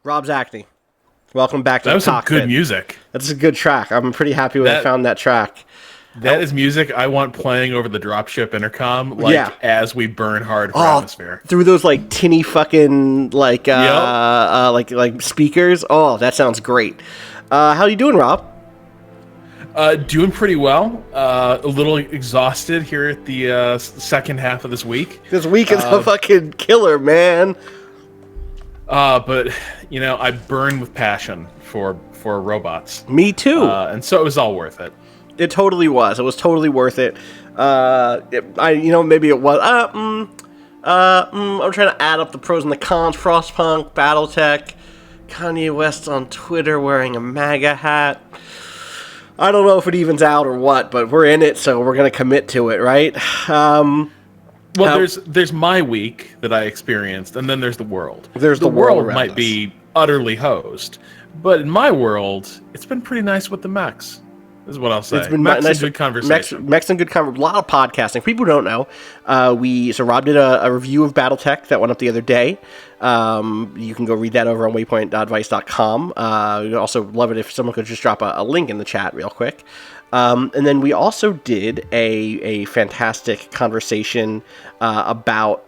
Rob Zachney, welcome back to That the was some cockpit. good music. That's a good track. I'm pretty happy when I found that track. That is music I want playing over the dropship intercom, as we burn hard for atmosphere. Through those like tinny fucking like speakers. Oh, that sounds great. How you doing, Rob? Doing pretty well. A little exhausted here at the second half of this week. This week is a fucking killer, man. But you know, I burn with passion for robots. Me too. And so it was all worth it. It totally was. It was totally worth it. Maybe it was. I'm trying to add up the pros and the cons. Frostpunk, BattleTech, Kanye West on Twitter wearing a MAGA hat. I don't know if it evens out or what, but we're in it, so we're gonna commit to it, right? There's my week that I experienced, and then there's the world. There's the world might us. be utterly hosed, but in my world, it's been pretty nice with the mechs. This is what I'll say. It's been nice and good conversation. Mechs and good conversation. A lot of podcasting. People who don't know. Rob did a review of BattleTech that went up the other day. You can go read that over on waypoint.vice.com. We'd also love it if someone could just drop a link in the chat real quick. And then we also did a fantastic conversation about...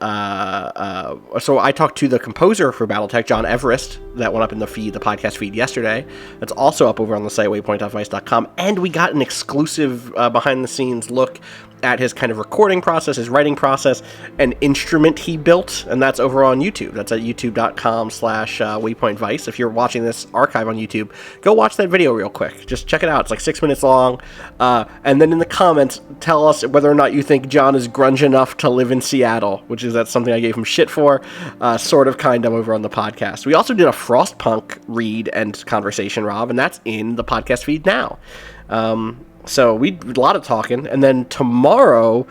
So I talked to the composer for BattleTech, John Everest, that went up in the podcast feed yesterday. That's also up over on the site, waypoint.vice.com. And we got an exclusive behind-the-scenes look at his kind of recording process, his writing process, an instrument he built, and that's over on YouTube. That's at youtube.com/waypointvice. If you're watching this archive on YouTube, go watch that video real quick. Just check it out. It's like 6 minutes long. And then in the comments, tell us whether or not you think John is grunge enough to live in Seattle, that's something I gave him shit for, sort of, kind of, over on the podcast. We also did a Frostpunk read and conversation, Rob, and that's in the podcast feed now. So we did a lot of talking, and then tomorrow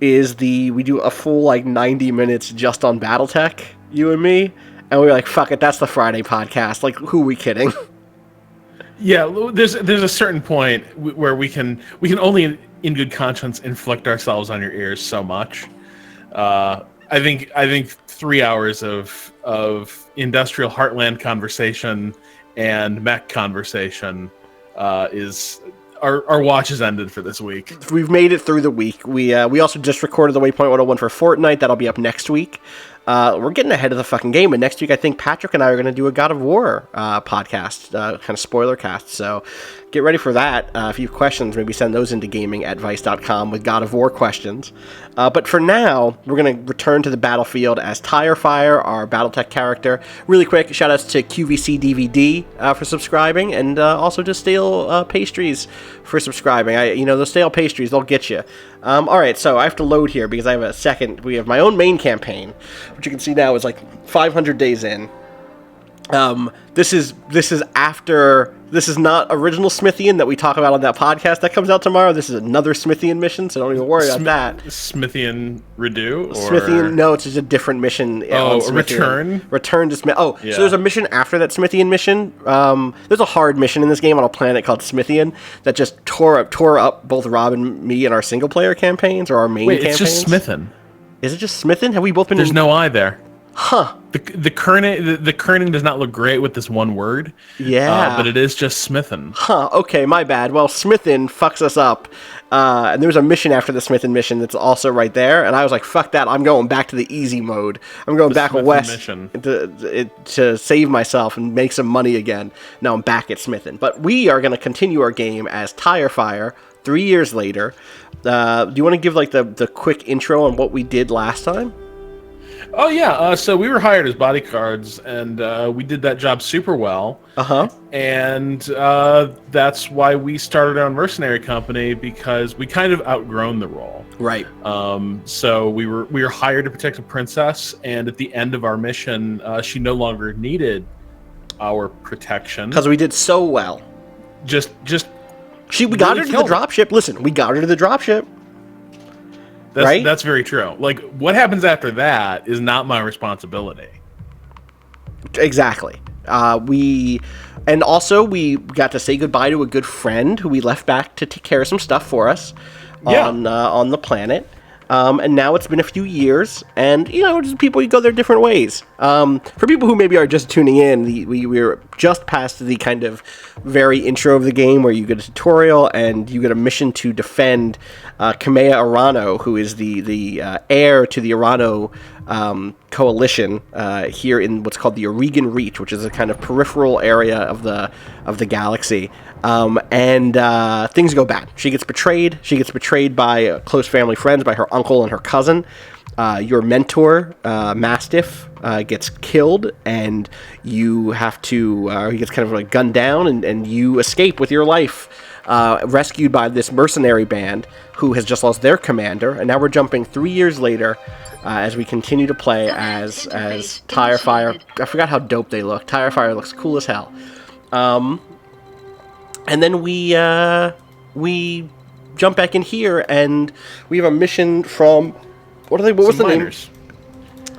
we do a full 90 minutes just on BattleTech, you and me, and we were like, fuck it, that's the Friday podcast. Like, who are we kidding? Yeah, there's a certain point where we can only in good conscience inflict ourselves on your ears so much. I think 3 hours of industrial heartland conversation and mech conversation is. Our watch is ended for this week. We've made it through the week. We also just recorded the Waypoint 101 for Fortnite. That'll be up next week. We're getting ahead of the fucking game, and next week I think Patrick and I are going to do a God of War podcast, kind of spoiler cast. So get ready for that. If you have questions, maybe send those into gaming@vice.com with God of War questions. But for now, we're going to return to the battlefield as Tirefire, our BattleTech character. Really quick, shout outs to QVC DVD for subscribing, and also to Stale Pastries for subscribing. Those stale pastries, they'll get you. All right, so I have to load here because I have a second. We have my own main campaign, which you can see now is 500 days in. This is after. This is not original Smithian that we talk about on that podcast that comes out tomorrow. This is another Smithian mission, so don't even worry about that. Smithian Redo? Or... Smithian, no, it's just a different mission. Oh, a return? Return to Smith. Oh, yeah. So there's a mission after that Smithian mission. There's a hard mission in this game on a planet called Smithian that just tore up both Rob and me in our single-player campaigns or our main campaigns. It's just Smithin. Is it just Smithin? Have we both been... There's no I there. Huh. The kerning does not look great with this one word. Yeah. But it is just Smithin. Huh, okay, my bad. Well, Smithin fucks us up. And there's a mission after the Smithin mission that's also right there. And I was like, fuck that. I'm going back to the easy mode. I'm going back west to save myself and make some money again. Now I'm back at Smithin. But we are going to continue our game as Tirefire 3 years later. Do you want to give the quick intro on what we did last time? Oh, yeah. So we were hired as bodyguards, and we did that job super well. Uh-huh. And that's why we started our own mercenary company, because we kind of outgrown the role. Right. So we were hired to protect a princess, and at the end of our mission, she no longer needed our protection. Because we did so well. We got her to the dropship. Listen, we got her to the dropship. Right? That's very true. What happens after that is not my responsibility. Exactly. We got to say goodbye to a good friend who we left back to take care of some stuff for us on the planet. And now it's been a few years, and just people go their different ways. For people who maybe are just tuning in, we were just past the kind of very intro of the game where you get a tutorial and you get a mission to defend Kamea Arano, who is the heir to the Arano coalition here in what's called the Oregon Reach, which is a kind of peripheral area of the galaxy. And things go bad. She gets betrayed. She gets betrayed by close family friends, by her uncle and her cousin. Your mentor, Mastiff, gets killed, and you have to, he gets kind of like gunned down, and you escape with your life, rescued by this mercenary band who has just lost their commander, and now we're jumping 3 years later as we continue to play as Tirefire. I forgot how dope they look. Tirefire looks cool as hell. And then we jump back in here, and we have a mission from... What was the name?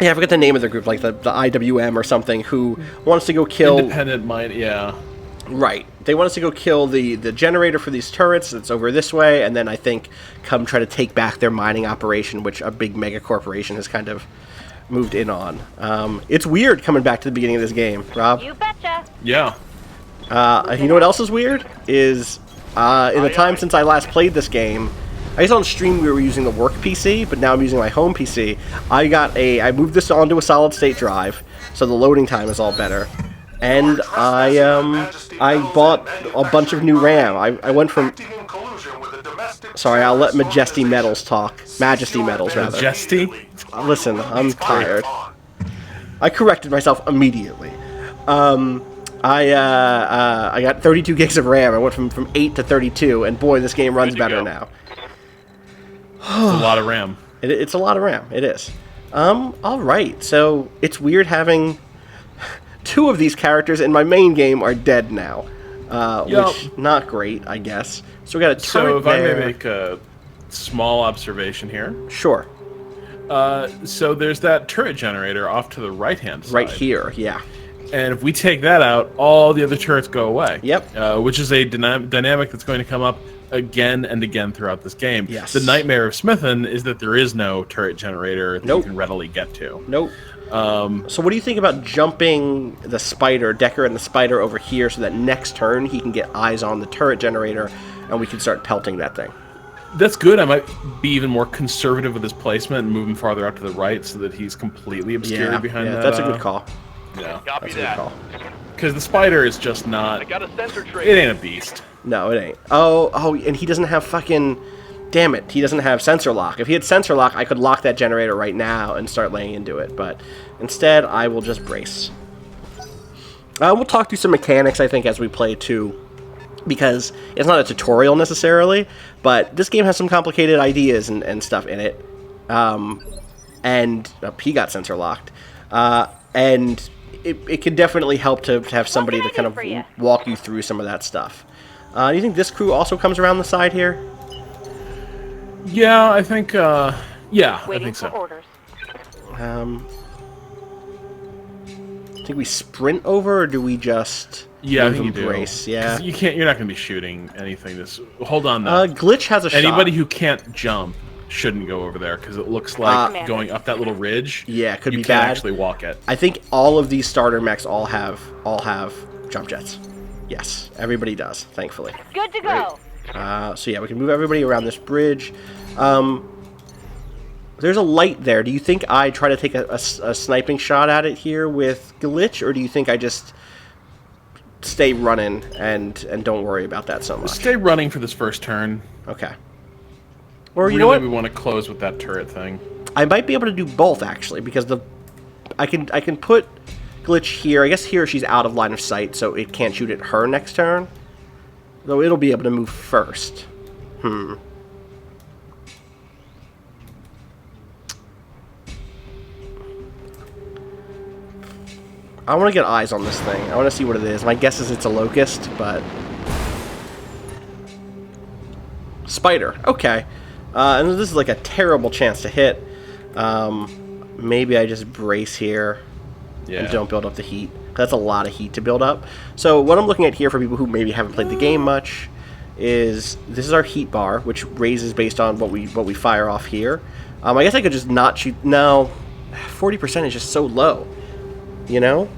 Yeah, I forget the name of the group, like the IWM or something, who wants to go kill... Independent Mind, yeah. Right. They want us to go kill the generator for these turrets. It's over this way, and then I think come try to take back their mining operation, which a big mega corporation has kind of moved in on. It's weird coming back to the beginning of this game, Rob. You betcha. Yeah. You know what else is weird? Is in the time since I last played this game... I guess on stream we were using the work PC, but now I'm using my home PC. I moved this onto a solid state drive, so the loading time is all better. And I bought a bunch of new RAM. I went from... Sorry, I'll let Majesty Metals talk. Majesty Metals, rather. Majesty? Listen, I'm tired. I corrected myself immediately. I got 32 gigs of RAM. I went from 8 to 32, and boy, this game runs better now. It's a lot of RAM. It's a lot of RAM. It is. Alright, so it's weird having... Two of these characters in my main game are dead now. Which, not great, I guess. So we got a turret So if there. I may make a small observation here. Sure. So there's that turret generator off to the right-hand side. Right here, yeah. And if we take that out, all the other turrets go away. Yep. Which is a dynamic that's going to come up again and again throughout this game. Yes. The nightmare of Smithin is that there is no turret generator that Nope. you can readily get to. Nope. So what do you think about jumping the spider, Decker and the spider over here, so that next turn he can get eyes on the turret generator and we can start pelting that thing? That's good. I might be even more conservative with his placement and move him farther out to the right so that he's completely obscured behind that. That's a good call. Yeah. Copy That's a good that. call. Because the spider is just not... I got a sensor trace. It ain't a beast. No, it ain't. Oh, and he doesn't have fucking... Damn it, he doesn't have sensor lock. If he had sensor lock, I could lock that generator right now and start laying into it, but instead, I will just brace. We'll talk through some mechanics, I think, as we play, too, because it's not a tutorial, necessarily, but this game has some complicated ideas and stuff in it. He got sensor locked. And it can definitely help to have somebody to kind of walk you through some of that stuff. Do you think this crew also comes around the side here? Yeah, I think, I think so. Orders. Think we sprint over, or do we just Yeah, I move think you and do. brace? Yeah. 'Cause you're not going to be shooting anything this... Hold on, though. Glitch has a Anybody shot. who can't jump shouldn't go over there, because it looks like Commander. going up that little ridge. Yeah, it could you be can't bad. actually walk it. I think all of these starter mechs all have jump jets. Yes, everybody does, thankfully. Good to go. So yeah, we can move everybody around this bridge. There's a light there. Do you think I try to take a sniping shot at it here with Glitch, or do you think I just stay running and don't worry about that so much? Stay running for this first turn. Okay. Or you Really, know what? we want to close with that turret thing. I might be able to do both, actually, because I can put Glitch here. I guess here she's out of line of sight, so it can't shoot at her next turn. Though it'll be able to move first. I want to get eyes on this thing. I want to see what it is. My guess is it's a locust, but... Spider. Okay. And this is like a terrible chance to hit. Maybe I just brace here and don't build up the heat. That's a lot of heat to build up. So what I'm looking at here for people who maybe haven't played the game much is this is our heat bar, which raises based on what we fire off here. I guess I could just not shoot. No, 40% is just so low. you know?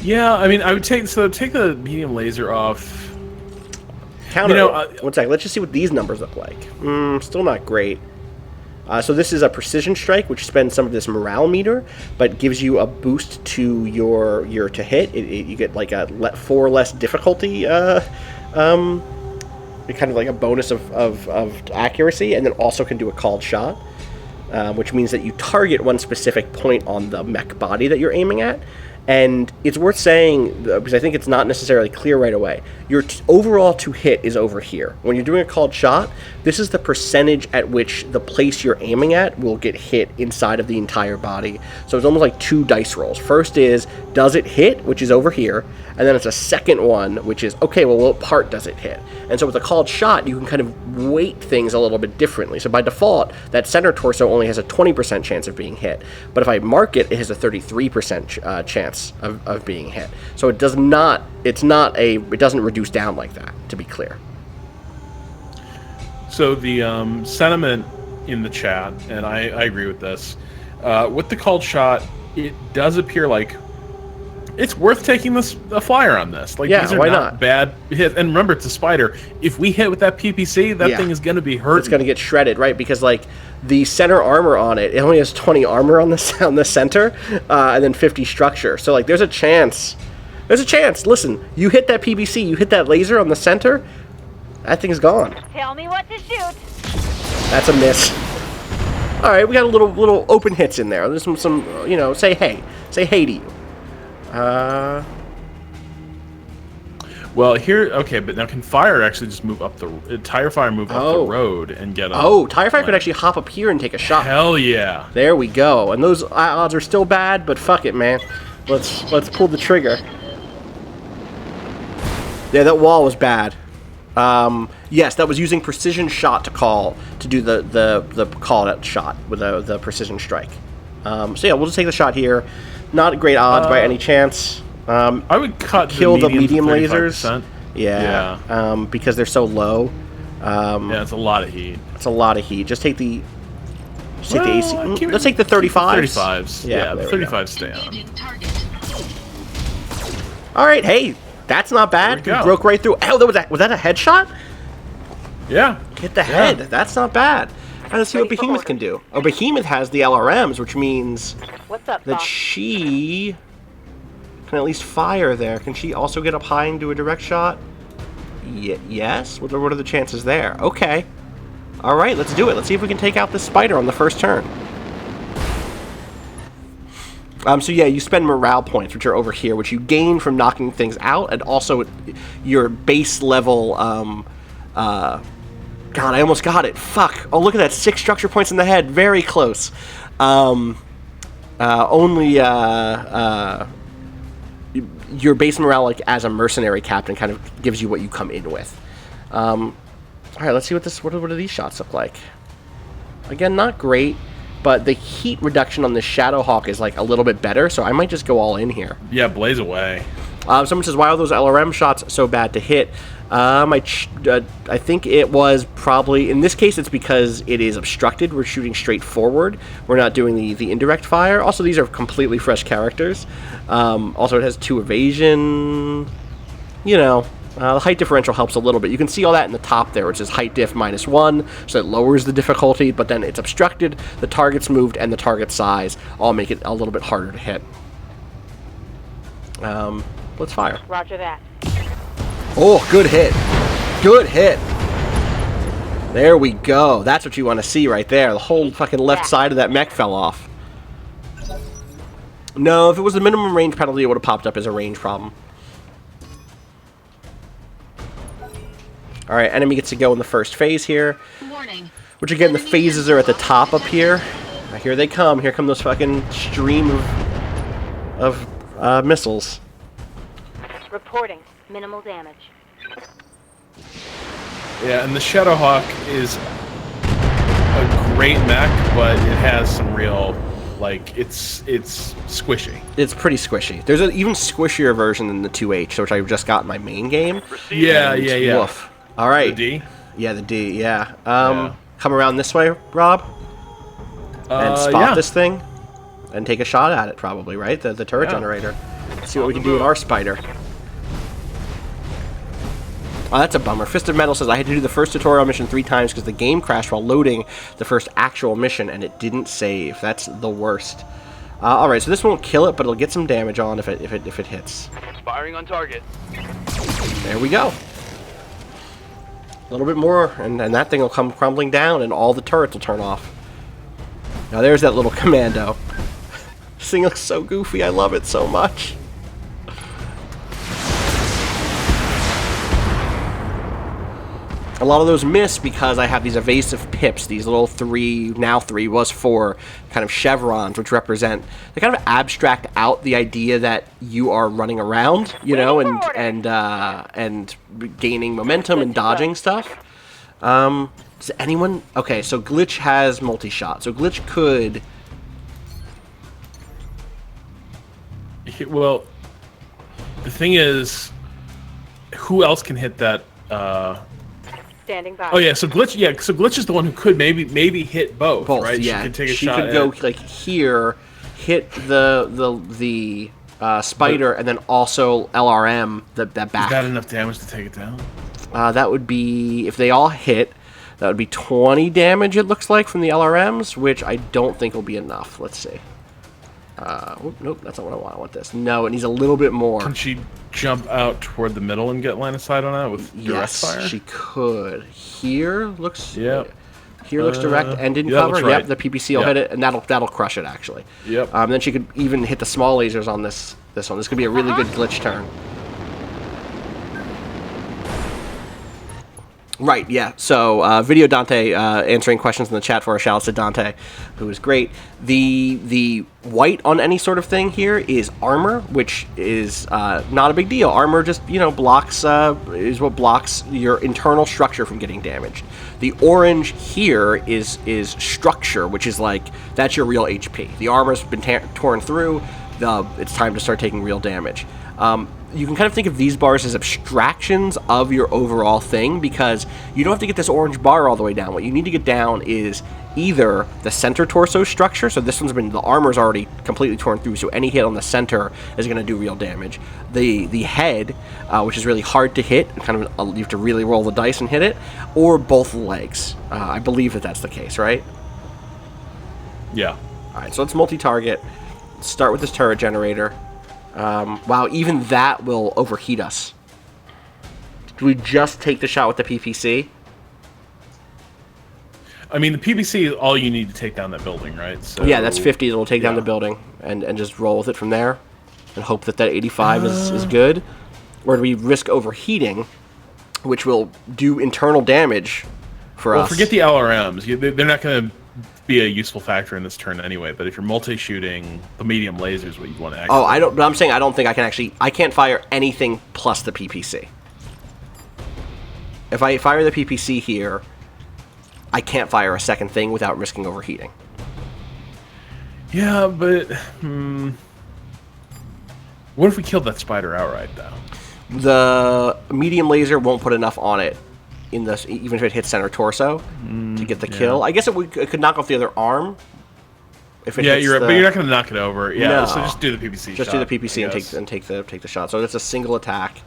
Yeah, I mean, I would take the medium laser off. Counter. One sec. Let's just see what these numbers look like. Still not great. So this is a precision strike, which spends some of this morale meter, but gives you a boost to your to hit. You get like a 4 less difficulty. Kind of like a bonus of accuracy, and then also can do a called shot, which means that you target one specific point on the mech body that you're aiming at. And it's worth saying, because I think it's not necessarily clear right away, your overall to hit is over here. When you're doing a called shot, this is the percentage at which the place you're aiming at will get hit inside of the entire body. So it's almost like 2 dice rolls. First is, does it hit, which is over here, and then it's a second one, which is, okay, well, what part does it hit? And so with a called shot, you can kind of weight things a little bit differently. So by default, that center torso only has a 20% chance of being hit. But if I mark it, it has a 33% chance of being hit. So it does not, it doesn't reduce down like that, to be clear. So the sentiment in the chat, and I agree with this, with the called shot, it does appear like it's worth taking a flyer on this. Like, yeah, these are why not bad hits. And remember, it's a spider. If we hit with that PPC, that thing is going to be hurt. It's going to get shredded, right? Because like the center armor on it, it only has 20 armor on the center, and then 50 structure. So like, there's a chance. There's a chance. Listen, you hit that PPC, you hit that laser on the center, that thing's gone. Tell me what to shoot. That's a miss. All right, we got a little open hits in there. There's some you know, say hey to you. Well, here, okay, but now can fire actually just move up tire fire move up the road and get up? Oh, tire fire could actually hop up here and take a shot. Hell yeah! There we go. And those odds are still bad, but fuck it, man. Let's pull the trigger. Yeah, that wall was bad. Yes, that was using precision shot to do the call out shot with the precision strike. So yeah, we'll just take the shot here. Not great odds by any chance. I would kill the medium lasers. Yeah. Because they're so low. Yeah, it's a lot of heat. It's a lot of heat. Just take the AC. Let's take the 35s. 35s. Yeah, the 35s stay on. All right, hey, that's not bad. We broke right through. Oh, was that a headshot? Yeah. Hit the head. That's not bad. Let's see what Behemoth can do. Oh, Behemoth has the LRMs, which means that she can at least fire there. Can she also get up high and do a direct shot? Yes? What are the chances there? Okay. All right, let's do it. Let's see if we can take out this spider on the first turn. So yeah, you spend morale points, which are over here, which you gain from knocking things out, and also your base level, God, I almost got it. Fuck. Oh, look at that. 6 structure points in the head. Very close. Your base morale, like, as a mercenary captain, kind of gives you what you come in with. All right, let's see what do these shots look like. Again, not great, but the heat reduction on the Shadowhawk is, like, a little bit better, so I might just go all in here. Yeah, blaze away. Someone says, why are those LRM shots so bad to hit? I think it was probably, in this case, it's because it is obstructed. We're shooting straight forward. We're not doing the indirect fire. Also, these are completely fresh characters. Also, it has 2 evasion. You know, the height differential helps a little bit. You can see all that in the top there, which is height diff -1, so it lowers the difficulty, but then it's obstructed, the target's moved, and the target size all make it a little bit harder to hit. Let's fire. Roger that. Oh, good hit. Good hit. There we go. That's what you want to see right there. The whole fucking left side of that mech fell off. No, if it was the minimum range penalty, it would have popped up as a range problem. Alright, enemy gets to go in the first phase here. Warning. Which again, the phases are at the top up here. Here they come. Here come those fucking stream of missiles. Reporting. Minimal damage. Yeah, and the Shadowhawk is a great mech, but it has some real, like, it's squishy. It's pretty squishy. There's an even squishier version than the 2H, which I just got in my main game. Yeah. Woof. All right. The D? Yeah, the D, yeah. Come around this way, Rob. And spot this thing. and take a shot at it, probably, right? The turret generator. See what we can do with our spider. Oh, that's a bummer. Fist of Metal says, I had to do the first tutorial mission 3 times because the game crashed while loading the first actual mission, and it didn't save. That's the worst. Alright, so this won't kill it, but it'll get some damage on if it hits. Firing on target. There we go. A little bit more, and that thing will come crumbling down, and all the turrets will turn off. Now there's that little commando. This thing looks so goofy. I love it so much. A lot of those miss because I have these evasive pips, these little 3, now 3, was 4, kind of chevrons, which represent, they kind of abstract out the idea that you are running around, you know, and gaining momentum and dodging stuff. Does anyone... Okay, so Glitch has multi-shot, so Glitch could... Well, the thing is, who else can hit that... Standing by. Oh yeah, so Glitch is the one who could maybe hit both, right? Yeah, she could take a she shot. Could go like here, hit the spider, and then also LRM that back. Is that enough damage to take it down? That would be, if they all hit, that would be 20 damage. It looks like from the LRMs, which I don't think will be enough. Let's see. Nope, that's not what I want. I want this. No, it needs a little bit more. Can she jump out toward the middle and get line of sight on that with direct fire? Yes, she could. Here looks. Yep. Here looks direct and didn't cover. Right. Yep, the PPC will hit it, and that'll crush it actually. Yep. Then she could even hit the small lasers on this one. This could be a really good glitch turn. Right, yeah. So, Video Dante answering questions in the chat for us. Shout out to Dante, who is great. The white on any sort of thing here is armor, which is not a big deal. Armor just, blocks, is what blocks your internal structure from getting damaged. The orange here is structure, which is like, that's your real HP. The armor's been torn through. It's time to start taking real damage. You can kind of think of these bars as abstractions of your overall thing, because you don't have to get this orange bar all the way down. What you need to get down is either the center torso structure, so this one's the armor's already completely torn through, so any hit on the center is going to do real damage. The head, which is really hard to hit, kind of you have to really roll the dice and hit it, or both legs. I believe that's the case, right? Yeah. Alright, so let's multi-target. Start with this turret generator. Wow, even that will overheat us. Do we just take the shot with the PPC? I mean, the PPC is all you need to take down that building, right? So, yeah, that's 50 that'll take down the building, and just roll with it from there, and hope that 85 is good. Or do we risk overheating, which will do internal damage for us? Well, forget the LRMs. They're not going to be a useful factor in this turn anyway, but if you're multi-shooting, the medium laser is what you want to activate. Oh, but I'm saying I don't think I can I can't fire anything plus the PPC. If I fire the PPC here, I can't fire a second thing without risking overheating. Yeah, but what if we killed that spider outright, though? The medium laser won't put enough on it, even if it hits center torso, to get the kill. I guess it could knock off the other arm. If it hits you're right, but you're not going to knock it over. Yeah, no. So just do the PPC. Just do the PPC and take the shot. So it's a single attack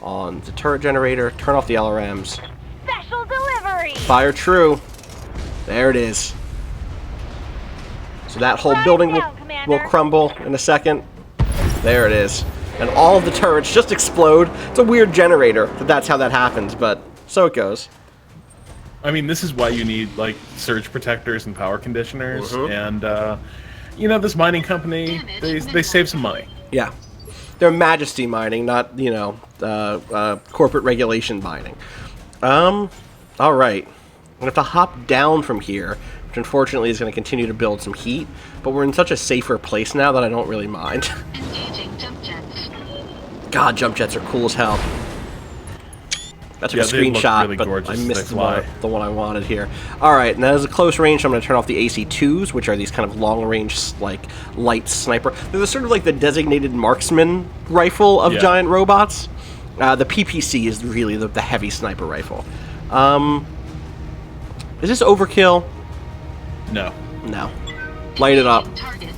on the turret generator. Turn off the LRMs. Special delivery. Fire true. There it is. So that whole building will crumble in a second. There it is. And all of the turrets just explode. It's a weird generator that's how that happens, but so it goes. I mean, this is why you need, like, surge protectors and power conditioners, and, this mining company, they save some money. Yeah. They're Majesty mining, not, corporate regulation mining. All right. I'm going to have to hop down from here, which unfortunately is going to continue to build some heat, but we're in such a safer place now that I don't really mind. Engaging jump jets. God, jump jets are cool as hell. I took a screenshot, really but I missed the one I wanted here. Alright, now as a close range, I'm going to turn off the AC-2s, which are these kind of long-range, like, light sniper. They're sort of like the designated marksman rifle of giant robots. The PPC is really the heavy sniper rifle. Is this overkill? No. No. Light it up. Target.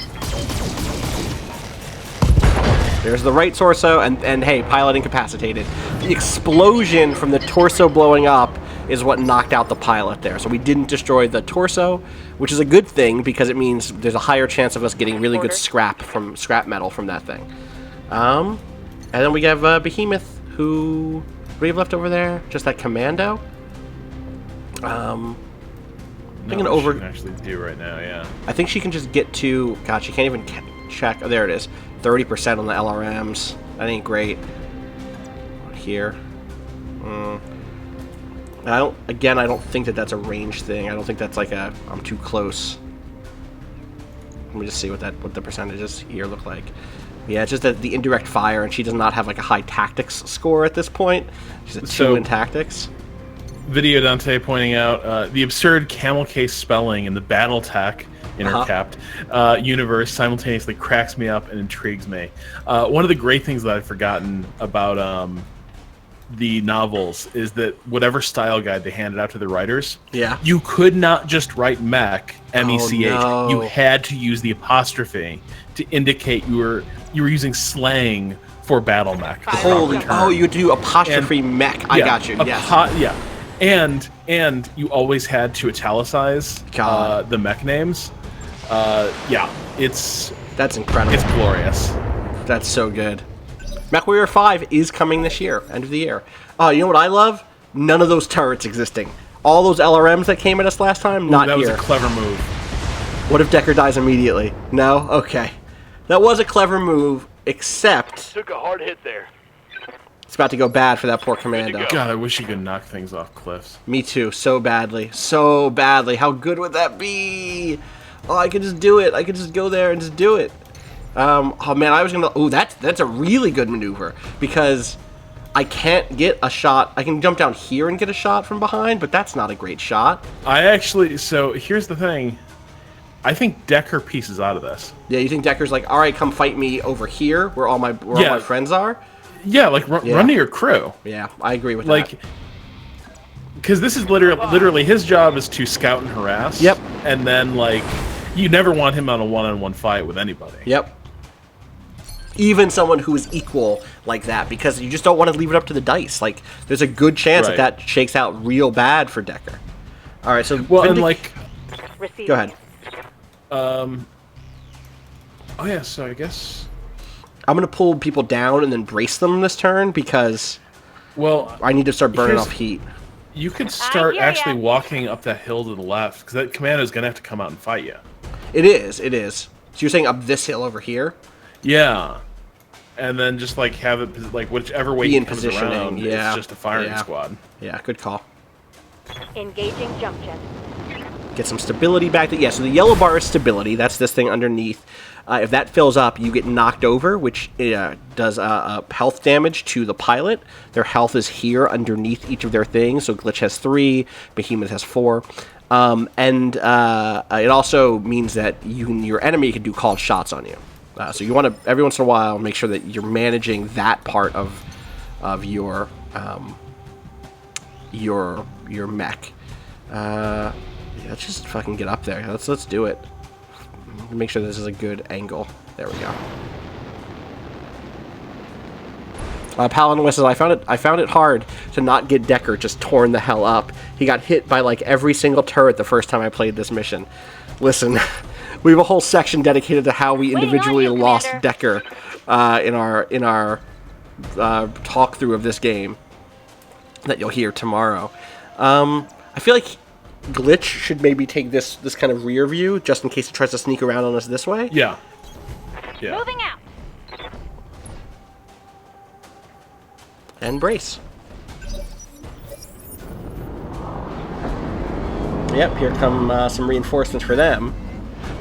There's the right torso, and hey, pilot incapacitated. The explosion from the torso blowing up is what knocked out the pilot there. So we didn't destroy the torso, which is a good thing because it means there's a higher chance of us getting really good scrap metal from that thing. And then we have Behemoth, who... What do we have left over there? Just that commando? She can actually do right now, yeah. I think she can just get to... God, she can't even check... Oh, there it is. 30% on the LRMs. That ain't great. Here. I don't think that that's a range thing. I don't think that's like a... I'm too close. Let me just see what the percentages here look like. Yeah, it's just that the indirect fire, and she does not have like a high tactics score at this point. She's a 2 in tactics. Video Dante pointing out the absurd camel case spelling in the BattleTech intercapped universe simultaneously cracks me up and intrigues me. One of the great things that I've forgotten about the novels is that whatever style guide they handed out to the writers, you could not just write mech, M-E-C-H. No. You had to use the apostrophe to indicate you were using slang for battle mech. Holy! Oh, you do apostrophe mech. I got you. Yes. And you always had to italicize the mech names. That's incredible. It's glorious. That's so good. MechWarrior 5 is coming this year, end of the year. Oh, you know what I love? None of those turrets existing. All those LRMs that came at us last time, not here. That was a clever move. What if Decker dies immediately? No? Okay. That was a clever move, except... Took a hard hit there. It's about to go bad for that poor commando. God, I wish you could knock things off cliffs. Me too, so badly. So badly. How good would that be? Oh, I could just do it. I could just go there and just do it. Oh man, I was gonna... Oh, that's a really good maneuver, because I can't get a shot. I can jump down here and get a shot from behind, but that's not a great shot. So here's the thing. I think Decker pieces out of this. Yeah, you think Decker's like, all right, come fight me over here, where all my friends are? Yeah, like run to your crew. Yeah, I agree with that. Like, because this is literally his job is to scout and harass. Yep. And then like, you never want him on a one-on-one fight with anybody. Yep. Even someone who is equal like that, because you just don't want to leave it up to the dice. Like, there's a good chance that shakes out real bad for Decker. All right, so well, and like, go ahead. Oh yeah, so I guess I'm gonna pull people down and then brace them this turn because I need to start burning off heat. You could start actually walking up that hill to the left, because that commando is gonna have to come out and fight you. It is. So you're saying up this hill over here? Yeah. And then just like have it like whichever way be in comes positioning. Around, yeah. It's just a firing squad. Yeah, good call. Engaging jump jet. Get some stability back. Yeah, so the yellow bar is stability. That's this thing underneath. If that fills up, you get knocked over, which does health damage to the pilot. Their health is here underneath each of their things. So Glitch has 3, Behemoth has 4. And it also means that your enemy can do called shots on you. So you want to, every once in a while, make sure that you're managing that part of your mech. Yeah, let's just fucking get up there. Let's do it. Make sure this is a good angle. There we go. Paladin West says, I found it hard to not get Decker just torn the hell up. He got hit by like every single turret the first time I played this mission. Listen, we have a whole section dedicated to how we individually lost Decker in our talk through of this game that you'll hear tomorrow. I feel like Glitch should maybe take this kind of rear view just in case he tries to sneak around on us this way. Yeah. Moving out. And brace. Yep, here come some reinforcements for them.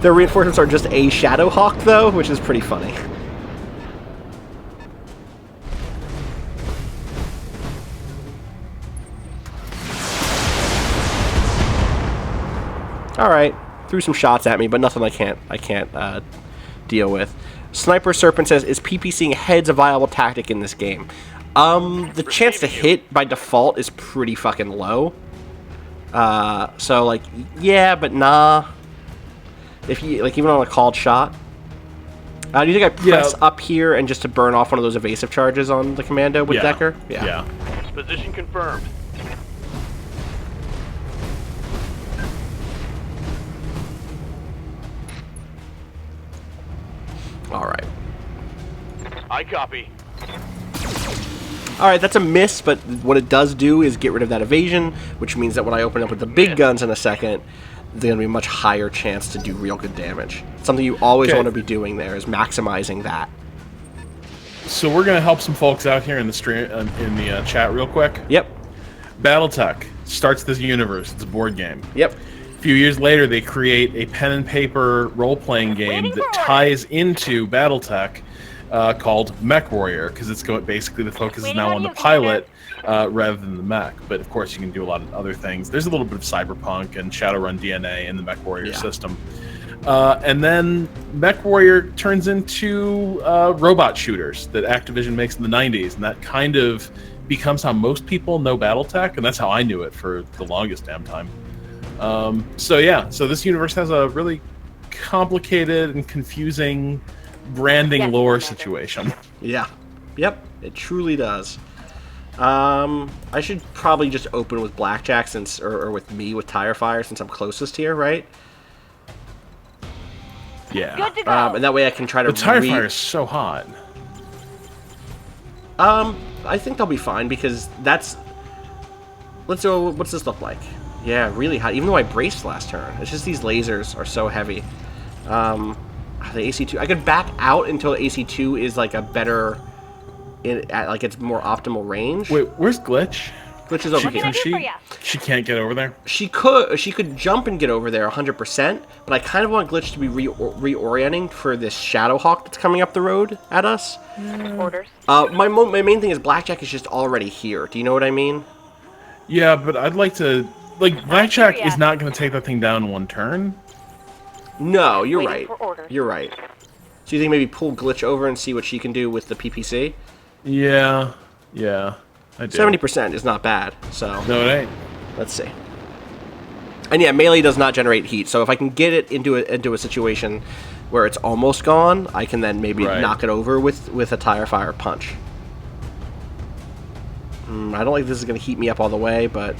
Their reinforcements are just a Shadow Hawk, though, which is pretty funny. All right, threw some shots at me, but nothing I can't deal with. Sniper Serpent says, "Is PPCing heads a viable tactic in this game?" The chance to hit by default is pretty fucking low. So like, yeah, but nah. If you like, even on a called shot, Do you think I press up here and just to burn off one of those evasive charges on the commando with Decker? Yeah. Position confirmed. All right. I copy. All right, that's a miss, but what it does do is get rid of that evasion, which means that when I open up with the big guns in a second, there's going to be a much higher chance to do real good damage. Something you always want to be doing there is maximizing that. So we're going to help some folks out here in the stream, in the chat real quick. Yep. BattleTech starts this universe. It's a board game. Yep. A few years later, they create a pen and paper role-playing game that ties into BattleTech called MechWarrior, because it's basically the focus is now on the pilot rather than the mech. But of course, you can do a lot of other things. There's a little bit of cyberpunk and Shadowrun DNA in the MechWarrior system. And then MechWarrior turns into robot shooters that Activision makes in the 90s, and that kind of becomes how most people know BattleTech, and that's how I knew it for the longest damn time. So this universe has a really complicated and confusing branding lore situation. Yeah. Yep, it truly does. I should probably just open with Blackjack or with me with Tire Fire since I'm closest here, right? Yeah. Good to go. And that way I can try to. The Tire Fire is so hot. I think they'll be fine because that's. Let's go. What's this look like? Yeah, really hot. Even though I braced last turn, it's just these lasers are so heavy. The AC2. I could back out until AC2 is like a better, like it's more optimal range. Wait, where's Glitch? Glitch is over here. She can't get over there. She could jump and get over there 100%, but I kind of want Glitch to be reorienting for this Shadowhawk that's coming up the road at us. Orders. My main thing is Blackjack is just already here. Do you know what I mean? Yeah, but I'd like to. Like, Blackjack is not going to take that thing down in one turn. No, you're right. For orders. You're right. So you think maybe pull Glitch over and see what she can do with the PPC? Yeah, I do. 70% is not bad, so... No, it ain't. Let's see. And yeah, melee does not generate heat, so if I can get it into a situation where it's almost gone, I can then maybe knock it over with a Tire Fire punch. I don't think this is going to heat me up all the way, but...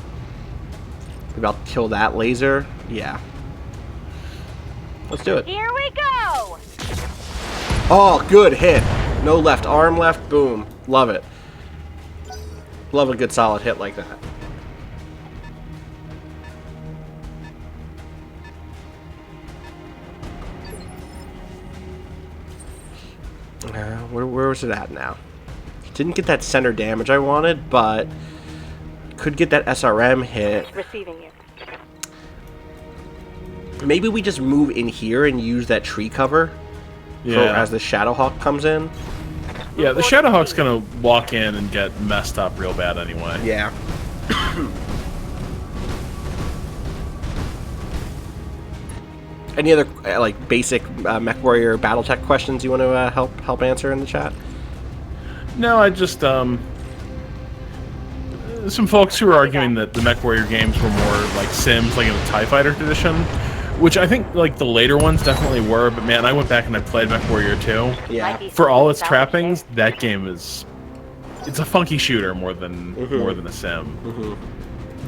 maybe I'll kill that laser. Yeah. Let's do it. Here we go. Oh, good hit. No left arm left. Boom. Love it. Love a good solid hit like that. Where was it at now? Didn't get that center damage I wanted, but could get that SRM hit. Receiving you. Maybe we just move in here and use that tree cover as the Shadowhawk comes in. Yeah, the Shadowhawk's gonna walk in and get messed up real bad anyway. Yeah. Any other like basic MechWarrior BattleTech questions you want to help answer in the chat? No, I just some folks who are arguing that the MechWarrior games were more like Sims, like in the TIE Fighter tradition, which I think like the later ones definitely were. But man, I went back and I played MechWarrior 2. Yeah. For all its trappings, that game it's a funky shooter more than a sim.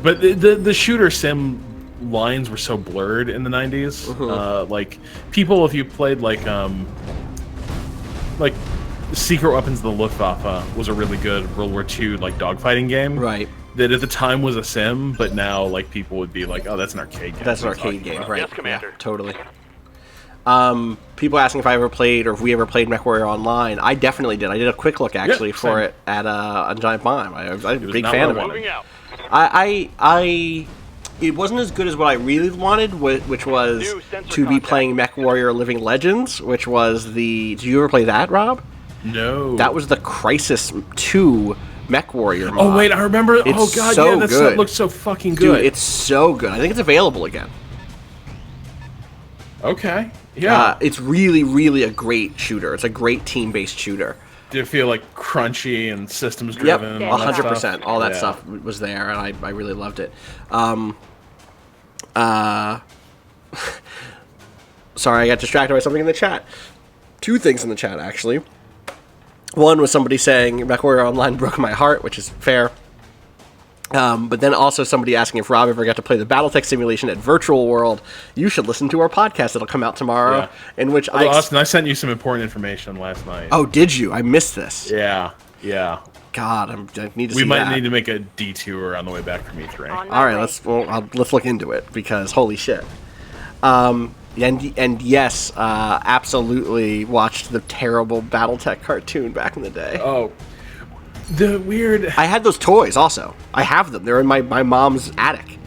But the shooter sim lines were so blurred in the 90s. Like people, if you played like Secret Weapons of the Luftwaffe was a really good World War II like dogfighting game. Right. That at the time was a sim, but now like people would be like, "Oh, that's an arcade game." That's an arcade game, right? Yes, Commander. Yeah, totally. People asking if I ever played or if we ever played MechWarrior Online. I definitely did. I did a quick look actually for it at Untitled Bomb. I'm a big fan of it. Moving out. It wasn't as good as what I really wanted, which was to be playing MechWarrior Living Legends, which was the... Did you ever play that, Rob? No. That was the Crisis 2 MechWarrior mod. Oh, wait, I remember. It's oh, God, so yeah, that good. stuff looks so fucking good. Dude, it's so good. I think it's available again. Okay, yeah. It's really, really a great shooter. It's a great team-based shooter. Did it feel like crunchy and systems driven? Yep, 100%. All that stuff was there, and I really loved it. Sorry, I got distracted by something in the chat. Two things in the chat, actually. One was somebody saying MechWarrior Online broke my heart, which is fair. But then also somebody asking if Rob ever got to play the BattleTech simulation at Virtual World. You should listen to our podcast that'll come out tomorrow, in which Austin, I sent you some important information last night. Oh, did you? I missed this. Yeah. God, I need to see We might that. need to make a detour on the way back from E3. All right, let's look into it, because holy shit. And yes, absolutely watched the terrible BattleTech cartoon back in the day. Oh, the weird. I had those toys also. I have them. They're in my mom's attic.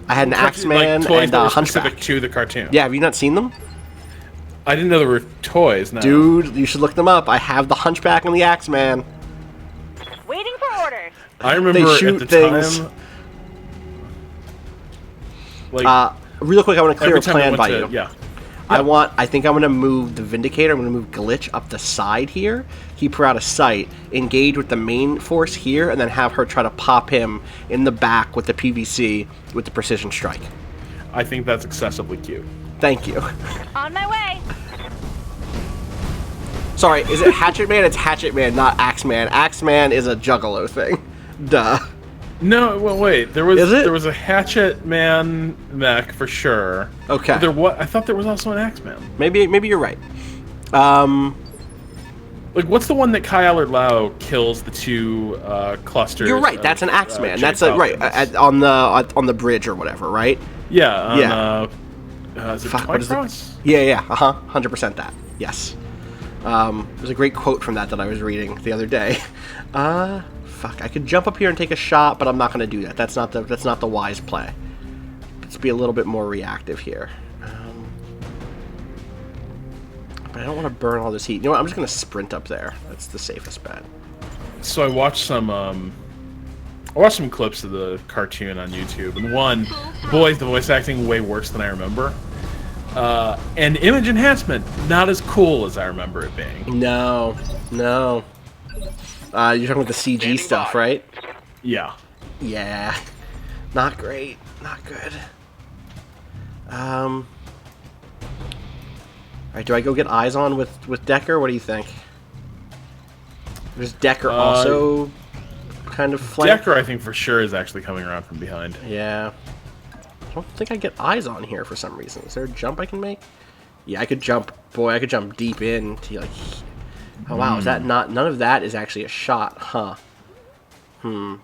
I had an Axeman toys and that a were Hunchback. specific to the cartoon. Yeah, have you not seen them? I didn't know there were toys. No. Dude, you should look them up. I have the Hunchback and the Axeman. Waiting for orders. I remember They shoot at the things. time. Like Real quick, I want to clear a every time I plan went by to, you. yeah. I think I'm going to move the Vindicator. I'm going to move Glitch up the side here, keep her out of sight, engage with the main force here, and then have her try to pop him in the back with the PVC with the precision strike. I think that's excessively cute. Thank you. On my way. Sorry, is it Hatchet Man? It's Hatchet Man, not Axeman. Axeman is a Juggalo thing. Duh. No, well, wait. There Is it? was a Hatchet Man mech for sure. Okay. But I thought there was also an Axeman. Maybe you're right. Like, what's the one that Kai Allard-Lau kills the two clusters? You're right. That's an Axeman. That's Falcons? right on the bridge or whatever, right? Yeah. Yeah. Is it Fuck, what is it? Twycross? Yeah. 100% that. Yes. There's a great quote from that I was reading the other day. Fuck, I could jump up here and take a shot, but I'm not going to do that. That's not the wise play. Let's be a little bit more reactive here. But I don't want to burn all this heat. You know what? I'm just going to sprint up there. That's the safest bet. So I watched some clips of the cartoon on YouTube, and the voice acting way worse than I remember. And image enhancement, not as cool as I remember it being. No. You're talking about the CG Standing stuff, by. right? Yeah. Yeah. Not great. Not good. Alright, do I go get eyes on with Decker? What do you think? There's Decker also kind of flank. Decker, I think for sure, is actually coming around from behind. Yeah. I don't think I get eyes on here for some reason. Is there a jump I can make? Yeah, I could jump. Boy, I could jump deep in to like. Oh wow, is that not? None of that is actually a shot, huh?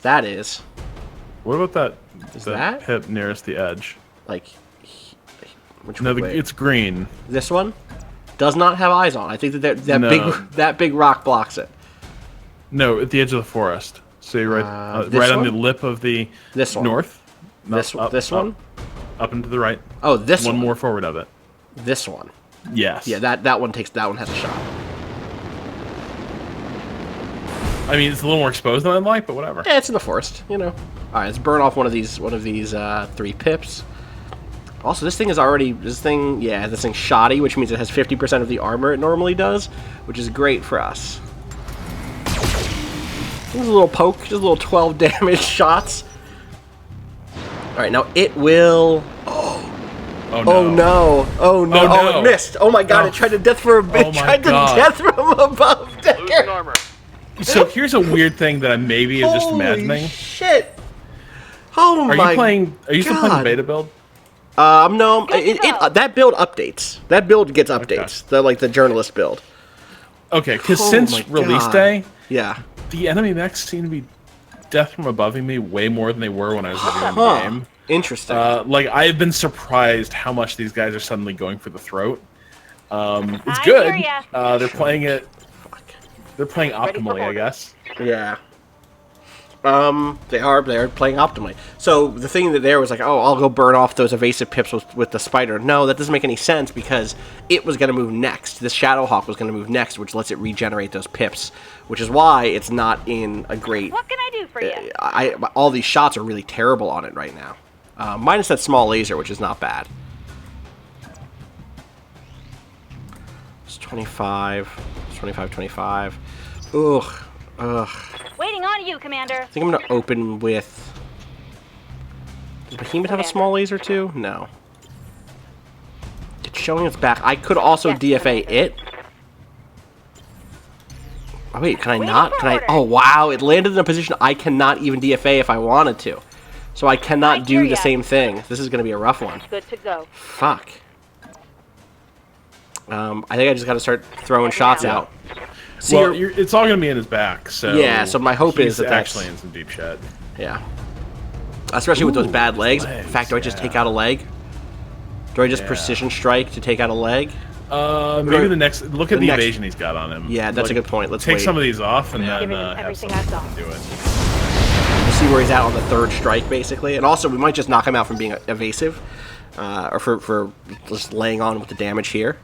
That is. What about that? Is that that? pip nearest the edge? Like. Which No, way? it's green. This one does not have eyes on. I think that No. that big rock blocks it. No, at the edge of the forest. So you're right, this right on the one? lip of the This one. north. No, This one. Up and to the right. Oh, this One one. more forward of it. This one. Yes. Yeah, that one has a shot. I mean, it's a little more exposed than I'd like, but whatever. Yeah, it's in the forest, you know. All right, let's burn off one of these 3 pips. Also, this thing's shoddy, which means it has 50% of the armor it normally does, which is great for us. Just a little poke, just a little 12 damage shots. All right, now it will. Oh Oh no. no! Oh no! Oh, it missed! Oh my god! Oh. It tried to death from Oh my God. death from above. Losing Decker. armor. So here's a weird thing that I maybe am just Holy imagining. shit! Oh Are my! you playing? Are you still playing the beta build? No. Good to go. That build updates. That build gets updates. The journalist build. Okay, because Oh since my release God. day, Yeah. the enemy mechs seem to be death from aboving me way more than they were when I was reviewing the Huh. game. Interesting. Like I've been surprised how much these guys are suddenly going for the throat. It's I good. hear ya. They're playing it. They're playing Ready for optimally, I orders. guess. Yeah. They are playing optimally. So the thing that there was like, oh, I'll go burn off those evasive pips with the spider. No, that doesn't make any sense because it was going to move next. This Shadowhawk was going to move next, which lets it regenerate those pips, which is why it's not in a great. What can I do for you? All these shots are really terrible on it right now. Minus that small laser, which is not bad. It's 25. It's 25. Ugh. Waiting on you, Commander. I think I'm going to open with... Does Behemoth have a small laser too? No. showing its back. I could also Yes, DFA Commander. it. Oh, wait, can I Waiting not? for Can I? orders. Oh, wow. It landed in a position I cannot even DFA if I wanted to. So I cannot I do hear the ya. same thing. This is going to be a rough one. Good to go. Fuck. I think I just got to start throwing shots Yeah. out. See, Well, it's all gonna be in his back. So Yeah, so my hope is he's that that's- actually in some deep shit. yeah. Especially with those Ooh, bad legs. In legs, fact, do I just yeah. take out a leg? Do I just Yeah. precision strike to take out a leg? Maybe the next. Look at the the next- evasion he's got on him. Yeah, that's a good point. Let's take wait. some of these off and then Give me have everything some I've got. do it. We'll see where he's at on the third strike, basically. And also, we might just knock him out from being evasive. Or for just laying on with the damage here.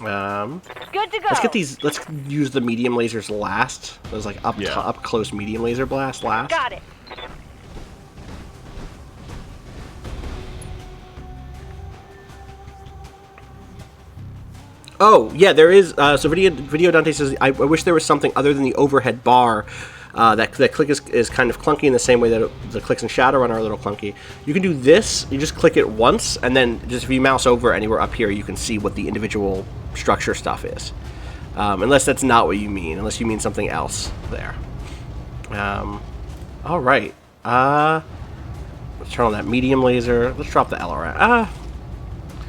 Good to go. Let's get these. Let's use the medium lasers last. Those like up Yeah. up close medium laser blast last. Got it. Oh yeah, there is. So video Dante says I wish there was something other than the overhead bar. That click is kind of clunky in the same way that the clicks in Shadowrun are a little clunky. You can do this. You just click it once, and then just if you mouse over anywhere up here, you can see what the individual structure stuff is. Unless that's not what you mean. Unless you mean something else there. All right. Let's turn on that medium laser. Let's drop the LRM.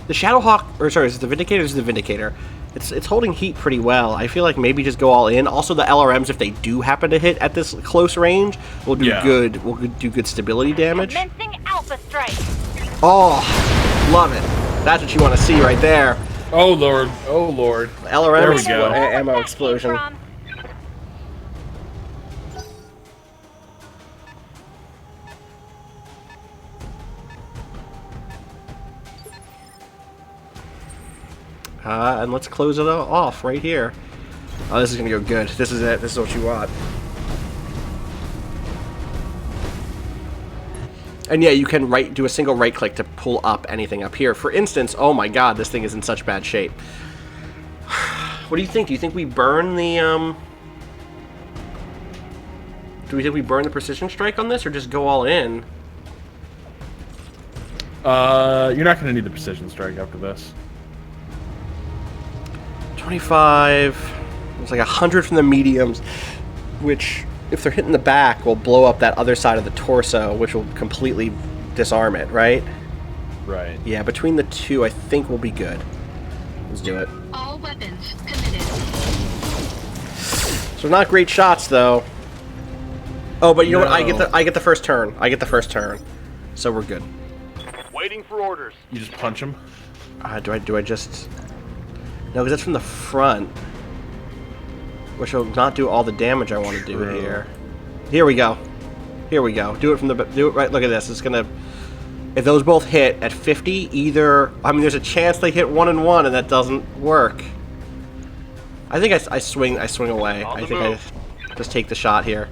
The Shadowhawk, or sorry, is it the Vindicator? This is the Vindicator. It's holding heat pretty well. I feel like maybe just go all in. Also, the LRMs, if they do happen to hit at this close range, will do good. Will do good stability damage. Commencing Alpha Strike. Oh, love it. That's what you want to see right there. Oh lord! Oh lord! LRM There we go. ammo That explosion. came from. And let's close it off right here. Oh, this is gonna go good. This is it. This is what you want. And yeah, you can do a single right click to pull up anything up here. For instance, oh my god, this thing is in such bad shape. What do you think? Do you think we burn the Do we think we burn the precision strike on this, or just go all in? You're not gonna need the precision strike after this. 25. It's like 100 from the mediums, which, if they're hitting the back, will blow up that other side of the torso, which will completely disarm it, right? Right. Yeah, between the two, I think we'll be good. Let's do it. All weapons committed. So not great shots, though. Oh, but you know what? I No. get the first turn. I get the first turn, so we're good. Waiting for orders. You just punch him. Do I just? No, because that's from the front, which will not do all the damage I want to do True. here. Here we go. Here we go. Do it from the. Do it right. Look at this. It's gonna. If those both hit at 50, either. I mean, there's a chance they hit 1 and 1, and that doesn't work. I think I swing away. On I the think move. I just take the shot here.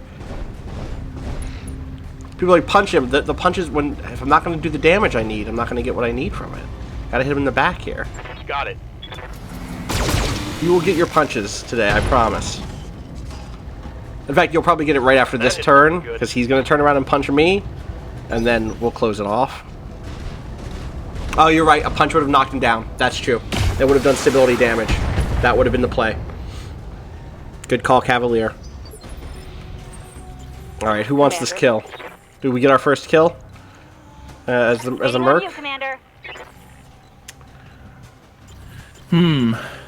People like punch him. The punches, when if I'm not going to do the damage I need, I'm not going to get what I need from it. Gotta hit him in the back here. Got it. You will get your punches today, I promise. In fact, you'll probably get it right after this That is turn, good. because he's going to turn around and punch me, and then we'll close it off. Oh, you're right. A punch would have knocked him down. That's true. That would have done stability damage. That would have been the play. Good call, Cavalier. Alright, who wants this kill? Do we get our first kill? As a Waiting on merc? you, Commander.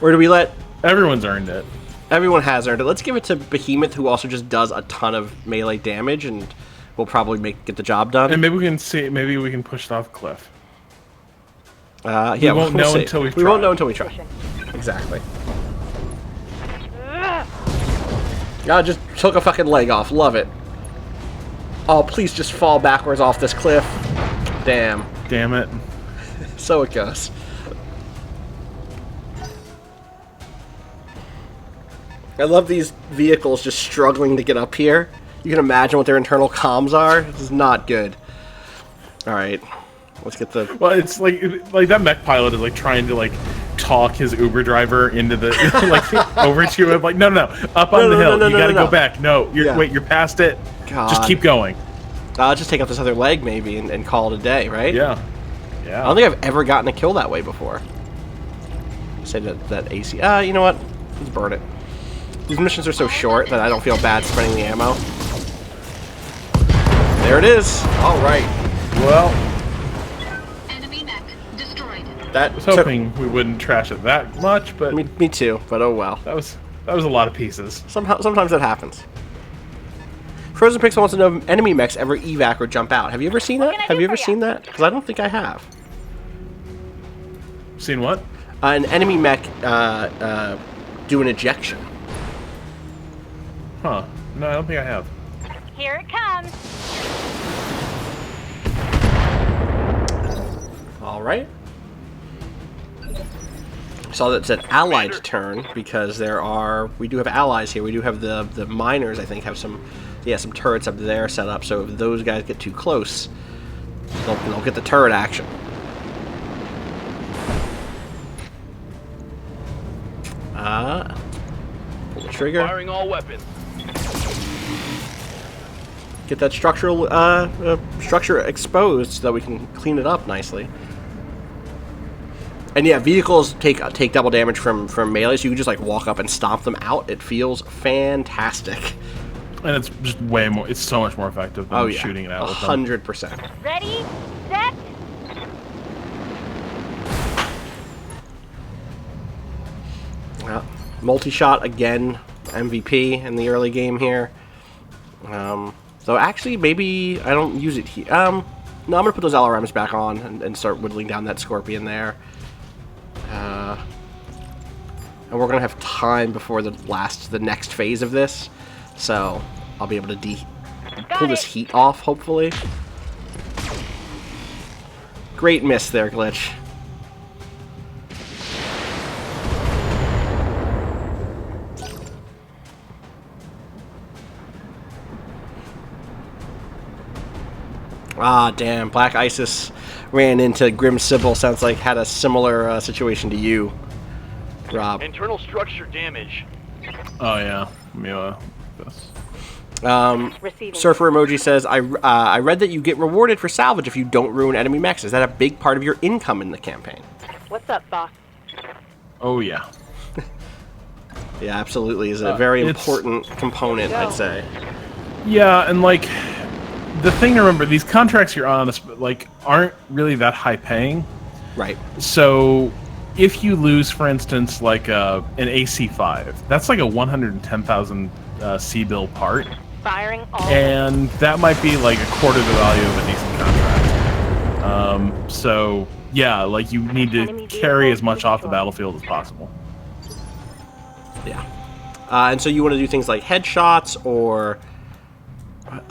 Or do we let... Everyone's earned it. Everyone has earned it. Let's give it to Behemoth, who also just does a ton of melee damage, and will probably get the job done. And maybe we can see. Maybe we can push it off a cliff. Yeah, we won't we'll know see. until we We won't try. know until we try. Exactly. God, just took a fucking leg off. Love it. Oh, please just fall backwards off this cliff. Damn. Damn it. So it goes. I love these vehicles just struggling to get up here. You can imagine what their internal comms are. This is not good. Alright. Let's get the... Well, it's like that mech pilot is like trying to like talk his Uber driver into the like over to you. I'm like, no, up on the hill. You gotta go back. No, you're Yeah. wait, you're past it. God. Just keep going. I'll just take out this other leg maybe and call it a day, right? Yeah. I don't think I've ever gotten a kill that way before. Say that AC. You know what? Let's burn it. These missions are so short that I don't feel bad spending the ammo. There it is. All right. Well, Enemy mech destroyed. That I was hoping we wouldn't trash it that much, but me too. But oh well. that was a lot of pieces. Sometimes that happens. Frozen Pixel wants to know if enemy mechs ever evac or jump out. Have you ever seen that? can I Have do you ever for ya? seen that? Because I don't think I have. Seen what? An enemy mech do an ejection. Huh? No, I don't think I have. Here it comes. All right. Saw that it said allied turn because we do have allies here. We do have the miners. I think have some turrets up there set up. So if those guys get too close, they'll get the turret action. Pull the trigger. Firing all weapons. Get that structure exposed so that we can clean it up nicely. And yeah, vehicles take double damage from melee, so you can just like walk up and stomp them out. It feels fantastic. And it's just way more. It's so much more effective than shooting it out with them. 100%. Ready, set. Multi-shot again, MVP in the early game here. So actually, maybe I don't use it here. No, I'm gonna put those LRMs back on and start whittling down that Scorpion there. And we're gonna have time before the next phase of this, so I'll be able to pull this heat off, hopefully. Great miss there, Glitch. Ah, damn. Black Isis ran into Grim Sybil. Sounds like had a similar situation to you, Rob. Internal structure damage. Oh yeah. Mila. This. Receiving. Surfer Emoji says, I read that you get rewarded for salvage if you don't ruin enemy mechs. Is that a big part of your income in the campaign? What's up, boss? Oh yeah. Yeah, absolutely. Is a very it's- important component, I'd say. Yeah, and like the thing to remember, these contracts you're on, like, aren't really that high paying. Right. So if you lose, for instance, like an AC5, that's like a 110,000 C-bill part, Firing all. and that might be like a quarter the value of a decent contract. So yeah, like you need to carry as much off the battlefield as possible. Yeah. And so you want to do things like headshots or...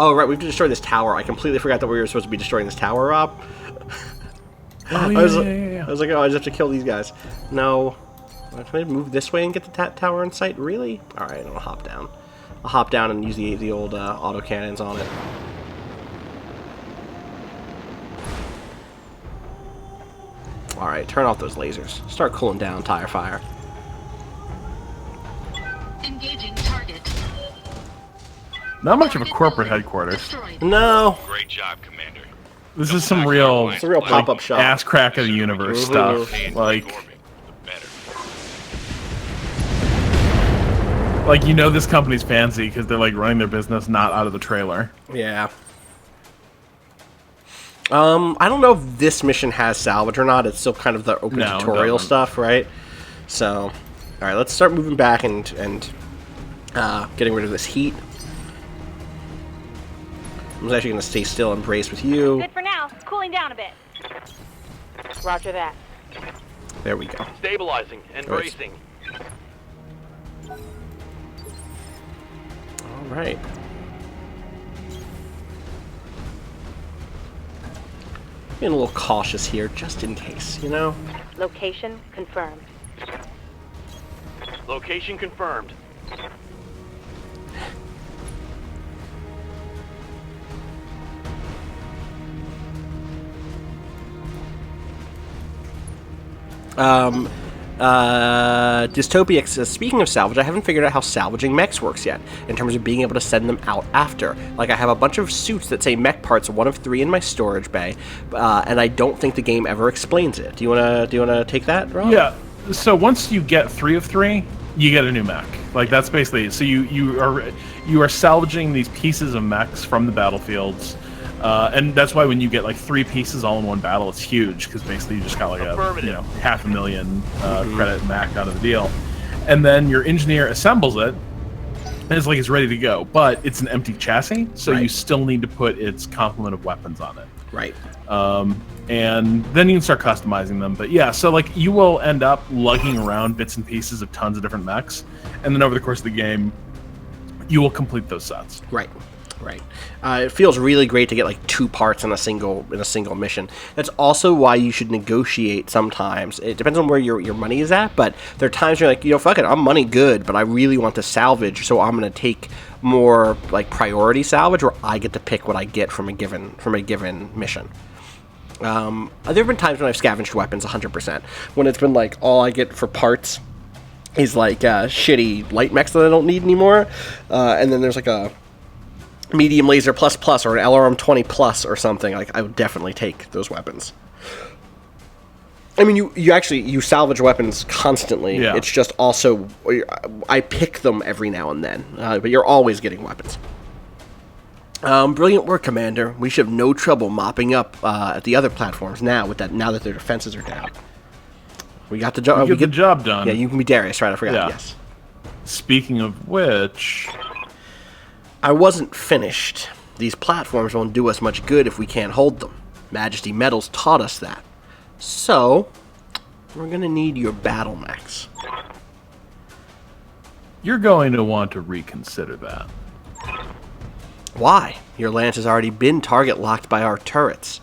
Oh, right, we've destroyed this tower. I completely forgot that we were supposed to be destroying this tower, Rob. Oh, I was yeah. like, oh, I just have to kill these guys. No. Can I move this way and get the tower in sight? Really? Alright, I'll hop down. I'll hop down and use the old auto cannons on it. Alright, turn off those lasers. Start cooling down, tire fire. Engaging target. Not much of a corporate headquarters. Destroyed. No! Great job, Commander. This is some real, It's a real pop-up shop. ass crack of the universe stuff. Like, you know this company's fancy because they're like running their business not out of the trailer. Yeah. I don't know if this mission has salvage or not. It's still kind of the open No, it tutorial doesn't. stuff, right? So, alright, let's start moving back and getting rid of this heat. I'm actually going to stay still and brace with you. Good for now. Cooling down a bit. Roger that. There we go. Stabilizing and Nice. bracing. Alright. Being a little cautious here, just in case, you know? Location confirmed. Location confirmed. Dystopia says, speaking of salvage, I haven't figured out how salvaging mechs works yet, in terms of being able to send them out after. Like, I have a bunch of suits that say mech parts 1 of 3 in my storage bay, and I don't think the game ever explains it. Do you wanna take that, Rob? Yeah. So once you get 3 of 3, you get a new mech. Like, that's basically, so you are salvaging these pieces of mechs from the battlefields. And that's why when you get like 3 pieces all in one battle, it's huge, because basically you just got like a $500,000 credit mech out of the deal, and then your engineer assembles it, and it's like it's ready to go, but it's an empty chassis, so you still need to put its complement of weapons on it. Right. And then you can start customizing them. But yeah, so like you will end up lugging around bits and pieces of tons of different mechs, and then over the course of the game, you will complete those sets. Right. Right. It feels really great to get like 2 parts in a single mission. That's also why you should negotiate sometimes. It depends on where your money is at, but there are times you're like, fuck it, I'm money good, but I really want to salvage, so I'm going to take more like priority salvage, where I get to pick what I get from a given mission. There have been times when I've scavenged weapons 100%, when it's been like all I get for parts is like shitty light mechs that I don't need anymore, and then there's like a medium laser plus or an LRM 20 plus or something. Like, I would definitely take those weapons. I mean, you salvage weapons constantly. Yeah. It's just also I pick them every now and then, but you're always getting weapons. Brilliant work, Commander. We should have no trouble mopping up at the other platforms now that their defenses are down. We got the job. We get the job done. Yeah, you can be Darius, right? I forgot. Yeah. Yes. Speaking of which, I wasn't finished. These platforms won't do us much good if we can't hold them. Majesty Metals taught us that. So, we're gonna need your battle mechs. you're going to want to reconsider that. Why? Your lance has already been target locked by our turrets.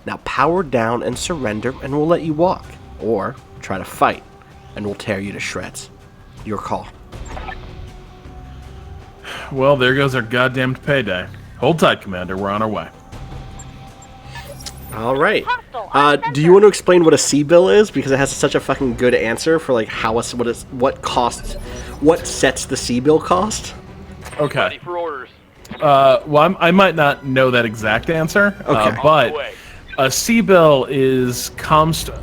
Now power down and surrender, and we'll let you walk. Or try to fight, and we'll tear you to shreds. Your call. Well, there goes our goddamn payday. Hold tight, Commander. We're on our way. All right. Do you want to explain what a C-bill is? Because it has such a fucking good answer for like what sets the C-bill cost. Okay. Ready for orders. Well, I might not know that exact answer. Okay. But a C-bill is Comstar.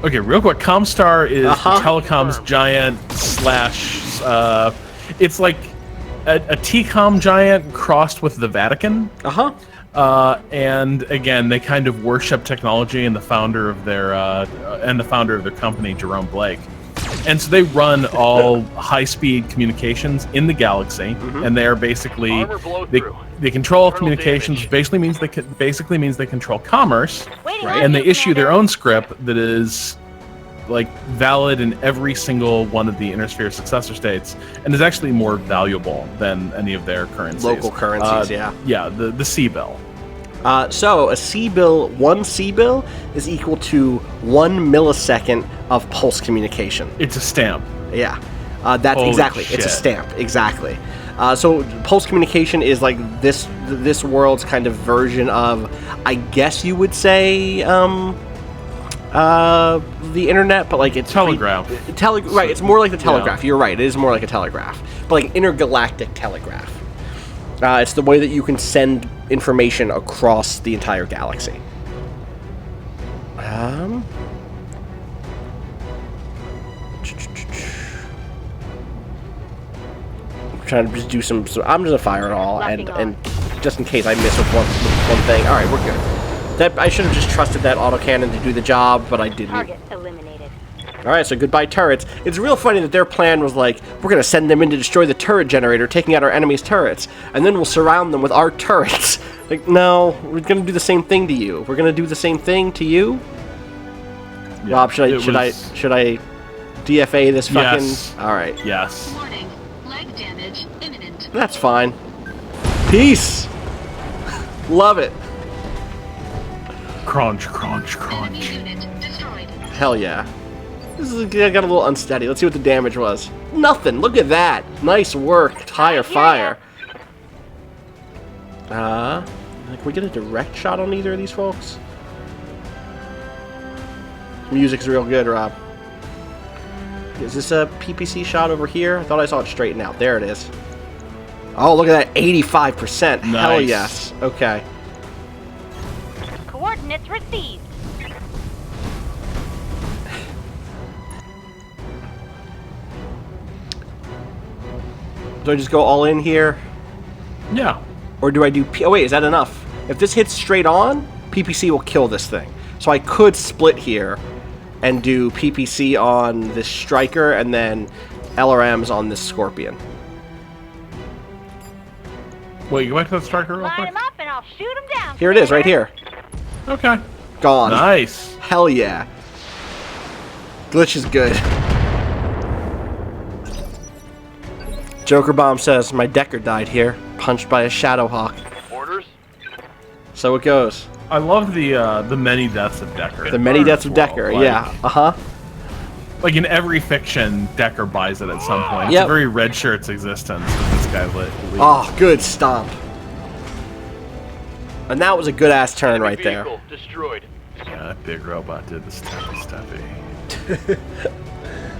Okay, real quick. Comstar is the telecoms giant / it's like a T-com giant crossed with the Vatican. And again, they kind of worship technology and the founder of their company, Jerome Blake. And so they run all high-speed communications in the galaxy, and they are basically they control communications. Basically means they control commerce, and they issue their own script that is like valid in every single one of the Intersphere successor states, and is actually more valuable than any of their currencies. Local currencies, yeah. The C-bill. So a C-bill, one C-bill is equal to 1 millisecond of pulse communication. It's a stamp. Yeah, that's Holy exactly. shit. It's a stamp, exactly. So pulse communication is like this world's kind of version of, I guess you would say, the internet, but like it's telegraph. Right, it's more like the telegraph. Yeah. You're right. It is more like a telegraph, but like intergalactic telegraph. It's the way that you can send information across the entire galaxy. I'm trying to just do some I'm just gonna fire it all, and just in case I miss with one thing. All right, we're good. That I should have just trusted that autocannon to do the job, but I didn't. Target eliminated. All right, so goodbye turrets. It's real funny that their plan was like, we're going to send them in to destroy the turret generator, taking out our enemy's turrets, and then we'll surround them with our turrets. Like, no, we're going to do the same thing to you. We're going to do the same thing to you? Yeah, Rob, should I DFA this fucking... Yes. All right. Yes. Warning. Leg damage imminent. That's fine. Peace. Love it. Crunch. Enemy unit destroyed. Hell yeah. This is got a little unsteady. Let's see what the damage was. Nothing. Look at that. Nice work. Tire fire. Can we get a direct shot on either of these folks? Music's real good, Rob. Is this a PPC shot over here? I thought I saw it straighten out. There it is. Oh, look at that, 85%. Nice. Hell yes. Okay. Coordinates received. Do I just go all in here? Yeah. Or do I do... Oh, wait, is that enough? If this hits straight on, PPC will kill this thing. So I could split here and do PPC on this Striker and then LRMs on this Scorpion. Wait, go back to that striker real Line quick. him up and I'll shoot him down. Here it is, right here. Okay. Gone. Nice. Hell yeah. Glitch is good. Joker Bomb says, my Decker died here, punched by a Shadowhawk. Orders? So it goes. I love the many deaths of Decker. The many deaths of Decker, Like- yeah. Uh-huh. Like in every fiction, Decker buys it at some point. Yep. It's a very Red Shirt's existence that this guy leads. Oh, good stomp. And that was a good-ass turn right there. Vehicle destroyed. Yeah, that big robot did the steppy.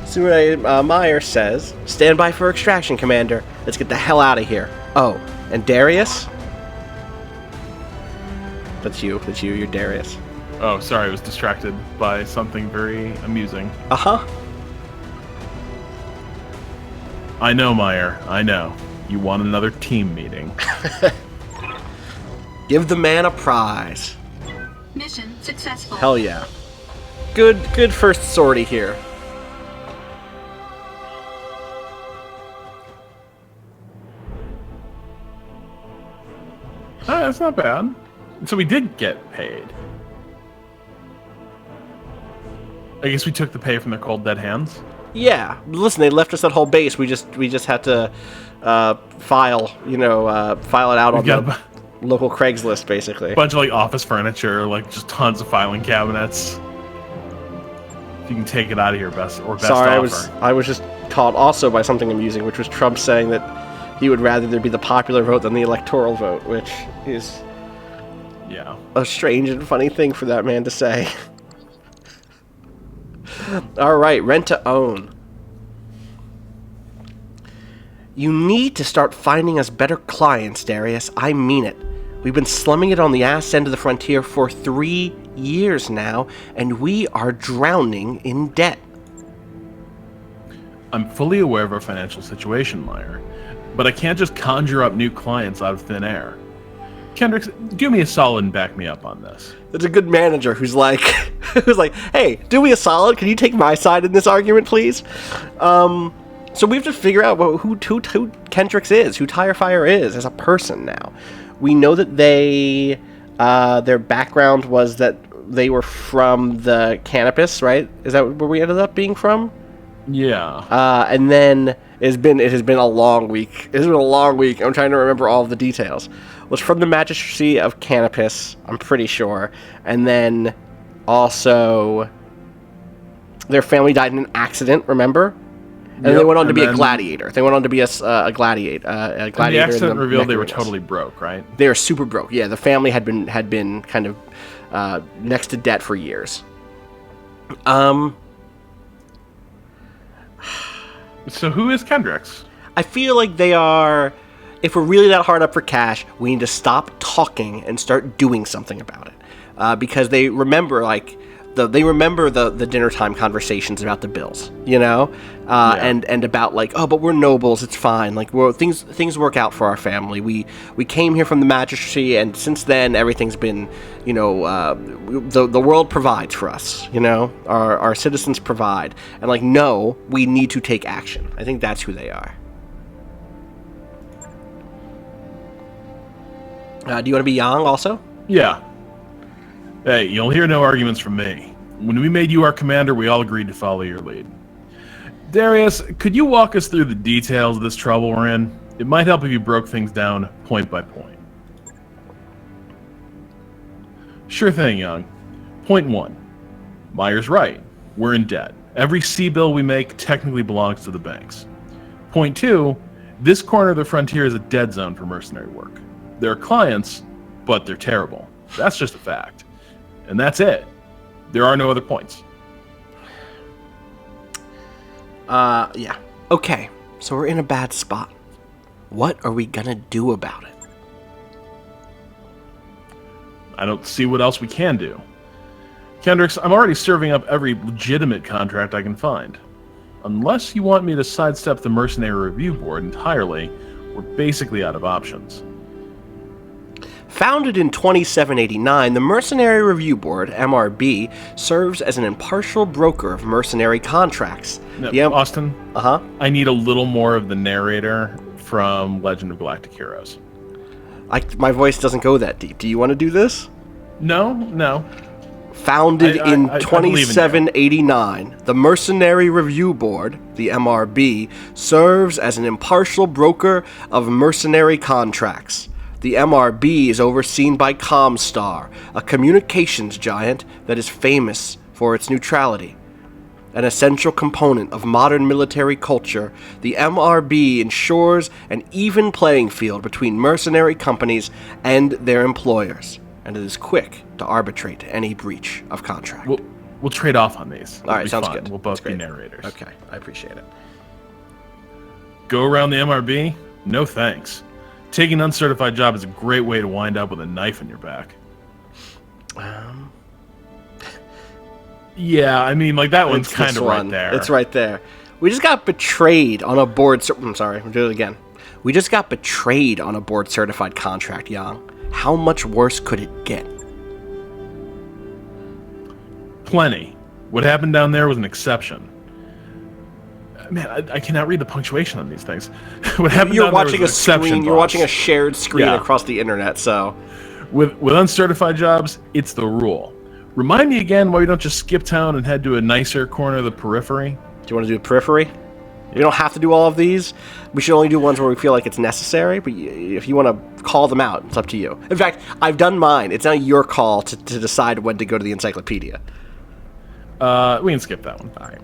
Surai Meyer says, stand by for extraction, Commander. Let's get the hell out of here. Oh, and Darius? That's you, you're Darius. Oh, sorry, I was distracted by something very amusing. Uh-huh. I know, Meyer, I know. You want another team meeting. Give the man a prize. Mission successful. Hell yeah. Good first sortie here. Ah, that's not bad. So we did get paid. I guess we took the pay from their cold dead hands. Yeah, listen, they left us that whole base. We just had to file it out on got the local Craigslist, basically. Bunch of like office furniture, like just tons of filing cabinets. If you can take it out of here, best Sorry, offer. I was just caught also by something amusing, which was Trump saying that he would rather there be the popular vote than the electoral vote, which is Yeah. a strange and funny thing for that man to say. All right, rent to own. You need to start finding us better clients, Darius. I mean it. We've been slumming it on the ass end of the frontier for 3 years now, and we are drowning in debt. I'm fully aware of our financial situation, Meyer, but I can't just conjure up new clients out of thin air. Kendricks, do me a solid and back me up on this. There's a good manager who's like, hey, do me a solid. Can you take my side in this argument, please? So we have to figure out who Kendricks is, who Tirefire is as a person now. We know that they, their background was that they were from the Canopus, right? Is that where we ended up being from? Yeah. And then it has been a long week. It has been a long week. I'm trying to remember all of the details. It was from the Magistracy of Canopus, I'm pretty sure. And then also their family died in an accident, remember? And Yep, they went on to be a then- gladiator. They went on to be a gladiator. And the accident revealed they were totally broke, right? They were super broke. Yeah, the family had been kind of next to debt for years. So who is Kendricks? I feel like they are. If we're really that hard up for cash, we need to stop talking and start doing something about it. Because they remember, the dinner time conversations about the bills, you know, and about like, oh, but we're nobles, it's fine. Like things work out for our family. We came here from the magistracy, and since then everything's been, you know, the world provides for us. You know, our citizens provide, and like, no, we need to take action. I think that's who they are. Do you want to be Yang also? Yeah. Hey, you'll hear no arguments from me. When we made you our commander, we all agreed to follow your lead. Darius, could you walk us through the details of this trouble we're in? It might help if you broke things down point by point. Sure thing, Young. Point 1. Meyer's right. We're in debt. Every C-bill we make technically belongs to the banks. Point 2. This corner of the frontier is a dead zone for mercenary work. There are clients, but they're terrible. That's just a fact. And that's it. There are no other points. Yeah. Okay, so we're in a bad spot. What are we gonna do about it? I don't see what else we can do. Kendricks, I'm already serving up every legitimate contract I can find. Unless you want me to sidestep the Mercenary Review Board entirely, we're basically out of options. Founded in 2789, the Mercenary Review Board, MRB, serves as an impartial broker of mercenary contracts. Now, Austin, Uh-huh. I need a little more of the narrator from Legend of Galactic Heroes. My voice doesn't go that deep. Do you want to do this? No. Founded in I believe in you. 2789, the Mercenary Review Board, the MRB, serves as an impartial broker of mercenary contracts. The MRB is overseen by Comstar, a communications giant that is famous for its neutrality. An essential component of modern military culture, the MRB ensures an even playing field between mercenary companies and their employers, and it is quick to arbitrate any breach of contract. We'll trade off on these. All right, It'll be sounds fun. good. We'll both That's be great. narrators. Okay, I appreciate it. Go around the MRB? No thanks. Taking an uncertified job is a great way to wind up with a knife in your back. Yeah, I mean, like, that one's It's kind this of right one. there. It's right there. We just got betrayed on a board... I'm sorry, I'll do it again. We just got betrayed on a board-certified contract, Yang. How much worse could it get? Plenty. What happened down there was an exception. Man, I cannot read the punctuation on these things. What happened You're down there watching a was an exception, screen. You're boss. watching a shared screen Yeah. across the internet, so... With uncertified jobs, it's the rule. Remind me again why we don't just skip town and head to a nicer corner of the periphery? Do you want to do a periphery? You don't have to do all of these. We should only do ones where we feel like it's necessary, but if you want to call them out, it's up to you. In fact, I've done mine. It's now your call to decide when to go to the encyclopedia. We can skip that one. All right.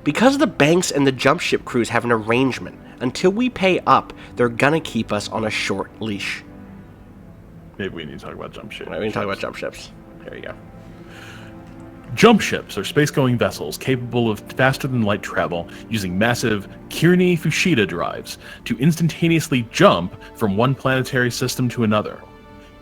Because the banks and the jump ship crews have an arrangement, until we pay up, they're gonna keep us on a short leash. Maybe we need to talk about jump ships. All right, we can talk about jump ships. Here you go. Jump ships are space-going vessels capable of faster-than-light travel using massive Kearney-Fushida drives to instantaneously jump from one planetary system to another.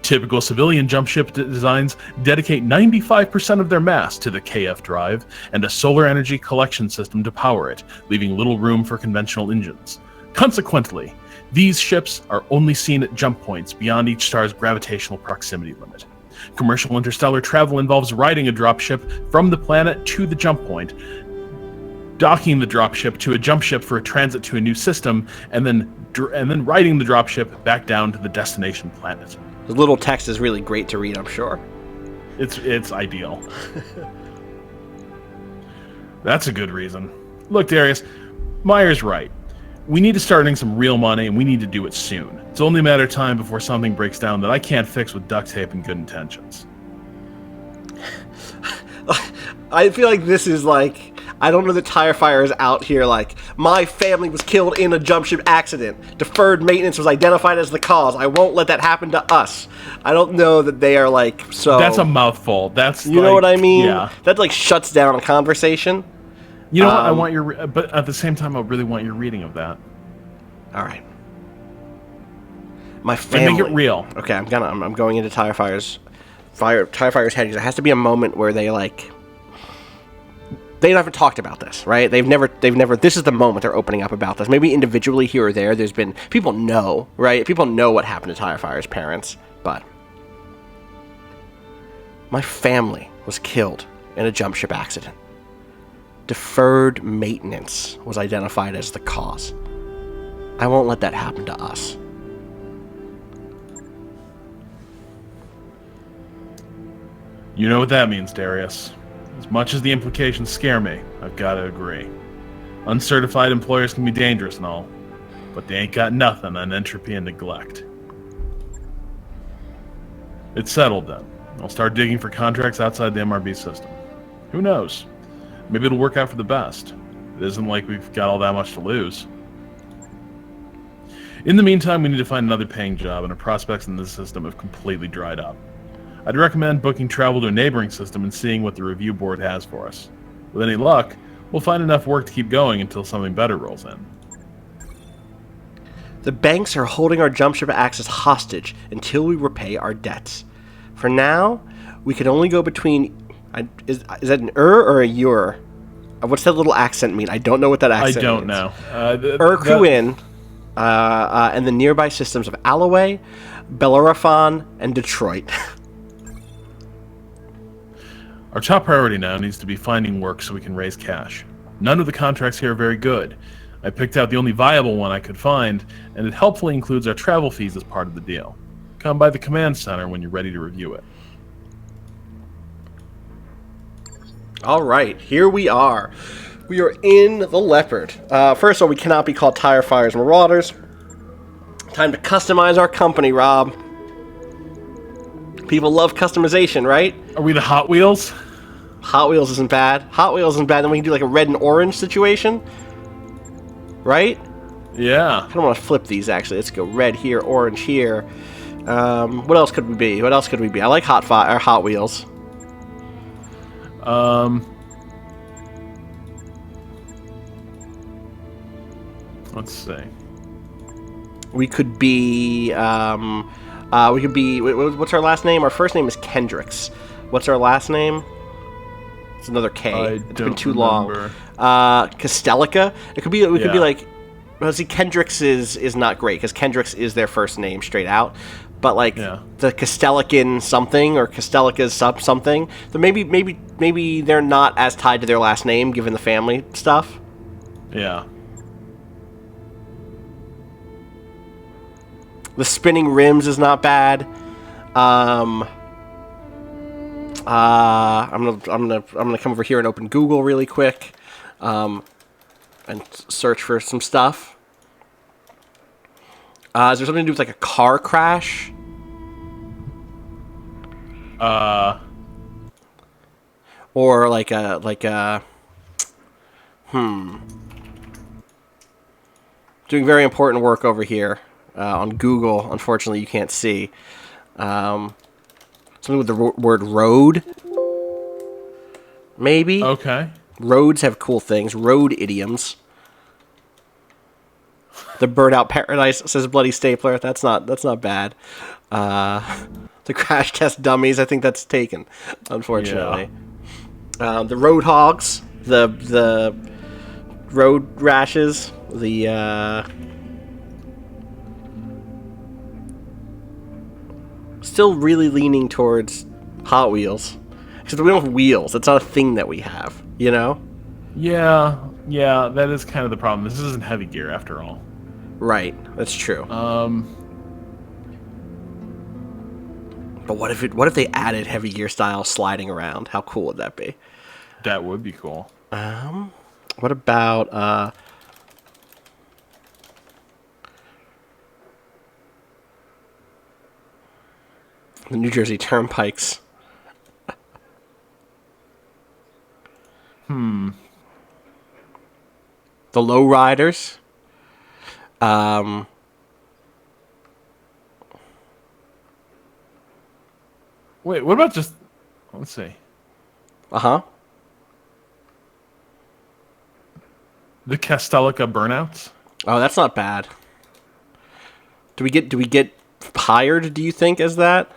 Typical civilian jump ship designs dedicate 95% of their mass to the KF drive and a solar energy collection system to power it, leaving little room for conventional engines. Consequently, these ships are only seen at jump points beyond each star's gravitational proximity limit. Commercial interstellar travel involves riding a dropship from the planet to the jump point, docking the dropship to a jump ship for a transit to a new system, and then riding the dropship back down to the destination planet. The little text is really great to read, I'm sure. It's ideal. That's a good reason. Look, Darius, Meyer's right. We need to start earning some real money, and we need to do it soon. It's only a matter of time before something breaks down that I can't fix with duct tape and good intentions. I feel like this is like... I don't know that Tire Fire is out here like, my family was killed in a jump ship accident. Deferred maintenance was identified as the cause. I won't let that happen to us. I don't know that they are like, so... That's a mouthful. That's You know like, what I mean? Yeah. That like shuts down a conversation. You know what? I want your... But at the same time, I really want your reading of that. All right. My family... And make it real. Okay, I'm going into Tire Fire's head because it has to be a moment where they like... They haven't talked about this, right? They've never, this is the moment they're opening up about this. Maybe individually here or there, there's been, people know, right? People know what happened to Tire Fire's parents, but my family was killed in a jump ship accident. Deferred maintenance was identified as the cause. I won't let that happen to us. You know what that means, Darius. As much as the implications scare me, I've got to agree. Uncertified employers can be dangerous and all, but they ain't got nothing on entropy and neglect. It's settled then. I'll start digging for contracts outside the MRB system. Who knows? Maybe it'll work out for the best. It isn't like we've got all that much to lose. In the meantime, we need to find another paying job, and our prospects in this system have completely dried up. I'd recommend booking travel to a neighboring system and seeing what the review board has for us. With any luck, We'll find enough work to keep going until something better rolls in. The banks are holding our jump ship access hostage until we repay our debts. For now, we can only go between... Is that an or a your? What's that little accent mean? I don't know what that accent means. I don't know. Kruin, and the nearby systems of Alloway, Bellerophon, and Detroit. Our top priority now needs to be finding work so we can raise cash. None of the contracts here are very good. I picked out the only viable one I could find, and it helpfully includes our travel fees as part of the deal. Come by the command center when you're ready to review it. All right, here we are. We are in the Leopard. First of all, we cannot be called Tire Fires Marauders. Time to customize our company, Rob. People love customization, right? Are we the Hot Wheels? Hot Wheels isn't bad. Hot Wheels isn't bad. Then we can do like a red and orange situation. Right? Yeah. I don't want to flip these, actually. Let's go red here, orange here. What else could we be? What else could we be? I like Hot Wheels. Let's see. We could be, what's our last name? Our first name is Kendricks. What's our last name? It's another K. It's been too long. Kostelica. It could be, we could be like, well, see, Kendricks is not great, because Kendricks is their first name straight out. But like the Kostelican something or Kostelica's something, then maybe they're not as tied to their last name given the family stuff. Yeah. The spinning rims is not bad. I'm gonna come over here and open Google really quick, and search for some stuff. Is there something to do with like a car crash? Or like a doing very important work over here on Google. Unfortunately, you can't see. Something with the word road. Maybe. Okay. Roads have cool things. Road idioms. The Burnout Paradise, says Bloody Stapler. That's not bad. The Crash Test Dummies, I think that's taken, unfortunately. Yeah. The Road Hogs, the Road Rashes, still really leaning towards Hot Wheels. Except we don't have wheels. That's not a thing that we have, you know? Yeah, that is kind of the problem. This isn't heavy gear after all. Right, that's true. But what if they added heavy gear style sliding around? How cool would that be? That would be cool. What about the New Jersey Turnpikes? The Lowriders. Wait, what about just... Let's see. Uh-huh. The Kostelica Burnouts? Oh, that's not bad. Do we get hired, do you think, as that?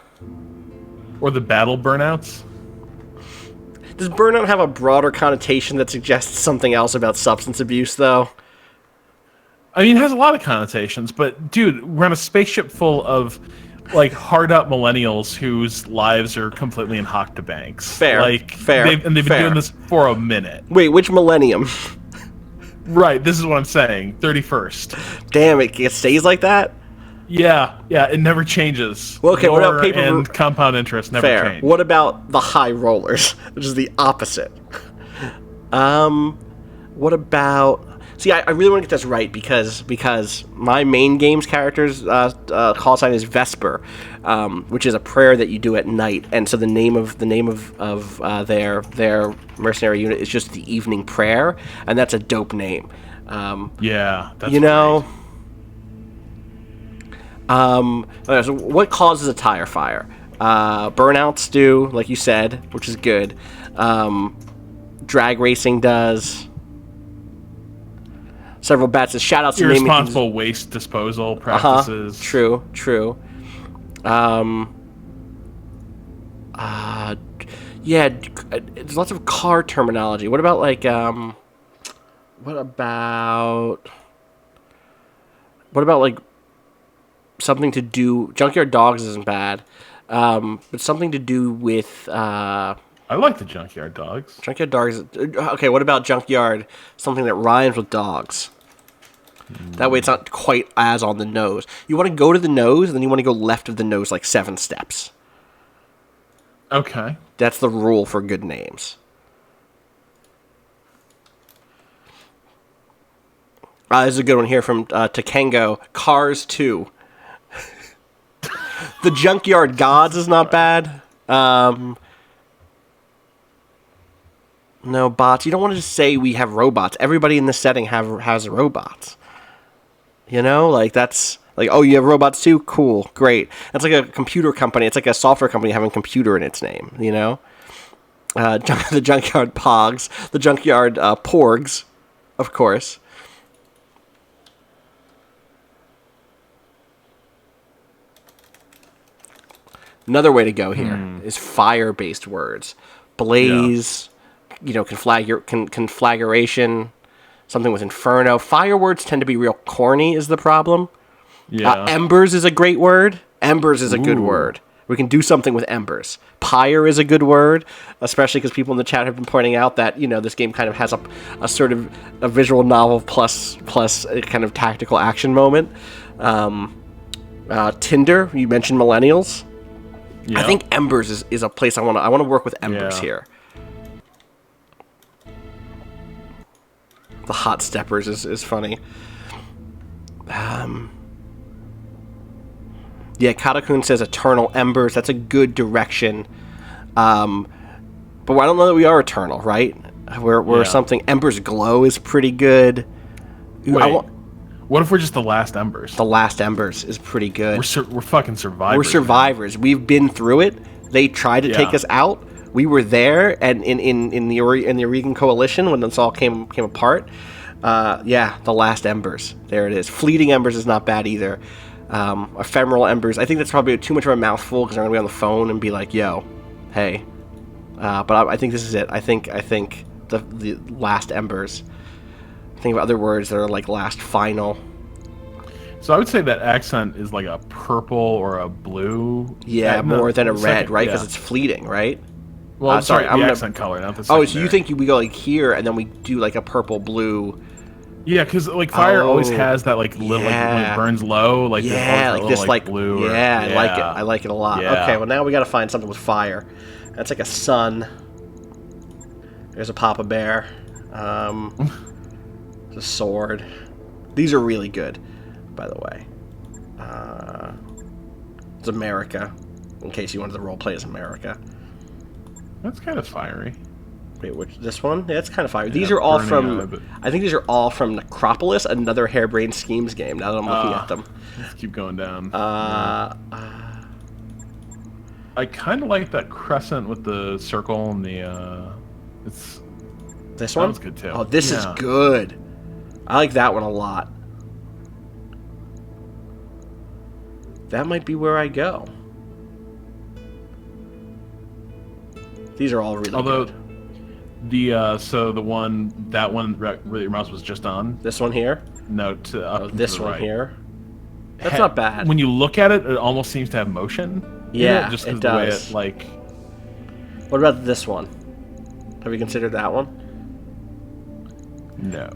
Or the Battle Burnouts? Does burnout have a broader connotation that suggests something else about substance abuse, though? I mean, it has a lot of connotations, but dude, we're on a spaceship full of like hard-up millennials whose lives are completely in hock to banks. Fair, they've been doing this for a minute. Wait, which millennium? Right, this is what I'm saying. 31st. Damn, it stays like that? Yeah, it never changes. Well, okay, what about paper and compound interest never change. What about the high rollers, which is the opposite? What about... See, I really want to get this right because my main game's character's call sign is Vesper, which is a prayer that you do at night, and so the name of their mercenary unit is just the Evening Prayer, and that's a dope name. Yeah, that's you know. Okay, so what causes a tire fire? Burnouts do, like you said, which is good. Drag racing does. several bats. Shout outs to naming things. Irresponsible waste disposal practices. True. Yeah, there's lots of car terminology. What about like something to do? Junkyard dogs isn't bad, but something to do with. I like the junkyard dogs. Junkyard dogs. Okay, what about junkyard? Something that rhymes with dogs. That way it's not quite as on the nose. You want to go to the nose, and then you want to go left of the nose like 7 steps. Okay. That's the rule for good names. This is a good one here from Takengo. Cars 2. The Junkyard Gods is not bad. No, bots. You don't want to just say we have robots. Everybody in this setting has robots. You know, like that's like, oh, you have robots too? Cool, great. That's like a computer company. It's like a software company having computer in its name, you know? The Junkyard Pogs. The Junkyard Porgs, of course. Another way to go here is fire-based words. Blaze, conflagration, something with inferno. Fire words tend to be real corny is the problem. Yeah. Embers is a great word. Embers is a good word. We can do something with embers. Pyre is a good word, especially because people in the chat have been pointing out that, this game kind of has a sort of a visual novel plus a kind of tactical action moment. Tinder, you mentioned millennials. Yeah. I think embers is a place I want to work with embers here. The hot steppers is funny. Yeah, Katakun says eternal embers. That's a good direction. But I don't know that we are eternal, right? We're something. Embers glow is pretty good. Wait, what if we're just the last embers? The last embers is pretty good. We're fucking survivors. We're survivors. Man. We've been through it. They tried to take us out. We were there, and in the Oregon Coalition when this all came apart. The last embers. There it is. Fleeting embers is not bad either. Ephemeral embers. I think that's probably too much of a mouthful because I'm gonna be on the phone and be like, "Yo, hey." But I think this is it. I think the last embers. Think of other words that are like last final. So I would say that accent is like a purple or a blue. Yeah, more than a red, right? Because it's fleeting, right? Well, sorry, the accent color, not the secondary. Oh, so you think we go like here and then we do like a purple blue? Yeah, because like fire always has that like little like when it burns low, like this like blue. Yeah, I like it. I like it a lot. Yeah. Okay, well now we got to find something with fire. That's like a sun. There's a Papa Bear. The sword. These are really good, by the way. It's America, in case you wanted to roleplay as America. That's kind of fiery. Wait, this one? Yeah, it's kind of fiery. These are all from... I think these are all from Necropolis, another Harebrained Schemes game, now that I'm looking at them. Let's keep going down. I kind of like that crescent with the circle and the... It's... This one? That was good, too. Oh, this is good. I like that one a lot. That might be where I go. These are all really good. So the one that your mouse was just on. This one here? No, this one right. Here. That's not bad. When you look at it, it almost seems to have motion. Yeah, just it does. The way it, like. What about this one? Have you considered that one? No.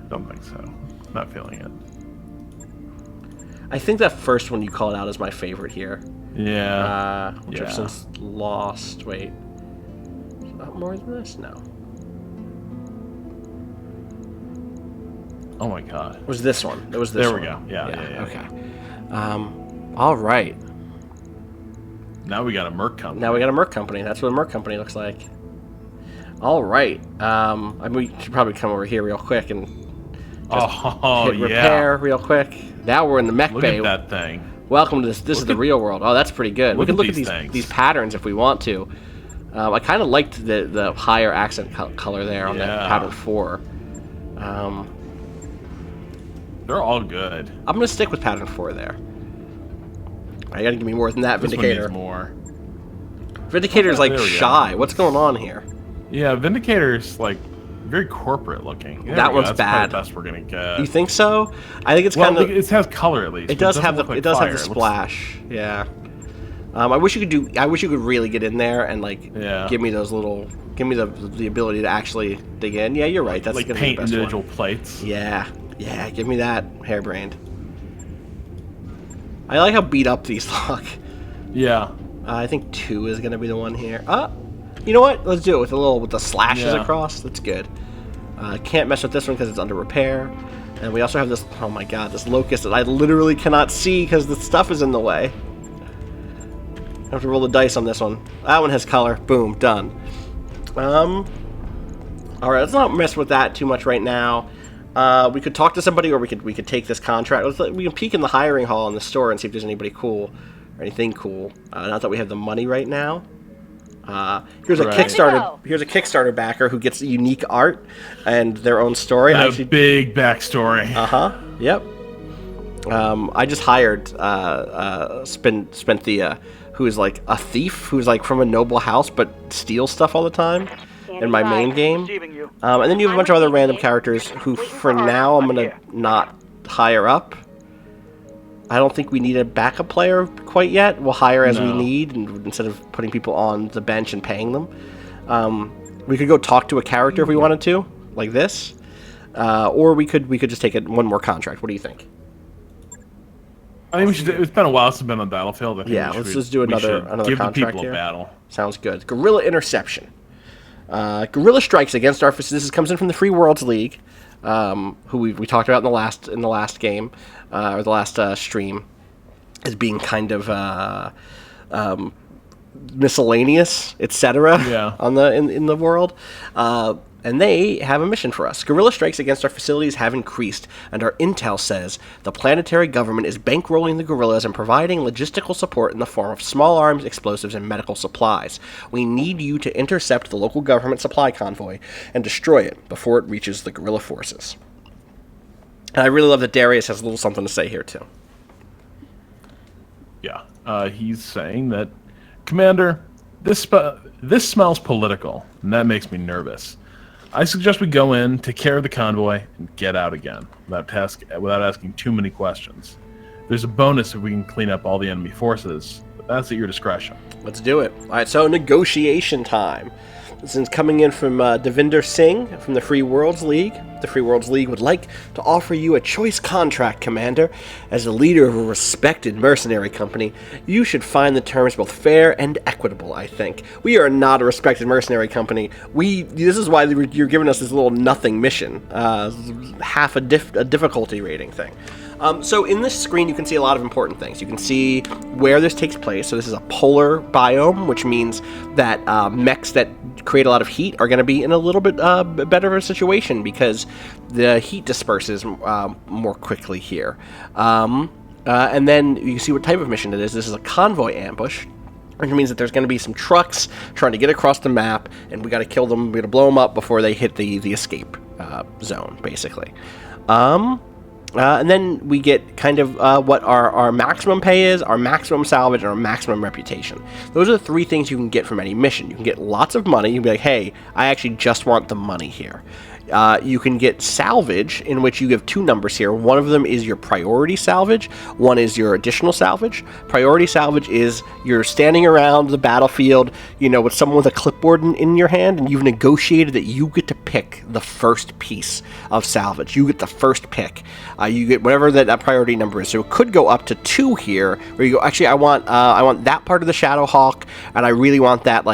Don't think so. Not feeling it. I think that first one you called out is my favorite here. Yeah. Which I've since lost. Wait. Is that more than this? No. Oh my god. It was this one. It was this one. There we go. Yeah. Okay. All right. Now we got a Merc company. That's what a Merc company looks like. All right. We should probably come over here real quick and hit repair real quick. Now we're in the mech bay. Look at that thing. Welcome to this. This is the real world. Oh, that's pretty good. We can look at these patterns if we want to. I kind of liked the higher accent color there on that pattern 4. They're all good. I'm going to stick with pattern 4 there. I got to give me more than that, This Vindicator. one needs more. Vindicator's like There we go. shy. What's going on here? Yeah, Vindicator's like very corporate looking. There That we go. one's That's bad. probably the best we're gonna get. You think so? I think it's Well, kind of. it has color at least. It does doesn't have the. look like It does have fire. the It looks- splash. Yeah. I wish you could do. I wish you could really get in there and like Yeah. give me those little. Give me the ability to actually dig in. Yeah, you're right. That's like gonna be paint the best individual one. plates. Yeah. Yeah. Give me that hairbrained. I like how beat up these look. Yeah. I think 2 is gonna be the one here. You know what? Let's do it with the slashes Yeah. across. That's good. Can't mess with this one because it's under repair. And we also have this, oh my god, this locust that I literally cannot see because the stuff is in the way. I have to roll the dice on this one. That one has color. Boom, done. Alright, let's not mess with that too much right now. We could talk to somebody or we could take this contract. We can peek in the hiring hall in the store and see if there's anybody cool or anything cool. Not that we have the money right now. Here's a Right. Kickstarter. Here's a Kickstarter backer who gets unique art and their own story. A big backstory. Yep. I just hired Spenthea, who is like a thief, who's like from a noble house but steals stuff all the time in my main game. Receiving you. And then you have a bunch of other random characters who, for now, I'm gonna not hire up. I don't think we need a backup player quite yet. We'll hire as we No. need, and instead of putting people on the bench and paying them. We could go talk to a character if we wanted to, like this, or we could just take one more contract. What do you think? I think we should. It's been a while since I've been on Battlefield. I think Yeah, we let's should- just do we another should give the contract people here. a battle. Sounds good. Guerrilla Interception. Guerrilla strikes against our. This comes in from the Free Worlds League, who we talked about in the last game or the last stream, as being kind of miscellaneous, etc. Yeah. on in the world. And they have a mission for us. Guerrilla strikes against our facilities have increased, and our intel says the planetary government is bankrolling the guerrillas and providing logistical support in the form of small arms, explosives, and medical supplies. We need you to intercept the local government supply convoy and destroy it before it reaches the guerrilla forces. And I really love that Darius has a little something to say here, too. Yeah, he's saying that, Commander, this smells political, and that makes me nervous. I suggest we go in, take care of the convoy, and get out again, without asking too many questions. There's a bonus if we can clean up all the enemy forces, but that's at your discretion. Let's do it. All right, so negotiation time. This is coming in from Devinder Singh from the Free Worlds League. The Free Worlds League would like to offer you a choice contract, Commander. As the leader of a respected mercenary company, you should find the terms both fair and equitable, I think. We are not a respected mercenary company. This is why you're giving us this little nothing mission. Half a difficulty rating thing. So in this screen, you can see a lot of important things. You can see where this takes place. So this is a polar biome, which means that mechs that create a lot of heat are going to be in a little bit better of a situation because the heat disperses more quickly here. And then you can see what type of mission it is. This is a convoy ambush, which means that there's going to be some trucks trying to get across the map, and we got to kill them. We got to blow them up before they hit the escape zone, basically. And then we get kind of what our maximum pay is, our maximum salvage, and our maximum reputation. Those are the three things you can get from any mission. You can get lots of money. You can be like, hey, I actually just want the money here. You can get salvage, in which you have two numbers here. One of them is your priority salvage. One is your additional salvage. Priority salvage is you're standing around the battlefield, with someone with a clipboard in your hand, and you've negotiated that you get to pick the first piece of salvage. You get the first pick. You get whatever that priority number is. So it could go up to 2 here, where you go, actually, I want that part of the Shadow Hawk, and I really want that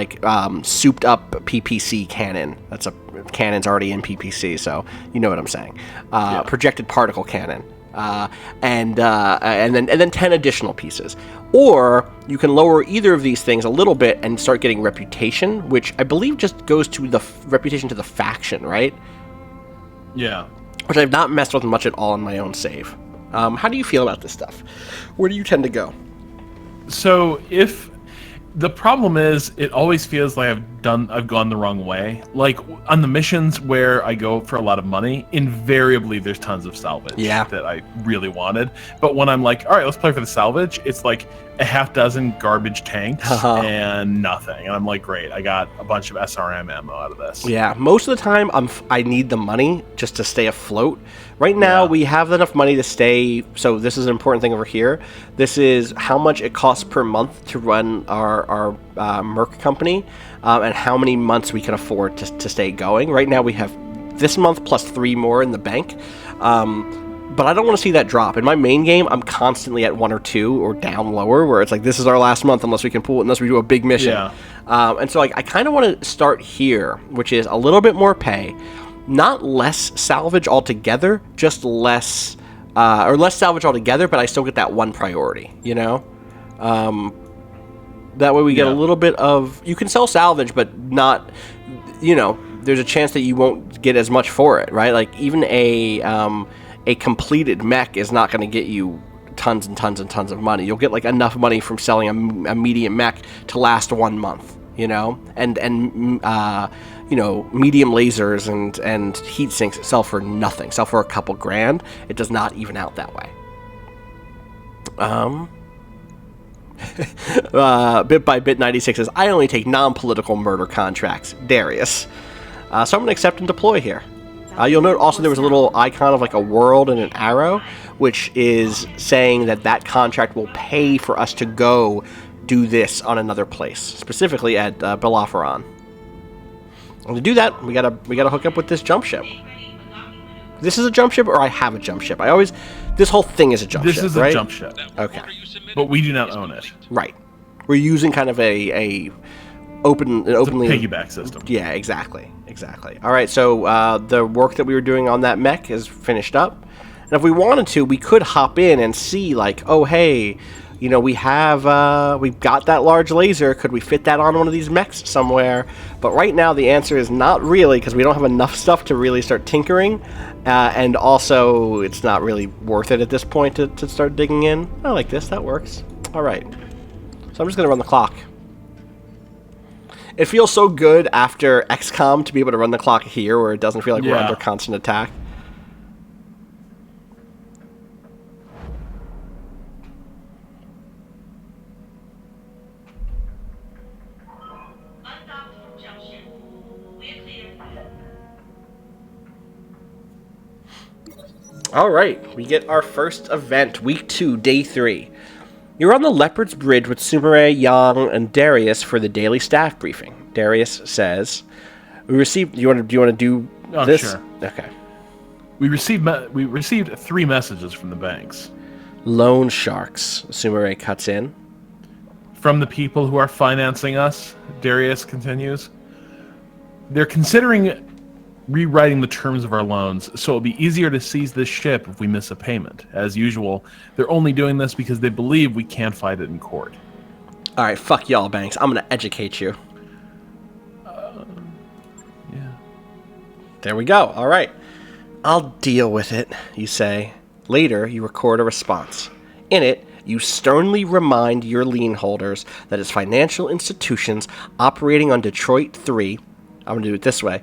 souped up PPC cannon. That's a cannon's already in PPC, so you know what I'm saying. Yeah. Projected particle cannon, and then 10 additional pieces. Or you can lower either of these things a little bit and start getting reputation, which I believe just goes to the reputation to the faction, right? Yeah. Which I've not messed with much at all in my own save. How do you feel about this stuff? Where do you tend to go? So if The problem is, it always feels like I've gone the wrong way. Like on the missions where I go for a lot of money, invariably there's tons of salvage that I really wanted. But when I'm like, all right, let's play for the salvage, it's like a half dozen garbage tanks and nothing. And I'm like, great, I got a bunch of SRM ammo out of this. Yeah, most of the time I need the money just to stay afloat. Right now we have enough money to stay. So this is an important thing over here. This is how much it costs per month to run our Merc company, and how many months we can afford to stay going. Right now we have this month plus 3 more in the bank. But I don't want to see that drop. In my main game, I'm constantly at 1 or 2 or down lower, where it's like, this is our last month unless we can pull it, unless we do a big mission. Yeah. And so I kind of want to start here, which is a little bit more pay. Not less salvage altogether, just less, or less salvage altogether, but I still get that one priority, you know? That way we get a little bit of, you can sell salvage, but not, you know, there's a chance that you won't get as much for it, right? Like even a completed mech is not going to get you tons and tons and tons of money. You'll get like enough money from selling a medium mech to last 1 month, you know, and you know, medium lasers and heat sinks sell for nothing, sell for a couple grand. It does not even out that way. Bit by Bit 96 says, I only take non-political murder contracts. Darius. So I'm going to accept and deploy here. You'll note also there was a little icon of like a world and an arrow, which is saying that contract will pay for us to go do this on another place, specifically at Bellerophon. And to do that, we gotta hook up with this jump ship. This is a jump ship, or I have a jump ship. This whole thing is a jump ship, This is right? a jump ship. Okay. But we do not own it. Right. We're using kind of an openly piggyback system. Yeah, exactly. All right, so the work that we were doing on that mech is finished up, and if we wanted to, we could hop in and see, like, oh hey, you know, we've got that large laser. Could we fit that on one of these mechs somewhere? But right now the answer is not really, because we don't have enough stuff to really start tinkering, and also it's not really worth it at this point to start digging in. I like this. That works. All right. So I'm just gonna run the clock. It feels so good after XCOM to be able to run the clock here, where it doesn't feel like we're under constant attack. All right, we get our first event, week 2, day 3. You're on the Leopard's Bridge with Sumire, Yang, and Darius for the daily staff briefing. Darius says, "We received. Do you want to do this? Sure. Okay. We received 3 messages from the banks. Loan sharks." Sumire cuts in. From the people who are financing us, Darius continues. They're considering rewriting the terms of our loans, so it'll be easier to seize this ship if we miss a payment. As usual, they're only doing this because they believe we can't fight it in court. All right, fuck y'all, banks. I'm gonna educate you. Yeah. There we go. All right. I'll deal with it, you say. Later, you record a response. In it, you sternly remind your lien holders that as financial institutions operating on Detroit 3, I'm going to do it this way.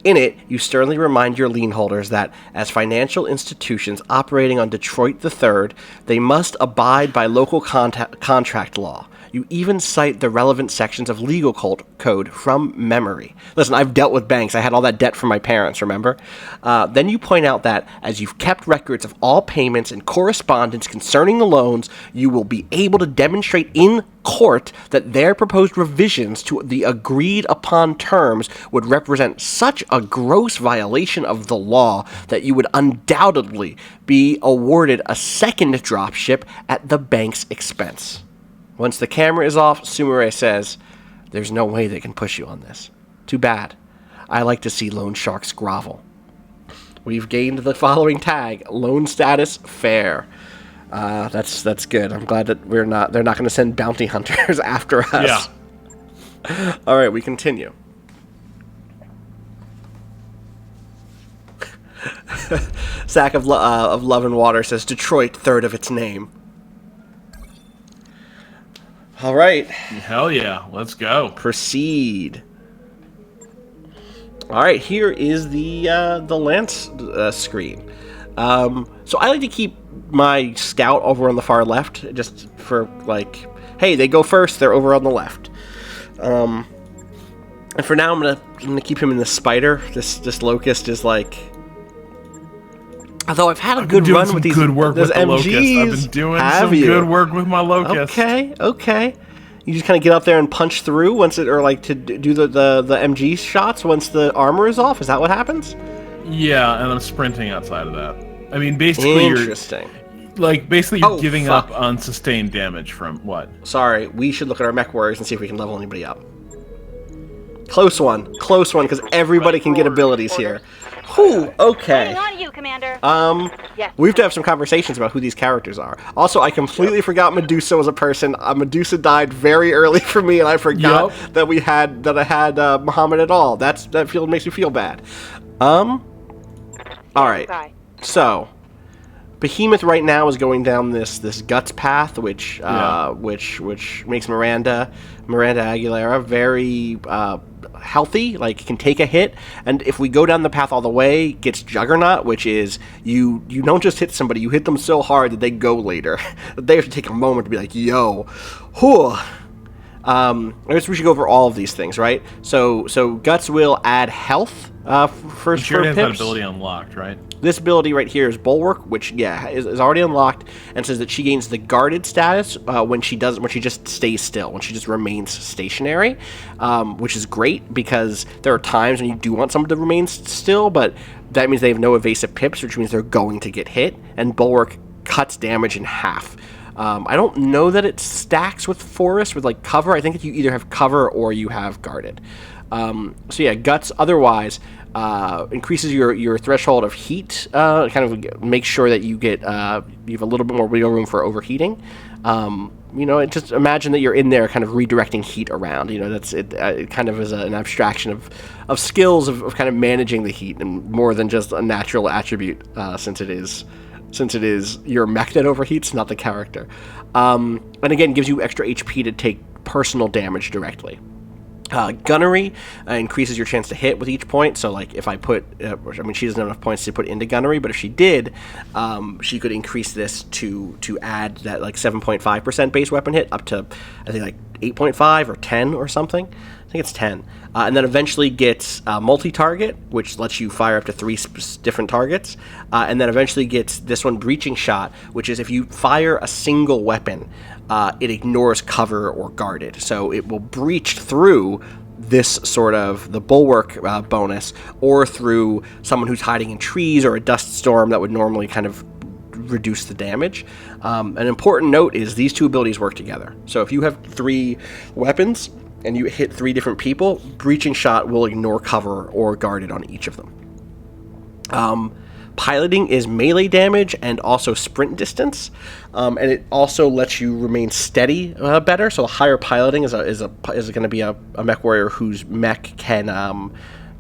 In it, you sternly remind your lien holders that as financial institutions operating on Detroit the 3rd, they must abide by local contract law. You even cite the relevant sections of legal code from memory. Listen, I've dealt with banks. I had all that debt from my parents, remember? Then you point out that as you've kept records of all payments and correspondence concerning the loans, you will be able to demonstrate in court that their proposed revisions to the agreed upon terms would represent such a gross violation of the law that you would undoubtedly be awarded a second dropship at the bank's expense. Once the camera is off, Sumire says, "There's no way they can push you on this. Too bad. I like to see loan sharks grovel." We've gained the following tag: loan status fair. That's good. I'm glad that they're not going to send bounty hunters after us. Yeah. All right, we continue. Sack of Love and Water says Detroit, 3rd of its name. All right. Hell yeah, let's go. Proceed. All right, here is the Lance screen. So I like to keep my scout over on the far left, just for like, hey, they go first, they're over on the left. And for now, I'm gonna keep him in the spider. This locust is like. Although I've had a good run with these good work with the MGs. locust. I've been doing some good work with my locust. Okay. You just kind of get out there and punch through once it, or like to do the MG shots once the armor is off. Is that what happens? Yeah, and I'm sprinting outside of that. I mean, basically, Interesting. You're giving up on sustained damage from what? Sorry, we should look at our mech warriors and see if we can level anybody up. Close one, because everybody can get abilities here. Whew, okay. Waiting on you, Commander. Yes. We have to have some conversations about who these characters are. Also, I completely forgot Medusa was a person. Medusa died very early for me, and I forgot that I had Muhammad at all. That makes me feel bad. All right. So, Behemoth right now is going down this guts path, which makes Miranda Aguilera very healthy, like can take a hit. And if we go down the path all the way, gets Juggernaut, which is you don't just hit somebody, you hit them so hard that they go later. They have to take a moment to be like, yo, whew. I guess we should go over all of these things, right? So Guts will add health for She already has pips. that ability unlocked, right? This ability right here is Bulwark, which is already unlocked, and says that she gains the guarded status when she just stays still, when she just remains stationary, which is great because there are times when you do want someone to remain still, but that means they have no evasive pips, which means they're going to get hit, and Bulwark cuts damage in half. I don't know that it stacks with Forest with like cover. I think that you either have cover or you have guarded. Guts otherwise increases your threshold of heat. Kind of make sure that you get you have a little bit more wiggle room for overheating. Just imagine that you're in there, kind of redirecting heat around. That's it. It kind of is an abstraction of skills of kind of managing the heat, and more than just a natural attribute, since it is your mech that overheats, not the character. And again, gives you extra HP to take personal damage directly. Gunnery increases your chance to hit with each point. So, like, if I put, she doesn't have enough points to put into gunnery, but if she did, she could increase this to add that, like, 7.5% base weapon hit up to, I think, like, 8.5 or 10 or something. I think it's 10. And then eventually gets multi-target, which lets you fire up to 3 different targets. And then eventually gets this one, Breaching Shot, which is if you fire a single weapon, it ignores cover or guarded. So it will breach through this sort of the Bulwark bonus, or through someone who's hiding in trees or a dust storm that would normally kind of reduce the damage. An important note is these two abilities work together. So if you have 3 weapons and you hit 3 different people, Breaching Shot will ignore cover or guarded on each of them. Piloting is melee damage and also sprint distance, and it also lets you remain steady better. So higher piloting is going to be a mech warrior whose mech can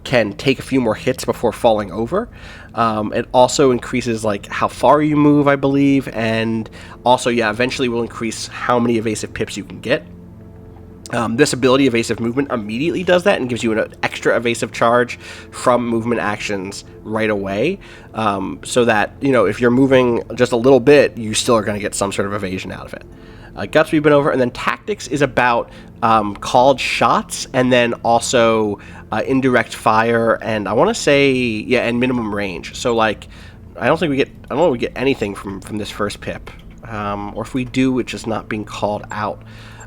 take a few more hits before falling over. It also increases like how far you move, I believe, and also eventually will increase how many evasive pips you can get. This ability, Evasive Movement, immediately does that and gives you an extra evasive charge from movement actions right away, so that, if you're moving just a little bit, you still are going to get some sort of evasion out of it. Guts we've been over, and then Tactics is about called shots, and then also indirect fire, and I want to say, and minimum range. So, like, I don't know if we get anything from this first pip, or if we do, it's just not being called out.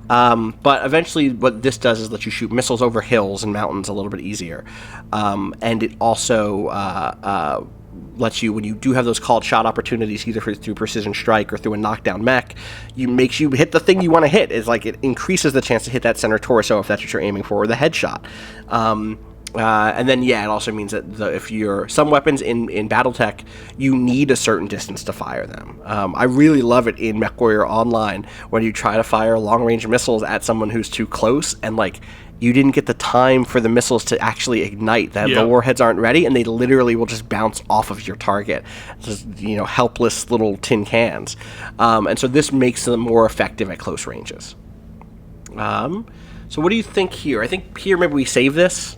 But eventually what this does is let you shoot missiles over hills and mountains a little bit easier. And it also lets you, when you do have those called shot opportunities, either through precision strike or through a knockdown mech, makes you hit the thing you want to hit. It's like it increases the chance to hit that center torso if that's what you're aiming for, or the headshot. And then, it also means that if you're some weapons in BattleTech, you need a certain distance to fire them. I really love it in MechWarrior Online when you try to fire long-range missiles at someone who's too close, and like you didn't get the time for the missiles to actually ignite. The warheads aren't ready, and they literally will just bounce off of your target. Just helpless little tin cans. And so this makes them more effective at close ranges. So what do you think here? I think here maybe we save this,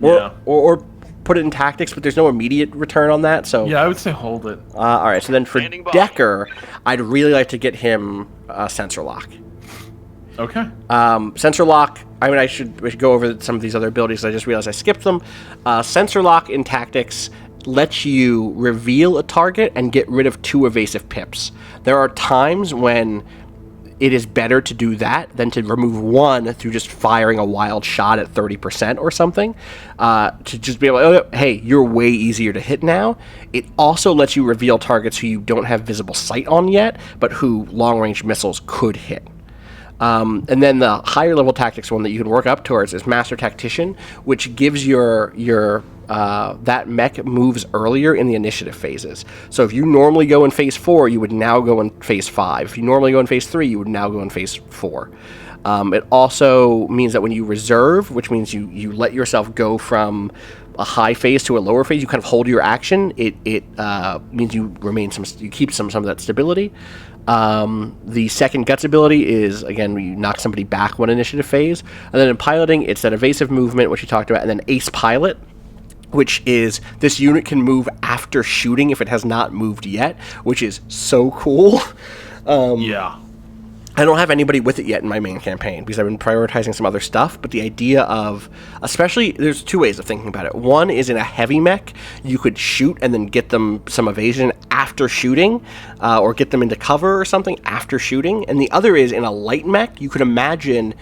Yeah. or put it in tactics, but there's no immediate return on that. So Yeah, I would say hold it. all right. So then for Standing by. Decker, I'd really like to get him sensor lock. Okay. Sensor lock. I mean, we should go over some of these other abilities. I just realized I skipped them. Sensor lock in tactics lets you reveal a target and get rid of 2 evasive pips. There are times when it is better to do that than to remove 1 through just firing a wild shot at 30% or something. To just be able to, oh, hey, you're way easier to hit now. It also lets you reveal targets who you don't have visible sight on yet, but who long-range missiles could hit. And then the higher level tactics one that you can work up towards is Master Tactician, which gives your that mech moves earlier in the initiative phases. So if you normally go in phase 4, you would now go in phase 5. If you normally go in phase 3, you would now go in phase 4. It also means that when you reserve, which means you let yourself go from a high phase to a lower phase, you kind of hold your action. It means you keep some of that stability. The second guts ability is, again, you knock somebody back one initiative phase. And then in piloting, it's that evasive movement, which you talked about, and then ace pilot, which is this unit can move after shooting if it has not moved yet, which is so cool. Yeah. I don't have anybody with it yet in my main campaign because I've been prioritizing some other stuff, but the idea of, especially, there's 2 ways of thinking about it. One is in a heavy mech, you could shoot and then get them some evasion after shooting, or get them into cover or something after shooting. And the other is in a light mech, you could imagine,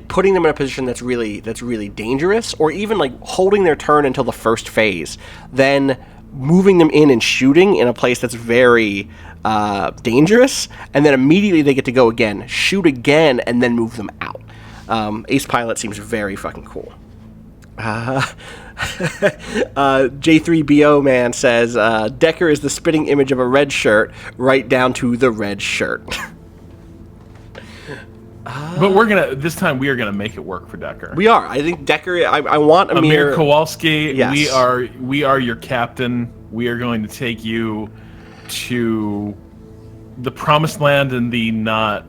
putting them in a position that's really dangerous, or even like holding their turn until the first phase, then moving them in and shooting in a place that's very dangerous, and then immediately they get to go again, shoot again, and then move them out. Ace Pilot seems very fucking cool. J3BO man says, Decker is the spitting image of a red shirt, right down to the red shirt. But this time we are gonna make it work for Decker. We are. I think Decker. I want Amir Kowalski. Yes. We are your captain. We are going to take you to the promised land in the not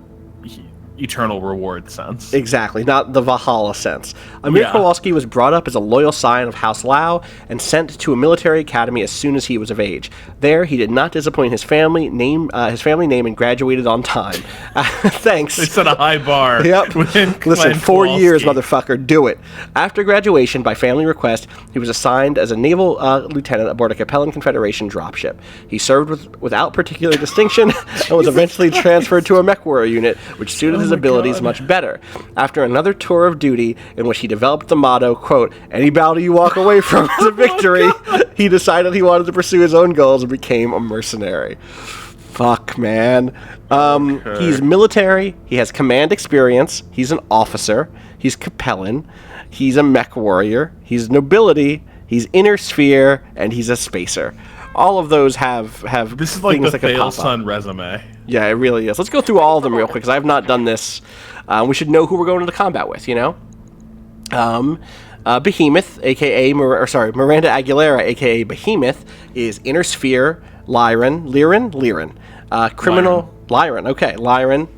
eternal reward sense. Exactly, not the Valhalla sense. Amir Kowalski was brought up as a loyal scion of House Lau and sent to a military academy as soon as he was of age. There, he did not disappoint his family name, and graduated on time. Thanks. They set a high bar. Yep. Listen, 4 years, motherfucker, do it. After graduation, by family request, he was assigned as a naval lieutenant aboard a Capellan Confederation dropship. He served without particular distinction and was eventually transferred to a mech warrior unit, which suited his abilities much better. After another tour of duty in which he developed the motto, quote, any battle you walk away from is a victory, he decided he wanted to pursue his own goals and became a mercenary. Fuck, man. He's military, he has command experience, he's an officer, he's Capellan, he's a mech warrior, he's nobility, he's inner sphere, and he's a spacer. All of those have this is like things the that could pop up. Failson resume. Yeah, it really is. Let's go through all of them real quick, because I have not done this. We should know who we're going into combat with, you know? Behemoth, a.k.a. Miranda Aguilera, a.k.a. Behemoth, is Inner Sphere, Lyran, Criminal... Lyran, okay. Lyran,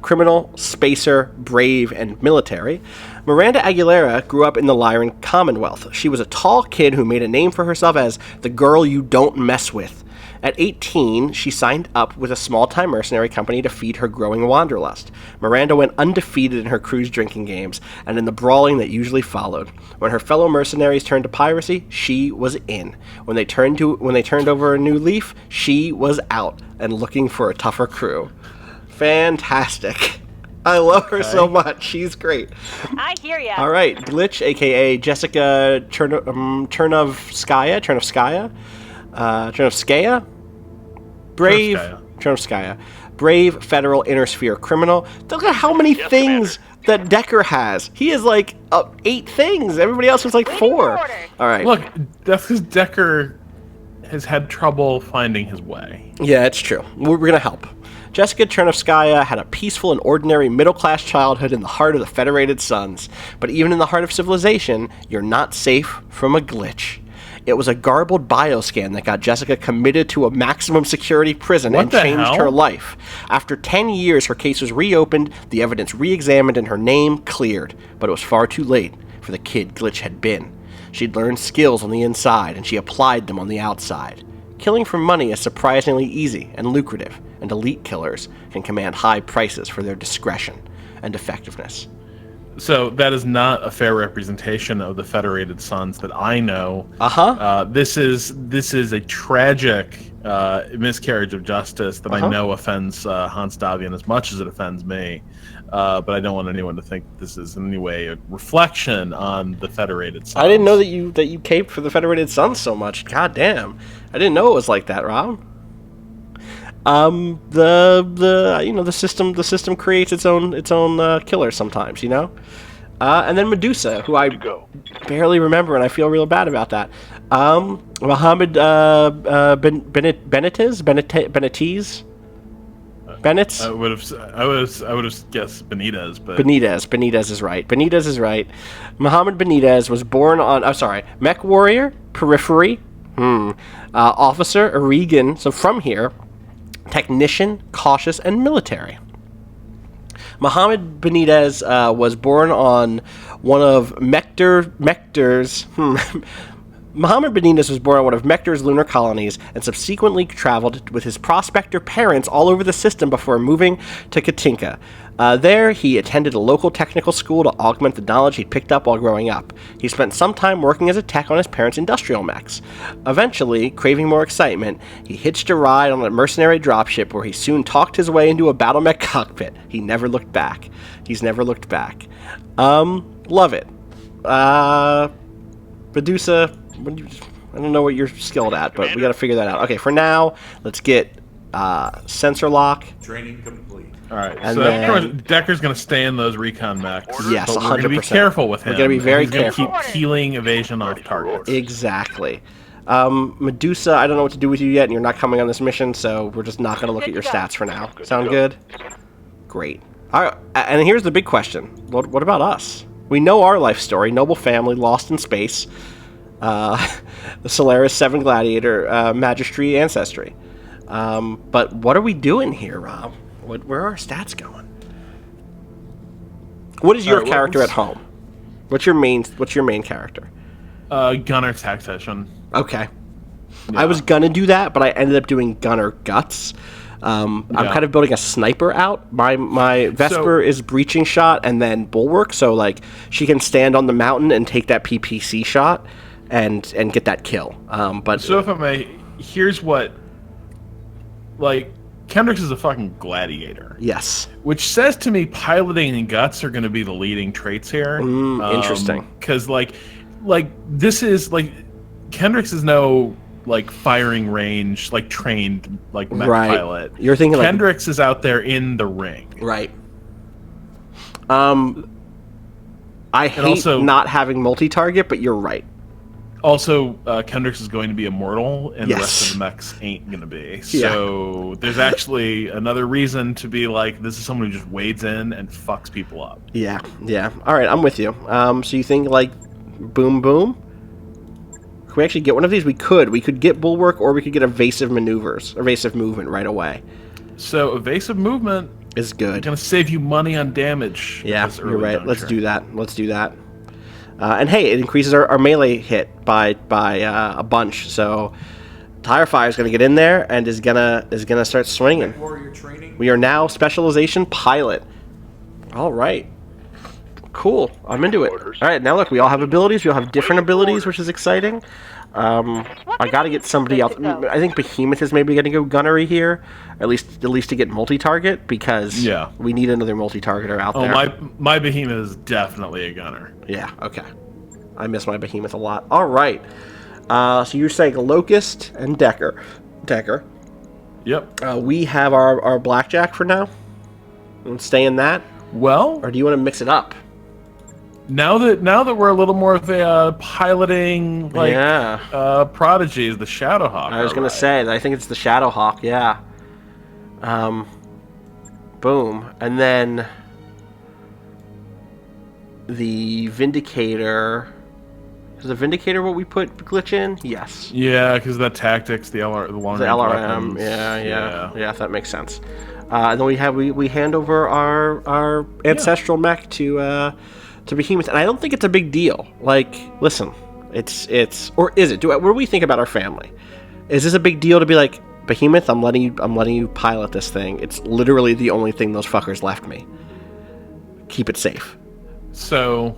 Criminal, Spacer, Brave, and Military. Miranda Aguilera grew up in the Lyran Commonwealth. She was a tall kid who made a name for herself as the girl you don't mess with. At 18, she signed up with a small-time mercenary company to feed her growing wanderlust. Miranda went undefeated in her cruise drinking games and in the brawling that usually followed. When her fellow mercenaries turned to piracy, she was in. When they turned over a new leaf, she was out and looking for a tougher crew. Fantastic. I love her so much. She's great. I hear ya. All right, Glitch, a.k.a. Jessica Chernovskaya. Brave Chernovskaya. Brave Federal Inner Sphere Criminal. Look at how many things that Decker has. He has like 8 things. Everybody else was like 4. All right. Look, that's because Decker has had trouble finding his way. Yeah, it's true. We're going to help. Jessica Chernovskaya had a peaceful and ordinary middle-class childhood in the heart of the Federated Suns. But even in the heart of civilization, you're not safe from a glitch. It was a garbled bioscan that got Jessica committed to a maximum security prison What and the changed hell? her life. After 10 years, her case was reopened, the evidence re-examined, and her name cleared. But it was far too late for the kid Glitch had been. She'd learned skills on the inside, and she applied them on the outside. Killing for money is surprisingly easy and lucrative, and elite killers can command high prices for their discretion and effectiveness. So that is not a fair representation of the Federated Sons that I know. This is a tragic miscarriage of justice that I know offends Hans Davian as much as it offends me. But I don't want anyone to think this is in any way a reflection on the Federated Sons. I didn't know that you caped for the Federated Sons so much. God damn, I didn't know it was like that, Rob. The system creates its own killers sometimes, and then Medusa, who I barely remember, and I feel real bad about that. Mohammed Benitez. Bennett? I would have guessed Benitez, but Benitez is right. Mohammed Benitez was born on Mech Warrior, Periphery, Officer, Regan, so from here, Technician, Cautious, and Military. Mohammed Benitez was born on one of Mechter's Mohammed Benitez was born on one of Mechter's lunar colonies and subsequently traveled with his prospector parents all over the system before moving to Katinka. There, he attended a local technical school to augment the knowledge he'd picked up while growing up. He spent some time working as a tech on his parents' industrial mechs. Eventually, craving more excitement, he hitched a ride on a mercenary dropship where he soon talked his way into a battle mech cockpit. He never looked back. He's never looked back. Love it. Medusa, I don't know what you're skilled at, but we gotta figure that out. Okay, for now, let's get sensor lock. Training complete. All right, And so then- Decker's going to stay in those recon mechs. Yes, but we're going to be 100%. careful with him. We're gonna be very He's gonna careful. keep peeling evasion off targets. Exactly. Medusa, I don't know what to do with you yet, and you're not coming on this mission, so we're just not going to look at your stats for now. Sound good? Great. All right, and here's the big question. What about us? We know our life story. Noble family, lost in space. The Solaris 7 Gladiator, Magistry, Ancestry. But what are we doing here, Rob? Where are our stats going? What is your Alright, character at home? What's your main character? Gunner Tactician. Okay. I was gonna do that, but I ended up doing Gunner Guts. I'm kind of building a sniper out. My Vesper is breaching shot and then bulwark, so like she can stand on the mountain and take that PPC shot and get that kill. But So if I may, here's what, like, Kendricks is a fucking gladiator. yes, Which says to me piloting and guts are going to be the leading traits here. interesting. Because, like, this is, like, Kendricks is no, like, firing range, like, trained, like, mech Right. pilot. You're thinking like Kendricks is out there in the ring. right. I hate also- not having multi-target, but you're right. Also, Kendricks is going to be immortal, and the rest Yes. of the mechs ain't going to be. So there's actually another reason to be like, this is someone who just wades in and fucks people up. Yeah. All right, I'm with you. So you think like boom boom? Can we actually get one of these? We could get bulwark, or we could get evasive movement right away. So evasive movement Is good. going to save you money on damage. Yeah, at this you're early right. Let's juncture. do that. And hey, it increases our melee hit by a bunch. So Tire Fire is going to get in there and is gonna start swinging. Warrior training. We are now specialization pilot. All right. Cool. I'm into it. All right, now look, we all have abilities. We all have different abilities, which is exciting. I got to get somebody else. I think Behemoth is maybe going to go gunnery here, at least to get multi-target, because we need another multi-targeter out there. My behemoth is definitely a gunner. Yeah. Okay. I miss my Behemoth a lot. All right. So you're saying Locust and Decker. Yep. We have our Blackjack for now. And stay in that, Well, or do you want to mix it up? now that we're a little more of a piloting prodigy is the Shadowhawk. I was going to say that I think it's the Shadowhawk, yeah. Boom. And then the Vindicator Is the Vindicator what we put glitch in? Yes. Yeah, because the tactics, the long The range LRM. weapons. Yeah, that makes sense. And then we hand over our ancestral mech to Behemoth, and I don't think it's a big deal. Like, listen, it's or is it? What do we think about our family? Is this a big deal to be like, Behemoth? I'm letting you pilot this thing. It's literally the only thing those fuckers left me. Keep it safe. So,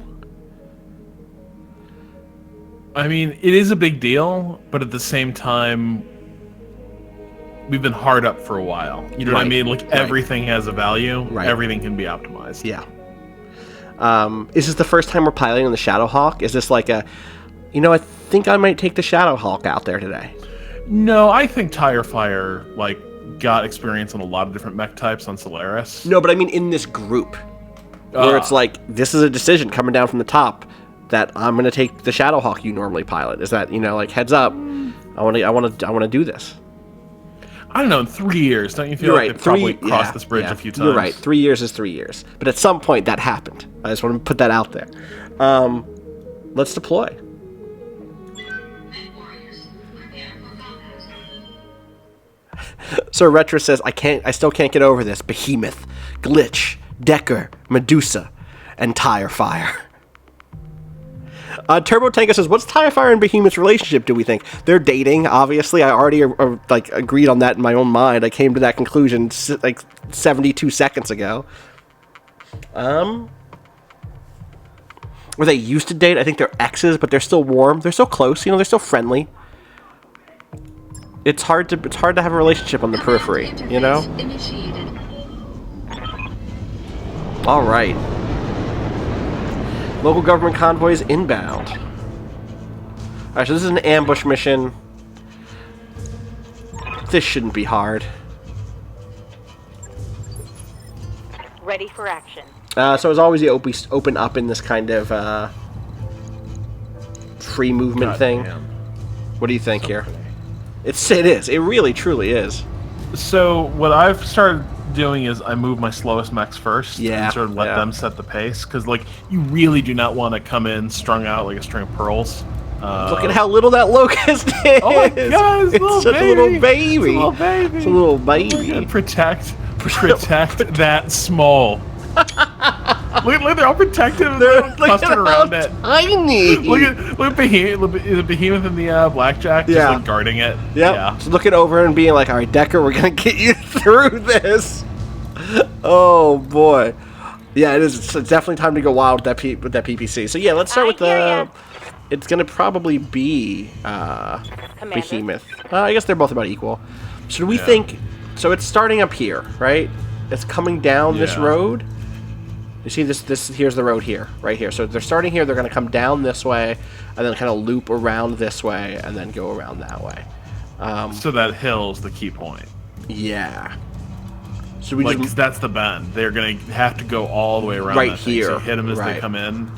I mean, it is a big deal, but at the same time, we've been hard up for a while. You know what I mean? Like, everything has a value. Right. Everything can be optimized. Yeah. Is this the first time we're piloting the Shadowhawk? Is this like a, I think I might take the Shadowhawk out there today? No, I think Tire Fire, like, got experience on a lot of different mech types on Solaris. No, but I mean in this group, where it's like, this is a decision coming down from the top that I'm going to take the Shadowhawk you normally pilot. Is that, like, heads up, I want to do this. I don't know, in 3 years, don't you feel like they probably crossed this bridge a few times? You're right. 3 years is 3 years. But at some point, that happened. I just want to put that out there. Let's deploy. So Retro says, I still can't get over this. Behemoth, Glitch, Decker, Medusa, and Tire Fire. Turbo Tango says, what's Tire Fire and Behemoth's relationship, do we think? They're dating, obviously. I already agreed on that in my own mind. I came to that conclusion like 72 seconds ago. Were they used to date? I think they're exes, but they're still warm. They're so close, they're still friendly. It's hard to have a relationship on the periphery, Initiated. All right. Local government convoys inbound. All right, so this is an ambush mission. This shouldn't be hard. Ready for action. So as always, you open up in this kind of free movement thing. Damn. What do you think here? It is. It really, truly is. So what I've started doing is I move my slowest mechs first and sort of let them set the pace, because like you really do not want to come in strung out like a string of pearls. Look at how little that locust is. Oh my god, it's such a little baby. It's a little baby. It's a little baby. And protect that small. Look, they're all protective. They're clustered around it. Tiny. Look at the behemoth and the blackjack just like guarding it. Yep. Yeah. Just looking over and being like, all right, Decker, we're going to get you through this. Oh, boy. Yeah, it's definitely time to go wild with that PPC. So, yeah, let's start with the... It's going to probably be Behemoth. I guess they're both about equal. So do we think... So it's starting up here, right? It's coming down this road. You see this here's the road here, right here. So they're starting here, they're going to come down this way, and then kind of loop around this way, and then go around that way. So that hill's the key point. Yeah. So we just, that's the bend. They're going to have to go all the way around right that here. Thing, so hit them as they come in.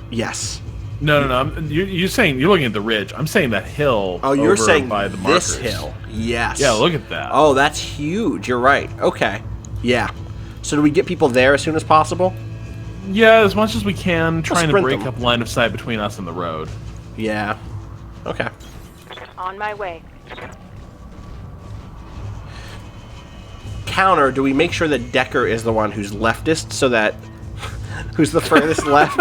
Yes. No. You're saying you're looking at the ridge. I'm saying that hill. Oh, you're saying by the this markers. hill. Yes. Yeah, look at that. Oh, that's huge. You're right. Okay. Yeah. So do we get people there as soon as possible? Yeah, as much as we can, trying to break them up line of sight between us and the road. Yeah. Okay. On my way. Counter, do we make sure that Decker is the one who's leftist, so that... who's the furthest left?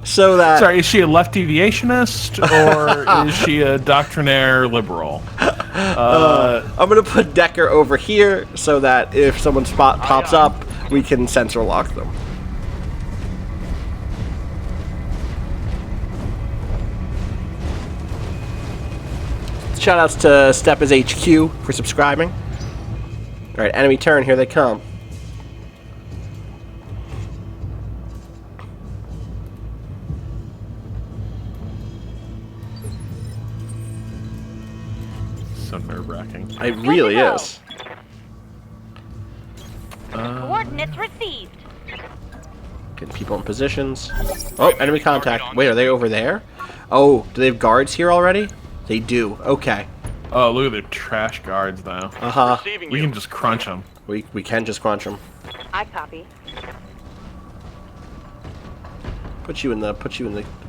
So that... Sorry, is she a left deviationist, or is she a doctrinaire liberal? I'm going to put Decker over here, so that if someone's spot pops up, we can sensor lock them. Shoutouts to Steppa's HQ for subscribing. Alright, enemy turn, here they come. So nerve-wracking. It really is. Coordinates received. Getting people in positions. Oh, enemy contact. Wait, are they over there? Oh, do they have guards here already? They do. Okay. Oh, look at their trash guards, though. Uh-huh. We can just crunch them. We can just crunch them. I copy. Put you in the.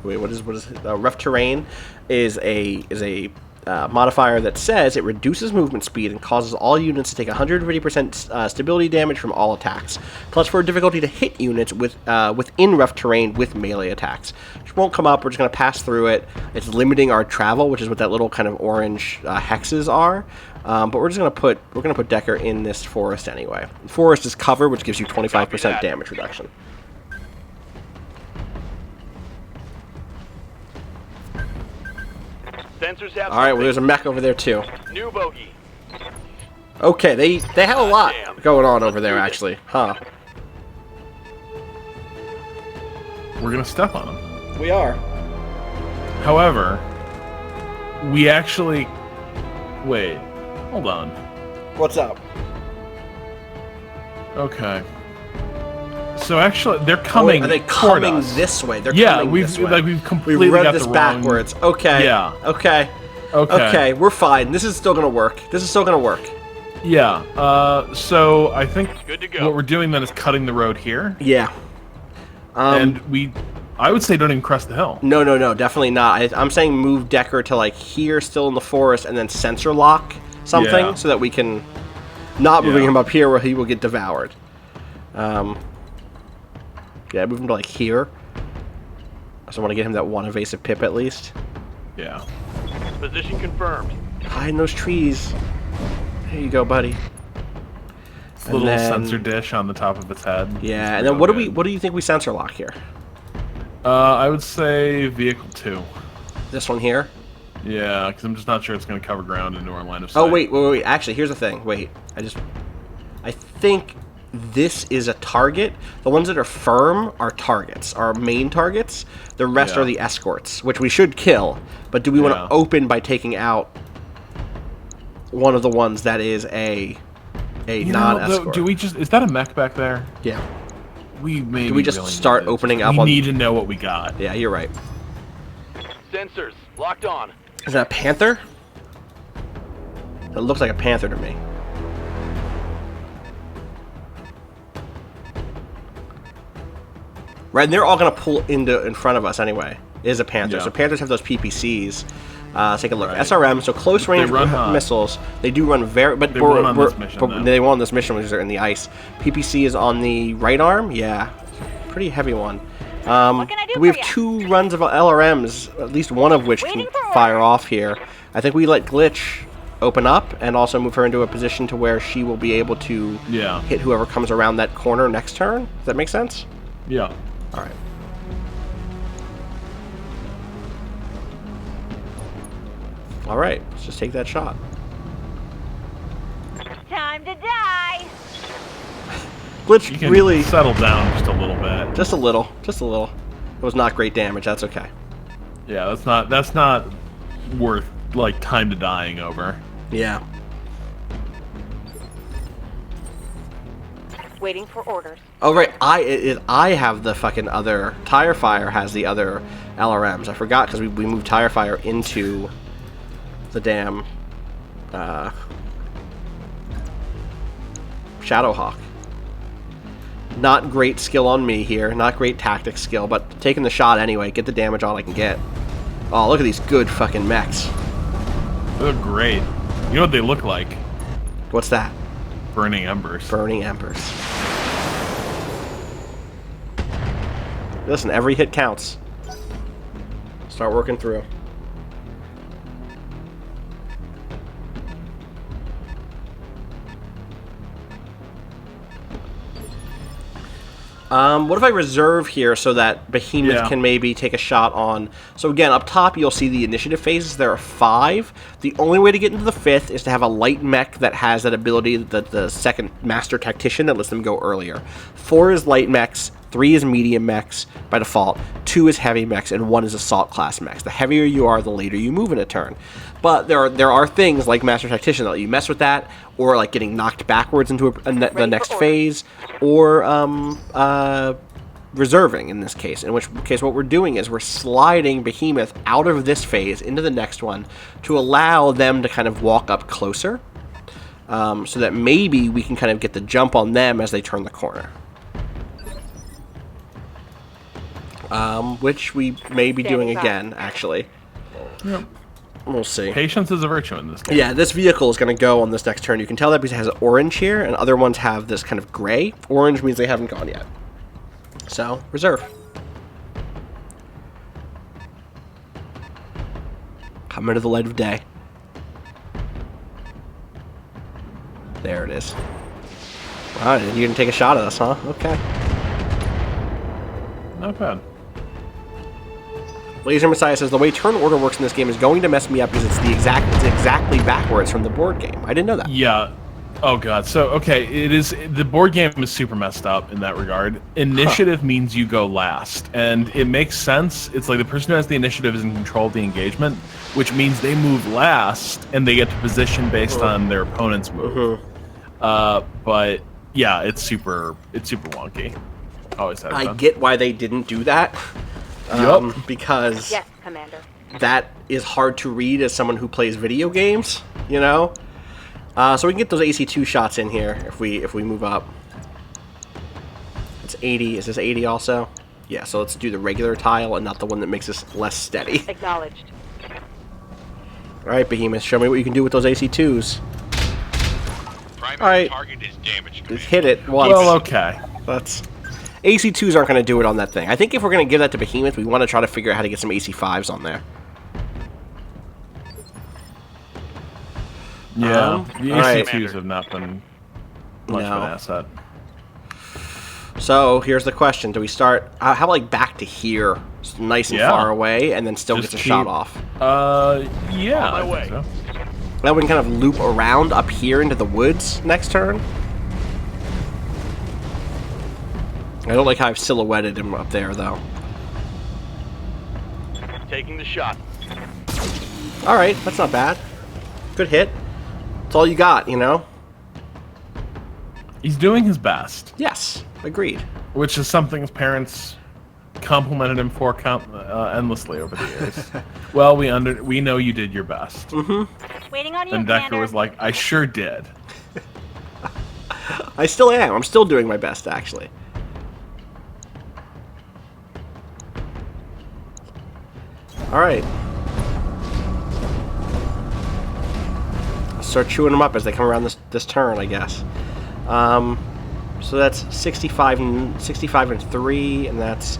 Wait, what is it? Rough terrain is a modifier that says it reduces movement speed and causes all units to take 150% stability damage from all attacks. Plus 4 difficulty to hit units within rough terrain with melee attacks. Which won't come up. We're just going to pass through it. It's limiting our travel, which is what that little kind of orange hexes are. But we're just going to put Decker in this forest anyway. Forest is cover, which gives you 25% damage reduction. Sensors have All right, well, there's a mech over there too. new bogey. Okay, they have a lot Damn. going on over there, actually, huh? We're gonna step on them. We are. However, we actually... Wait. Hold on. What's up? Okay. So actually, they're coming. Are they toward coming us. this way? They're Yeah, coming we've this way. like we've completely We read got this the backwards. Okay. Yeah. Okay. Okay. Okay. We're fine. This is still gonna work. This is still gonna work. Yeah. So I think Good to go. what we're doing then is cutting the road here, Yeah. and I would say don't even crest the hill. No, definitely not. I'm saying move Decker to like here, still in the forest, and then sensor lock something Yeah. so that we can not moving Yeah. him up here where he will get devoured. Yeah, move him to like here. So I want to get him that one evasive pip at least. Yeah. Position confirmed. Hide in those trees. There you go, buddy. And Little then- sensor dish on the top of its head. Yeah, and Real then what good. do you think we sensor lock here? I would say vehicle 2. This one here? Yeah, because I'm just not sure it's going to cover ground into our line of sight. Oh wait. Actually, here's the thing. Wait, I think this is a target. The ones that are firm are targets, are main targets. The rest Yeah. are the escorts, which we should kill. But do we want Yeah. to open by taking out one of the ones that is a You know, non-escort? though, do we just? Is that a mech back there? Yeah. We maybe. Do we just really start need to- opening up We on- need to know what we got. Yeah, you're right. Sensors locked on. Is that a panther? It looks like a panther to me. Right, and they're all going to pull in front of us anyway. It is a panther. Yeah. So panthers have those PPCs. Let's take a look. Right. SRM, so close range run hot. missiles. They do run very... But They won on this mission, though. they won on this mission, which is in the ice. PPC is on the right arm. Yeah. Pretty heavy one. What can I do We have for ya? 2 runs of LRMs, at least one of which Waiting can for fire orders. off here. I think we let Glitch open up and also move her into a position to where she will be able to Yeah. hit whoever comes around that corner next turn. Does that make sense? Yeah. All right. All right, let's just take that shot. Time to die. Glitch You can really, settle down just a little bit. just a little. It was not great damage. That's okay. Yeah, that's not worth like time to dying over. Yeah. Waiting for orders. Oh right, I have the fucking other. Tire Fire has the other LRMs. I forgot because we moved Tire Fire into the damn Shadowhawk. Not great skill on me here. Not great tactics skill, but taking the shot anyway. Get the damage all I can get. Oh, look at these good fucking mechs. They look great. You know what they look like? What's that? Burning embers. Burning Embers. Listen, every hit counts. Start working through. What if I reserve here so that Behemoth Yeah. can maybe take a shot on... So again, up top you'll see the initiative phases. There are 5. The only way to get into the 5th is to have a light mech that has that ability, the second Master Tactician, that lets them go earlier. 4 is light mechs, 3 is medium mechs by default, 2 is heavy mechs, and 1 is assault class mechs. The heavier you are, the later you move in a turn. But there are things like Master Tactician that let you mess with that, or like getting knocked backwards into the next orders. phase, or reserving in this case. In which case, what we're doing is we're sliding Behemoth out of this phase into the next one to allow them to kind of walk up closer, so that maybe we can kind of get the jump on them as they turn the corner. which we may be doing Standing by. again, actually. Yep. We'll see. Patience is a virtue in this game. Yeah, this vehicle is going to go on this next turn. You can tell that because it has orange here, and other ones have this kind of gray. Orange means they haven't gone yet. So, reserve. Come into the light of day. There it is. Wow, you're going to take a shot at us, huh? Okay. Not bad. Laser Messiah says, the way turn order works in this game is going to mess me up because it's exactly backwards from the board game. I didn't know that. Yeah. Oh god. So okay, it is the board game is super messed up in that regard. Initiative means you go last, and it makes sense. It's like the person who has the initiative is in control of the engagement, which means they move last and they get to position based on their opponent's move. But yeah, it's super wonky. Always has I been. get why they didn't do that. Yup. Because Yes, Commander. that is hard to read as someone who plays video games, you know? So we can get those AC2 shots in here if we move up. It's 80. Is this 80 also? Yeah, so let's do the regular tile and not the one that makes us less steady. Acknowledged. Alright, Behemoth, show me what you can do with those AC2s. Primary Alright. target is damaged. Just hit it once. Well, okay. That's... AC2s aren't going to do it on that thing. I think if we're going to give that to Behemoth, we want to try to figure out how to get some AC5s on there. Yeah, the alright. AC2s have not been much of No. an asset. So, here's the question. Do we start... how about, like, back to here? Just nice and Yeah. far away, and then still Just gets a shot keep- off. Yeah. On my I think way. so. Then we can kind of loop around up here into the woods next turn. I don't like how I've silhouetted him up there, though. Taking the shot. Alright, that's not bad. Good hit. That's all you got, you know? He's doing his best, Yes, agreed. which is something his parents complimented him for endlessly over the years. Well, we know you did your best. Waiting on you, And Decker Commander. was like, I sure did. I still am. I'm still doing my best, actually. Alright. Start chewing them up as they come around this turn, I guess. So that's 65 and 3, and that's...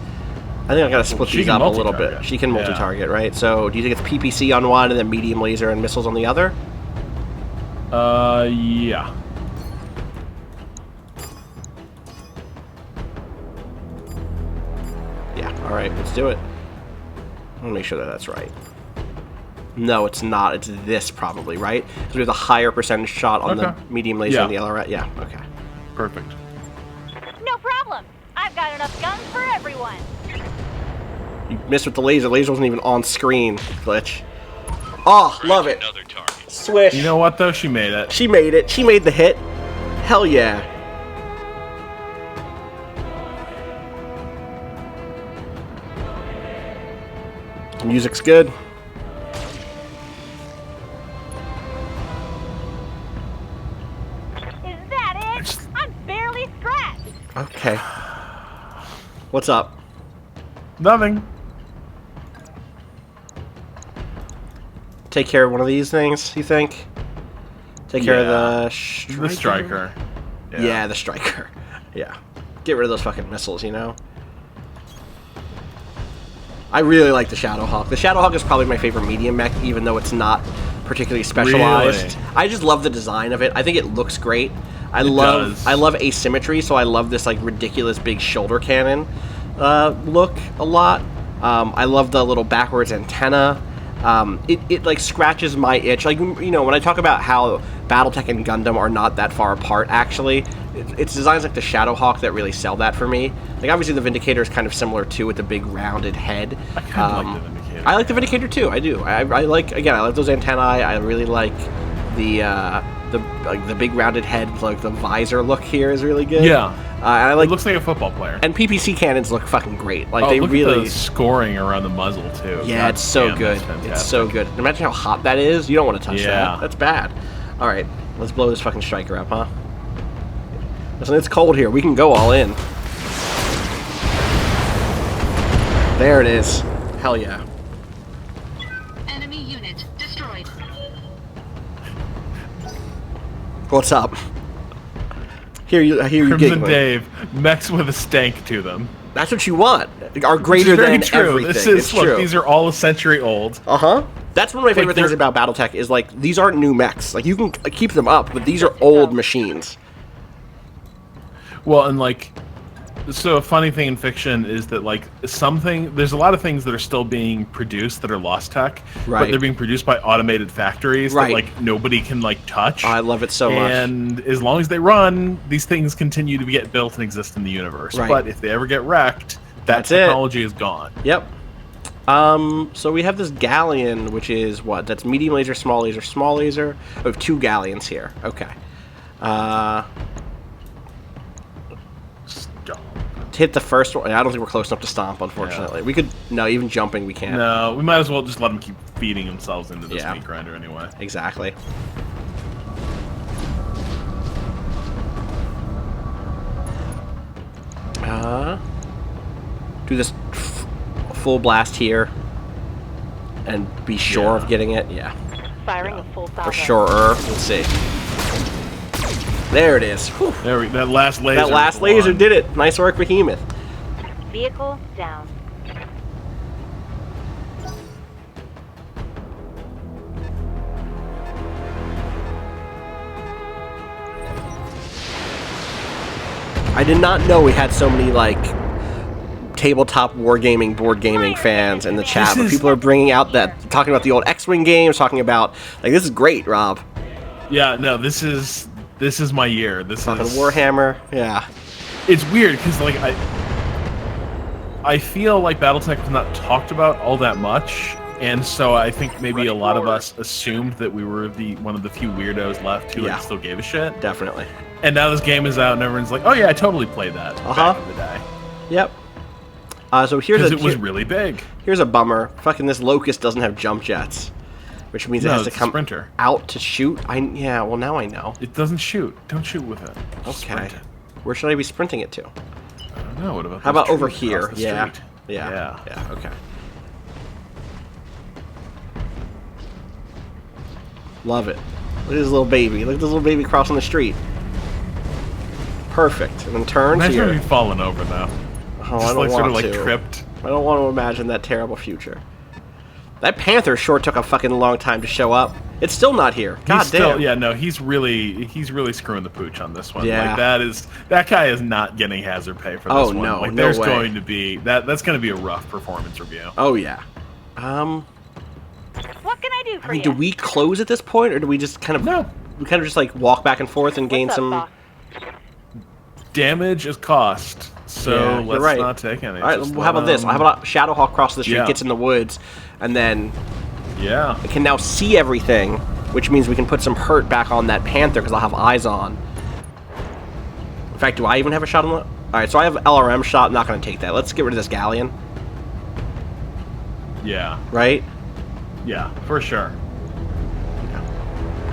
I think I gotta split She these can up a little bit. multi-target. She can Yeah. multi-target, right? So do you think it's PPC on one and then medium laser and missiles on the other? Yeah. Yeah, alright, let's do it. I want to make sure that that's right. No, it's not. It's this probably, right? Because we have the higher percentage shot on the Okay. medium laser Yeah. and the other right. Yeah, okay. Perfect. No problem. I've got enough guns for everyone. You missed with the laser. Laser wasn't even on screen, Glitch. Oh, love it. Another target. Swish. You know what, though? She made it. She made it. She made the hit. Hell yeah. The music's good. Is that it? I'm barely scratched. Okay. What's up? Nothing. Take care of one of these things, you think? Take care of Yeah. the striker? The striker. Yeah, the striker. Yeah. Get rid of those fucking missiles, you know? I really like the Shadowhawk. The Shadowhawk is probably my favorite medium mech, even though it's not particularly specialized. Really? I just love the design of it. I think it looks great. I does. love asymmetry, so I love this like ridiculous big shoulder cannon look a lot. I love the little backwards antenna. It like scratches my itch. Like, you know, when I talk about how BattleTech and Gundam are not that far apart, actually, it's designs like the Shadowhawk that really sell that for me. Like, obviously the Vindicator is kind of similar too, with the big rounded head. I kind of like the Vindicator. I like the Vindicator too. I do. I like, again, I like those antennae. I really like the big rounded head. Like the visor look here is really good. Yeah. And I like It looks like a football player. and PPC cannons look fucking great. Like Oh, they look really. at the scoring around the muzzle too. Yeah, God it's so damn, good. that's It's fantastic. so good. Imagine how hot that is. You don't want to touch Yeah. that. That's bad. All right, let's blow this fucking striker up, huh? Listen, it's cold here. We can go all in. There it is. Hell yeah. Enemy unit destroyed. What's up? I hear you Crimson giggling. Dave, mechs with a stank to them. That's what you want. Are Which greater is very than true. everything. This is, it's look, true. these are all a century old. Uh-huh. That's one of my favorite things about BattleTech is, like, these aren't new mechs. Like, you can keep them up, but these are old machines. Well, and like, so a funny thing in fiction is that like there's a lot of things that are still being produced that are lost tech, Right. but they're being produced by automated factories Right. that like nobody can like touch. I love it so much. And as long as they run, these things continue to get built and exist in the universe. Right. But if they ever get wrecked, that That's it. technology is gone. Yep. So we have this galleon, which is what? That's medium laser, small laser, small laser. We have 2 galleons here. Okay. Stop. Hit the first one. I don't think we're close enough to stomp, unfortunately. Yeah. We could... No, even jumping we can't. No, we might as well just let them keep feeding themselves into this Yeah. meat grinder anyway. Exactly. Do this full blast here. And be sure of getting it. Yeah. Firing a full salvo. For sure. Let's see. There it is. Whew. That last laser. That last was the laser one. did it. Nice work, Behemoth. Vehicle down. I did not know we had so many, like, tabletop wargaming, board gaming fans in the chat. But people are bringing out talking about the old X-Wing games, talking about, like, this is great, Rob. Yeah, no, this is my year. This Talking is Warhammer, yeah. It's weird because like I feel like BattleTech was not talked about all that much, and so I think maybe a lot of us assumed that we were one of the few weirdos left who like, still gave a shit. Definitely. And now this game is out, and everyone's like, "Oh yeah, I totally played that back in the day." Yep. So here's Because it was really big. Here's a bummer. Fucking this Locust doesn't have jump jets, which means it has to it's a come sprinter. out to shoot. Yeah. Well, now I know. It doesn't shoot. Don't shoot with it. Just Okay. sprint it. Where should I be sprinting it to? I don't know. What about How those about over trees here? across the Yeah. street? Yeah. Okay. Love it. Look at this little baby. Look at this little baby crossing the street. Perfect. And then turns Imagine here. if you fallen over now. Oh, Just I don't like want sort of like to. tripped. I don't want to imagine that terrible future. That Panther sure took a fucking long time to show up. It's still not here. God He's damn. still, yeah, no, he's really screwing the pooch on this one. Yeah. Like that guy is not getting hazard pay for this one. no, Like no there's way. going to be that's going to be a rough performance review. Oh yeah. What can I do for I mean, you? do we close at this point, or do we just kind of just like walk back and forth and gain What's up, some? boss? Damage is cost, so Yeah, you're let's right. not take any. All right. Just Well, how about this? How about Shadowhawk crosses the street, Yeah. gets in the woods, and then yeah. I can now see everything, which means we can put some hurt back on that Panther because I'll have eyes on. In fact, do I even have a shot on the? All right, so I have LRM shot. I'm not going to take that. Let's get rid of this galleon, Yeah, right? yeah, for sure.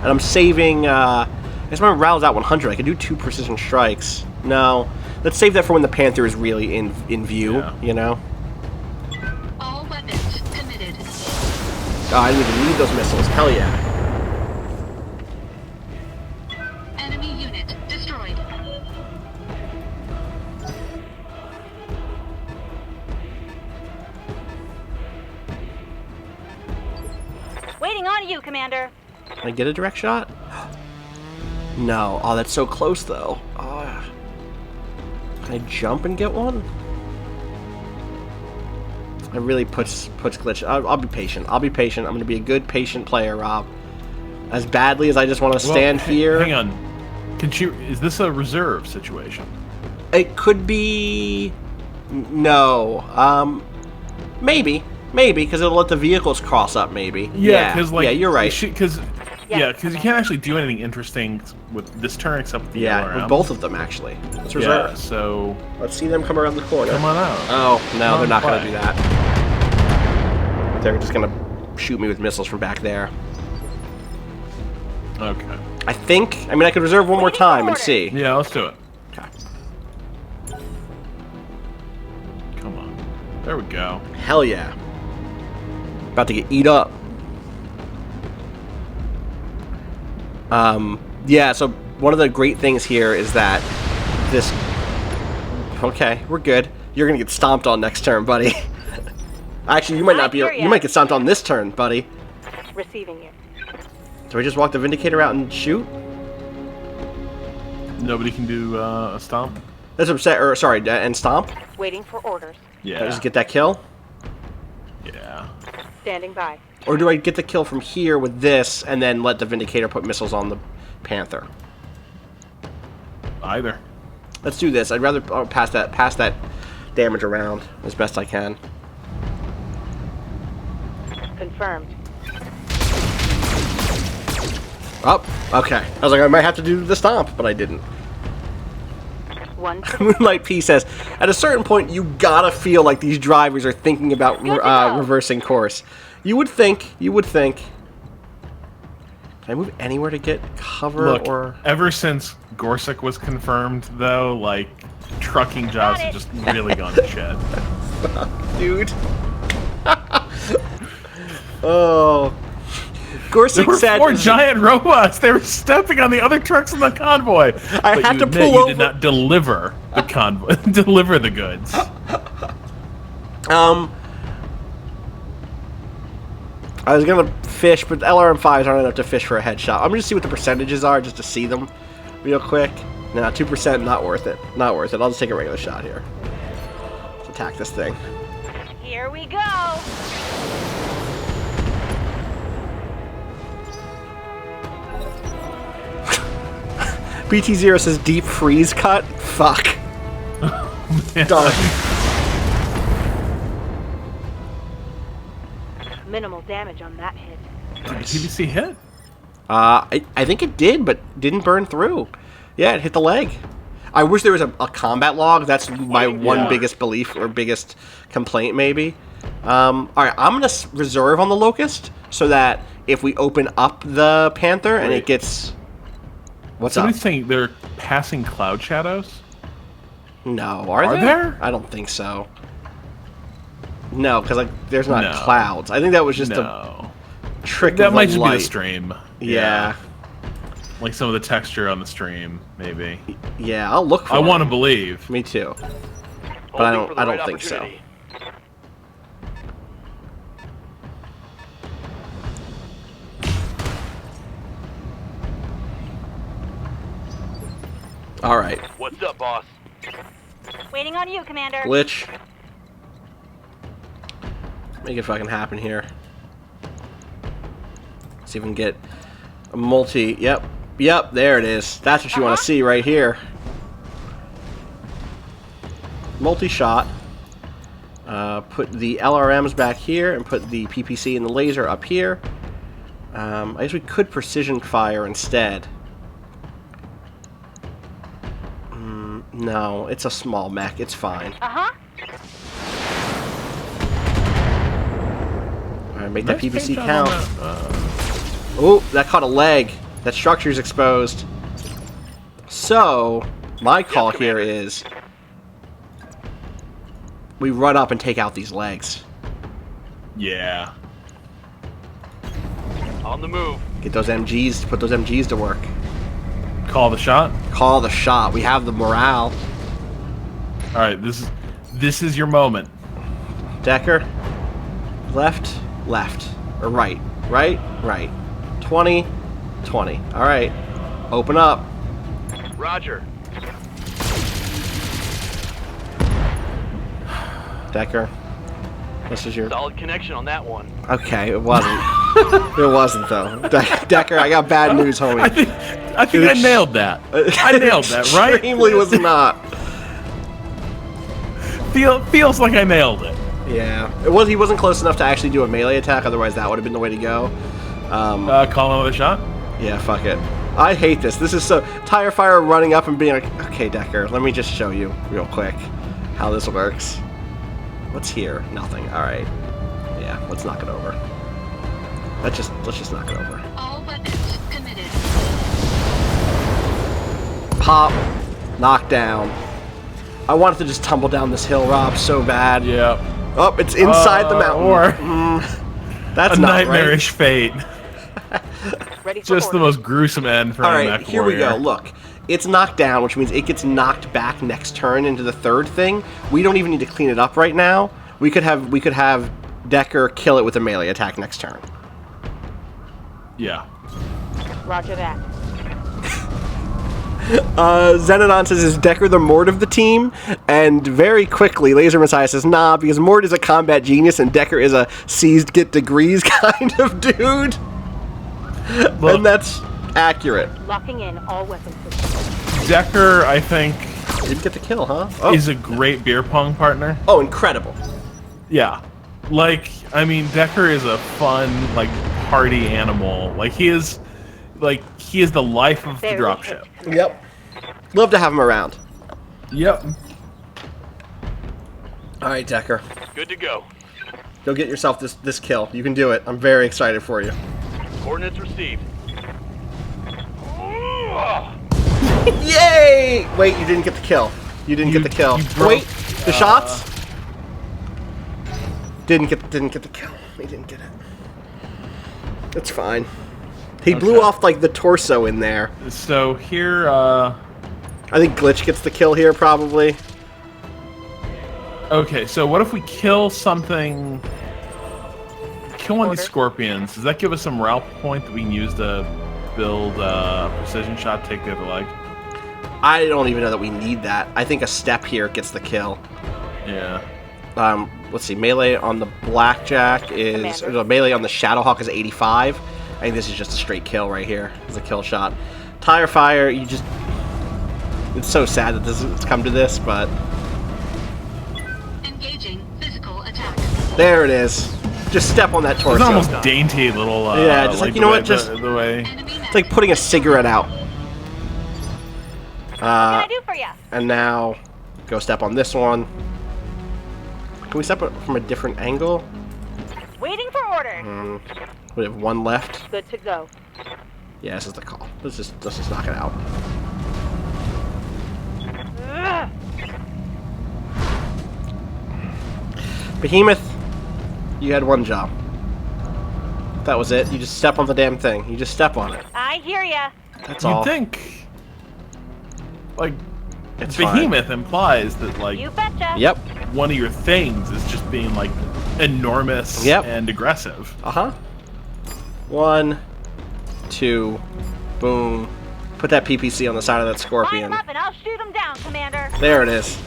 And I'm saving. I guess my morale's at 100. I could do 2 precision strikes. No, let's save that for when the Panther is really in view. Yeah. You know. All weapons committed. Oh, I didn't even need those missiles. Hell yeah. Enemy unit destroyed. Waiting on you, Commander. Can I get a direct shot? No. Oh, that's so close, though. Oh. Can I jump and get one? It really puts glitch. I'll be patient. I'll be patient. I'm going to be a good, patient player, Rob. As badly as I just want to stand here. Hang on. Is this a reserve situation? It could be... No. Maybe, because it'll let the vehicles cross up, maybe. Yeah, because like yeah, you're right. Because Yeah. you can't actually do anything interesting with this turn except with the Yeah, LRM. with both of them, actually. Let's Yeah, reserve. so Let's see them come around the corner. come on out. Oh, no, Come they're not on, going to play. do that. They're just going to shoot me with missiles from back there. Okay. I think... I mean, I could reserve one more Waiting time and order. see. Yeah, let's do it. Okay. Come on. There we go. Hell yeah. About to get eat up. Yeah, so one of the great things here is that this... Okay, we're good. You're gonna get stomped on next turn, buddy. Actually, you might not be... You might get stomped on this turn, buddy. Receiving you. Do we just walk the Vindicator out and shoot? Nobody can do a stomp? That's what I'm saying. Or, sorry, and stomp? Waiting for orders. Yeah. Just get that kill? Yeah. Standing by. Or do I get the kill from here with this, and then let the Vindicator put missiles on the Panther? Either. Let's do this. I'd rather pass that damage around as best I can. Confirmed. Oh, okay. I was like, I might have to do the stomp, but I didn't. One. Moonlight P says, at a certain point, you gotta feel like these drivers are thinking about reversing course. You would think. You would think. Can I move anywhere to get cover? Look, or ever since Gorsuch was confirmed, though, like, trucking jobs have just really gone to shit. dude? Oh. Gorsuch There were said 4 giant robots. They were stepping on the other trucks in the convoy. I But had you to admit pull you over. did not deliver the convoy. Deliver the goods. I was gonna fish, but LRM5s aren't enough to fish for a headshot. I'm gonna see what the percentages are just to see them real quick. No, 2%, not worth it. Not worth it. I'll just take a regular shot here. Let's attack this thing. Here we go. BT0 says deep freeze cut. Fuck. Done. Minimal damage on that hit. Did the PVC hit? I think it did, but didn't burn through. Yeah, it hit the leg. I wish there was a combat log. That's my one biggest belief or biggest complaint, maybe. All right, I'm gonna reserve on the Locust so that if we open up the Panther and it gets, what's up? Somebody's saying they're passing cloud shadows. No, are Are there? I don't think so. No, because like there's not No. clouds. I think that was just a No. trick. That of the might just light. be the stream. Yeah. Like some of the texture on the stream, maybe. Yeah, I'll look for I it. want to believe. Me too. But I Holding for the don't right think so. opportunity. All right. What's up, boss? Waiting on you, Commander. Glitch. Make it fucking happen here. See if we can get a multi. Yep. Yep, there it is. That's what you want to see right here. Multi-shot. Put the LRMs back here and put the PPC and the laser up here. I guess we could precision fire instead. No, it's a small mech. It's fine. Alright, make that Nice PPC paint job count. on that. Oh, that caught a leg. That structure's exposed. So, my call here is we run up and take out these legs. Yeah. On the move. Get those MGs, put those MGs to work. Call the shot. Call the shot. We have the morale. All right, this is your moment. Decker. Left, left. Or right. Right, right. 20, 20. All right. Open up. Roger. Decker. This is your... Solid connection on that one. Okay, it wasn't. It wasn't, though. Decker, I got bad news, homie. I think I nailed that. I nailed that, right? Extremely was not. Feels like I nailed it. Yeah. It was. He wasn't close enough to actually do a melee attack, otherwise that would have been the way to go. Call another shot. Yeah, fuck it. I hate this. This is so... Tire fire running up and being like, okay, Decker, let me just show you real quick how this works. What's here? Nothing. Alright. Yeah, let's knock it over. Let's just knock it over. All weapons committed. Pop. Knock down. I wanted to just tumble down this hill, Rob, so bad. Yeah. Oh, it's inside the mountain. Or That's a not right. nightmarish fate. Ready for Just the orders. most gruesome end for All a right, mech here we warrior. go. Look, it's knocked down, which means it gets knocked back next turn into the third thing. We don't even need to clean it up right now. We could have Decker kill it with a melee attack next turn. Yeah. Roger that. Xenodon says, is Decker the Mort of the team? And very quickly, Laser Messiah says, nah, because Mort is a combat genius and Decker is a seized get degrees kind of dude. Look, And that's accurate. Locking in all weapon systems. Decker, I think, Didn't get the kill, huh? Oh, is a great beer pong partner. oh incredible. Yeah. Like, I mean, Decker is a fun, like, party animal. Like, he is the life of the Very dropship. Yep. Love to have him around. Yep. All right, Decker. Good to go. Go get yourself this kill. You can do it. I'm very excited for you. Coordinates received. Yay! Wait, you didn't get the kill. You didn't get the kill. you broke, Wait, the shots? Didn't get the kill. He didn't get it. It's fine. He blew Okay. off like the torso in there. So here, I think Glitch gets the kill here probably. okay, so what if we kill something... Kill one of these Order. scorpions. Does that give us some morale point that we can use to build a precision shot, take the other leg? I don't even know that we need that. I think a step here gets the kill. Yeah. Let's see, melee on the Blackjack is... Commander. Or melee on the Shadowhawk is 85. I think this is just a straight kill right here. It's a kill shot. Tire fire, you just... It's so sad that it's come to this, but... Engaging physical attack. There it is. Just step on that torso. It's almost dainty little... Yeah, just like, you know what, just- The way... Enemy It's like putting a cigarette out. What can I do for you? And now, go step on this one. Can we step it from a different angle? Waiting for orders. We have one left. Good to go. Yeah, this is the call. Let's just knock it out. Ugh. Behemoth, you had one job. That was it. You just step on the damn thing. You just step on it. I hear ya. That's You'd all. think... Like, It's fine. Behemoth implies that, like, You betcha. Yep. one of your things is just being, like, enormous Yep. and aggressive. Uh-huh. 1, 2, boom. Put that PPC on the side of that Line scorpion. them up and I'll shoot them down, Commander. There it is.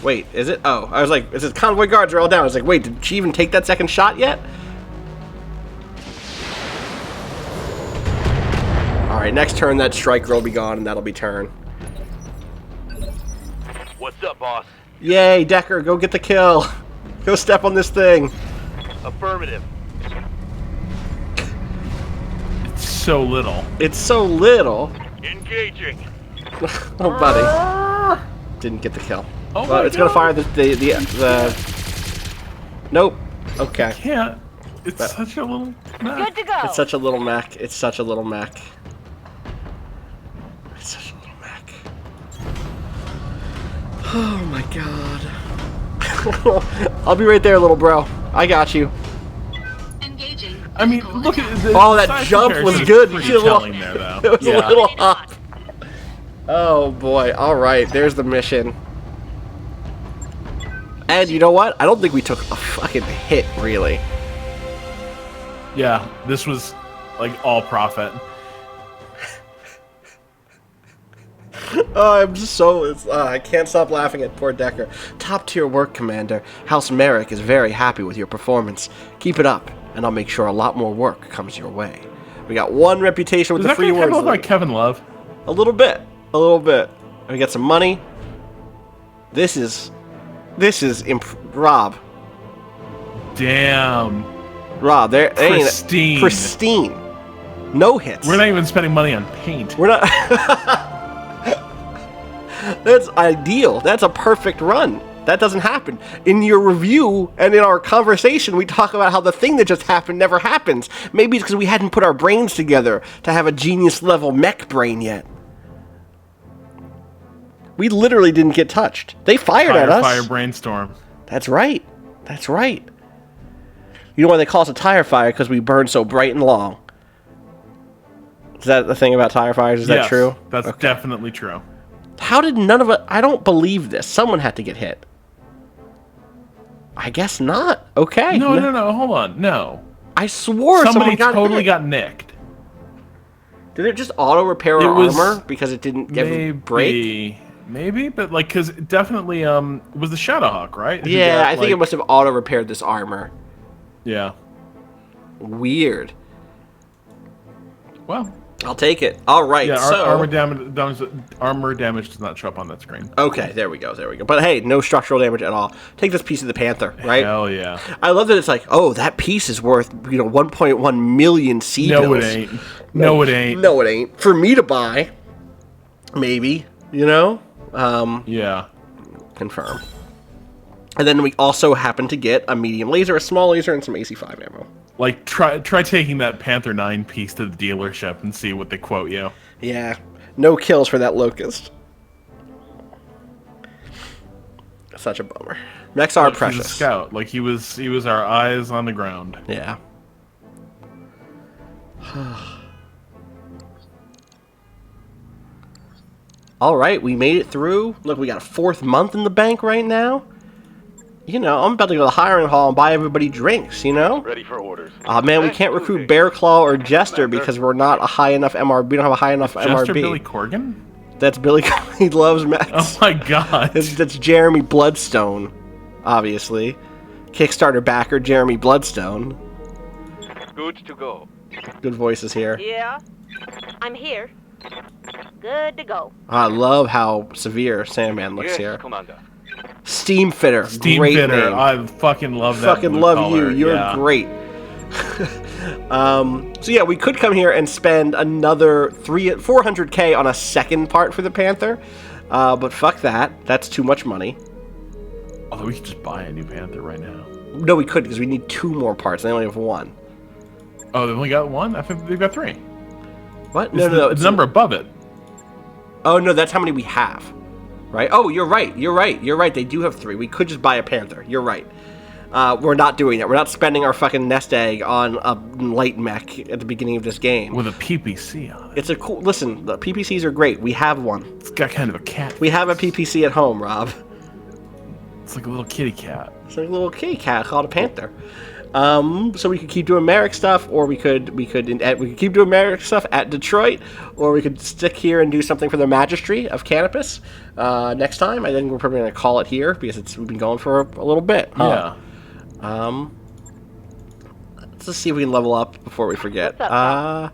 Wait, is it? Oh, I was like, it says convoy guards are all down. I was like, wait, did she even take that second shot yet? Alright, next turn that striker will be gone and that'll be turn. What's up, boss? Yay, Decker, go get the kill. Go step on this thing. Affirmative. It's so little. It's so little. Engaging. Oh, buddy. Didn't get the kill. Oh Well, my it's gonna God. fire the Nope. Okay. Can't. It's such a little... Good to go. It's such a little mech. It's such a little mech. It's such a little mech. Oh my god. I'll be right there, little bro. I got you. Engaging. I mean, physical look attack. at the Oh, that size jump was comparison is good. pretty You see a little- telling there, though. It was a Yeah. little hop. Oh boy. Alright, there's the mission. And you know what? I don't think we took a fucking hit, really. Yeah, this was, like, all profit. Oh, I'm just so... I can't stop laughing at poor Decker. Top tier work, Commander. House Merrick is very happy with your performance. Keep it up, and I'll make sure a lot more work comes your way. We got one reputation with Does the that free kind of words. look like Kevin Love? A little bit. A little bit. We got some money. This is Rob. Damn. Rob, there ain't Pristine. pristine. No hits. We're not even spending money on paint. We're not. That's ideal. That's a perfect run. That doesn't happen. In your review and in our conversation, we talk about how the thing that just happened never happens. Maybe it's because we hadn't put our brains together to have a genius level mech brain yet. We literally didn't get touched. They fired at us. Fire brainstorm. That's right. That's right. You know why they call us a tire fire? Because we burn so bright and long. Is that the thing about tire fires? Is that true? That's definitely true. How did none of it... I don't believe this. Someone had to get hit. I guess not. Okay. No. Hold on. No. I swore Somebody got totally hit. got nicked. Did it just auto-repair our armor because it didn't break? Maybe, but like, because definitely, it was the Shadowhawk, right? Yeah, I think it must have auto-repaired this armor. Yeah. Weird. Well, I'll take it. All right. yeah, So armor damage does not show up on that screen. okay, there we go. But hey, no structural damage at all. Take this piece of the Panther, right? Hell yeah. I love that it's like, oh, that piece is worth 1.1 million sea No, pills. it ain't. No, it ain't. No, it ain't. For me to buy, maybe. Yeah. Confirm. And then we also happen to get a medium laser, a small laser, and some AC-5 ammo. Like, try taking that Panther 9 piece to the dealership and see what they quote you. Yeah. No kills for that Locust. Such a bummer. Mechs are precious. He's a scout. Like, he was our eyes on the ground. Yeah. All right, we made it through. Look, we got a 4th month in the bank right now. I'm about to go to the hiring hall and buy everybody drinks, Ready for orders. Oh man, we can't recruit Bear Claw or Jester because we're not a high enough MRB. We don't have a high enough Jester MRB. Billy Corgan? That's Billy. He loves mechs. Oh my god. That's Jeremy Bloodstone, obviously. Kickstarter backer Jeremy Bloodstone. Good to go. Good voices here. Yeah. I'm here. Good to go. I love how severe Sandman looks Yes, here. Commander. Steam Fitter. Steam Great Fitter. name. I fucking love that. Fucking blue love color. you. You're Yeah. great. So yeah, we could come here and spend another 400k on a second part for the Panther, but fuck that. That's too much money. Although we could just buy a new Panther right now. No, we could because we need 2 more parts. They only have 1. Oh, they only got 1? I think they've got 3. What? It's No. the number above it. Oh no, that's how many we have. Right? Oh, you're right. They do have 3. We could just buy a Panther. You're right. We're not doing that. We're not spending our fucking nest egg on a light mech at the beginning of this game. With a PPC on it. It's a cool... Listen, the PPCs are great. We have one. It's got kind of a cat. We have a PPC at home, Rob. It's like a little kitty cat. It's like a little kitty cat called a Panther. So we could keep doing Merrick stuff, or we could keep doing Merrick stuff at Detroit, or we could stick here and do something for the Magistry of Canopus next time. I think we're probably going to call it here because we've been going for a little bit. Huh? Yeah. Let's just see if we can level up before we forget. What's up,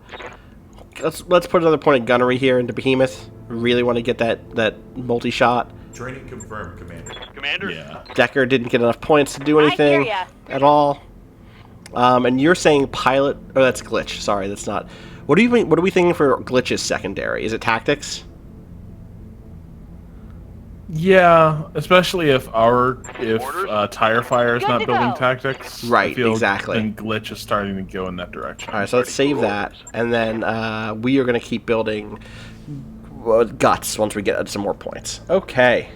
Let's put another point of gunnery here into Behemoth. Really want to get that multi-shot. Training confirmed, Commander. Commander? Yeah. Decker didn't get enough points to do I anything hear ya. at all. And you're saying pilot... Oh, that's glitch. Sorry, that's not... What are we thinking for glitches secondary? Is it tactics? Yeah, especially if Orders? Tire Fire is Good not to building go. tactics. Right, I feel exactly. Then Glitch is starting to go in that direction. All right, so let's save that. And then we are going to keep building guts once we get some more points. Okay.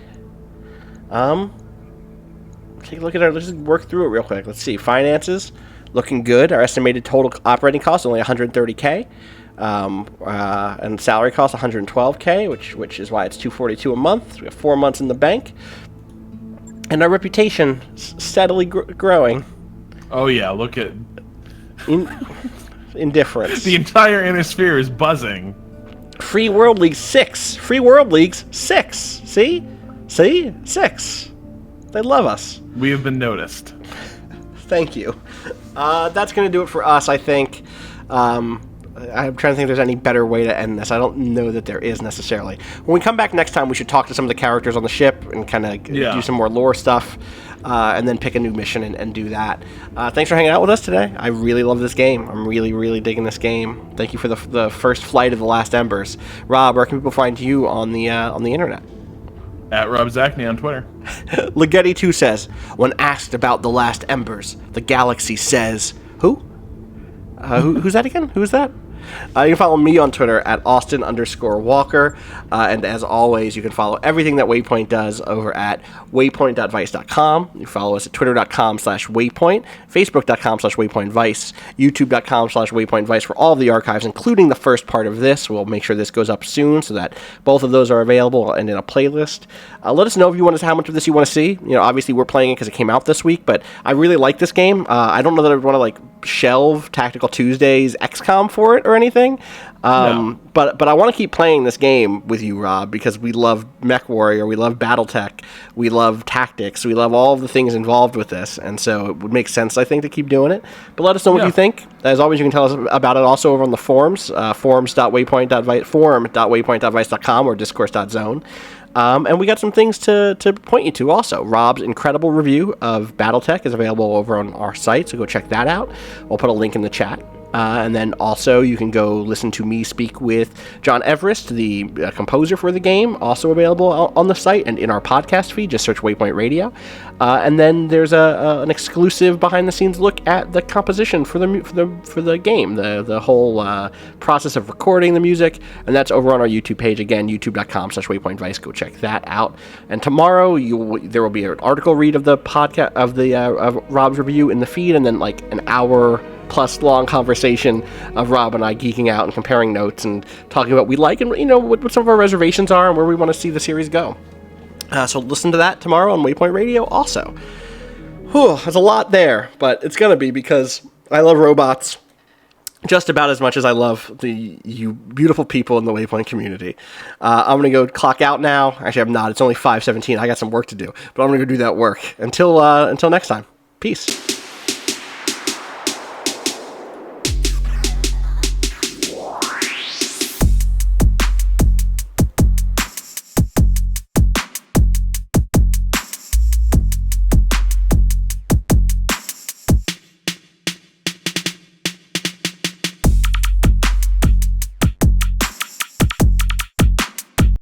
Take a look at our... Let's just work through it real quick. Let's see. Finances. Looking good. Our estimated total operating cost only 130k. And salary cost 112k, which is why it's 242 a month. We have 4 months in the bank, and our reputation steadily growing. Oh yeah, look at Indifference. the entire inner sphere is buzzing. Free World League 6. Free World Leagues 6. See 6. They love us. We have been noticed. Thank you. That's going to do it for us, I think. I'm trying to think if there's any better way to end this. I don't know that there is necessarily. When we come back next time, we should talk to some of the characters on the ship and kind of do some more lore stuff, and then pick a new mission and do that. Thanks for hanging out with us today. I really love this game. I'm really, really digging this game. Thank you for the first flight of the Last Embers. Rob, where can people find you on the internet? At Rob Zachney on Twitter. Leggetti2 says, when asked about the Last Embers, the galaxy says, who? Who's that again? Who's that? You can follow me on Twitter at Austin_Walker. And as always, you can follow everything that Waypoint does over at waypoint.vice.com. You follow us at twitter.com/waypoint, facebook.com/waypointvice, youtube.com/waypointvice for all of the archives, including the first part of this. We'll make sure this goes up soon so that both of those are available and in a playlist. Let us know if you want to, how much of this you want to see. Obviously we're playing it because it came out this week, but I really like this game. I don't know that I would want to shelve Tactical Tuesdays XCOM for it or anything. No. But I want to keep playing this game with you, Rob, because we love Mech Warrior, we love BattleTech, we love tactics, we love all of the things involved with this, and so it would make sense, I think, to keep doing it. But let us know what you think. As always, you can tell us about it also over on the forums, forum.waypoint.vice.com or discourse.zone. And we got some things to point you to also. Rob's incredible review of BattleTech is available over on our site, so go check that out. We'll put a link in the chat. And then also you can go listen to me speak with John Everest, the composer for the game, also available on the site and in our podcast feed. Just search Waypoint Radio. And then there's an exclusive behind-the-scenes look at the composition for the game, the whole process of recording the music, and that's over on our YouTube page. Again, youtube.com/WaypointVice. Go check that out. And tomorrow there will be an article read of the podcast of Rob's review in the feed, and then an hour plus long conversation of Rob and I geeking out and comparing notes and talking about what we like and what some of our reservations are and where we want to see the series go. So listen to that tomorrow on Waypoint Radio also. Whew, there's a lot there, but it's going to be because I love robots just about as much as I love you beautiful people in the Waypoint community. I'm going to go clock out now. Actually, I'm not. It's only 5:17. I got some work to do, but I'm going to go do that work. Until next time. Peace.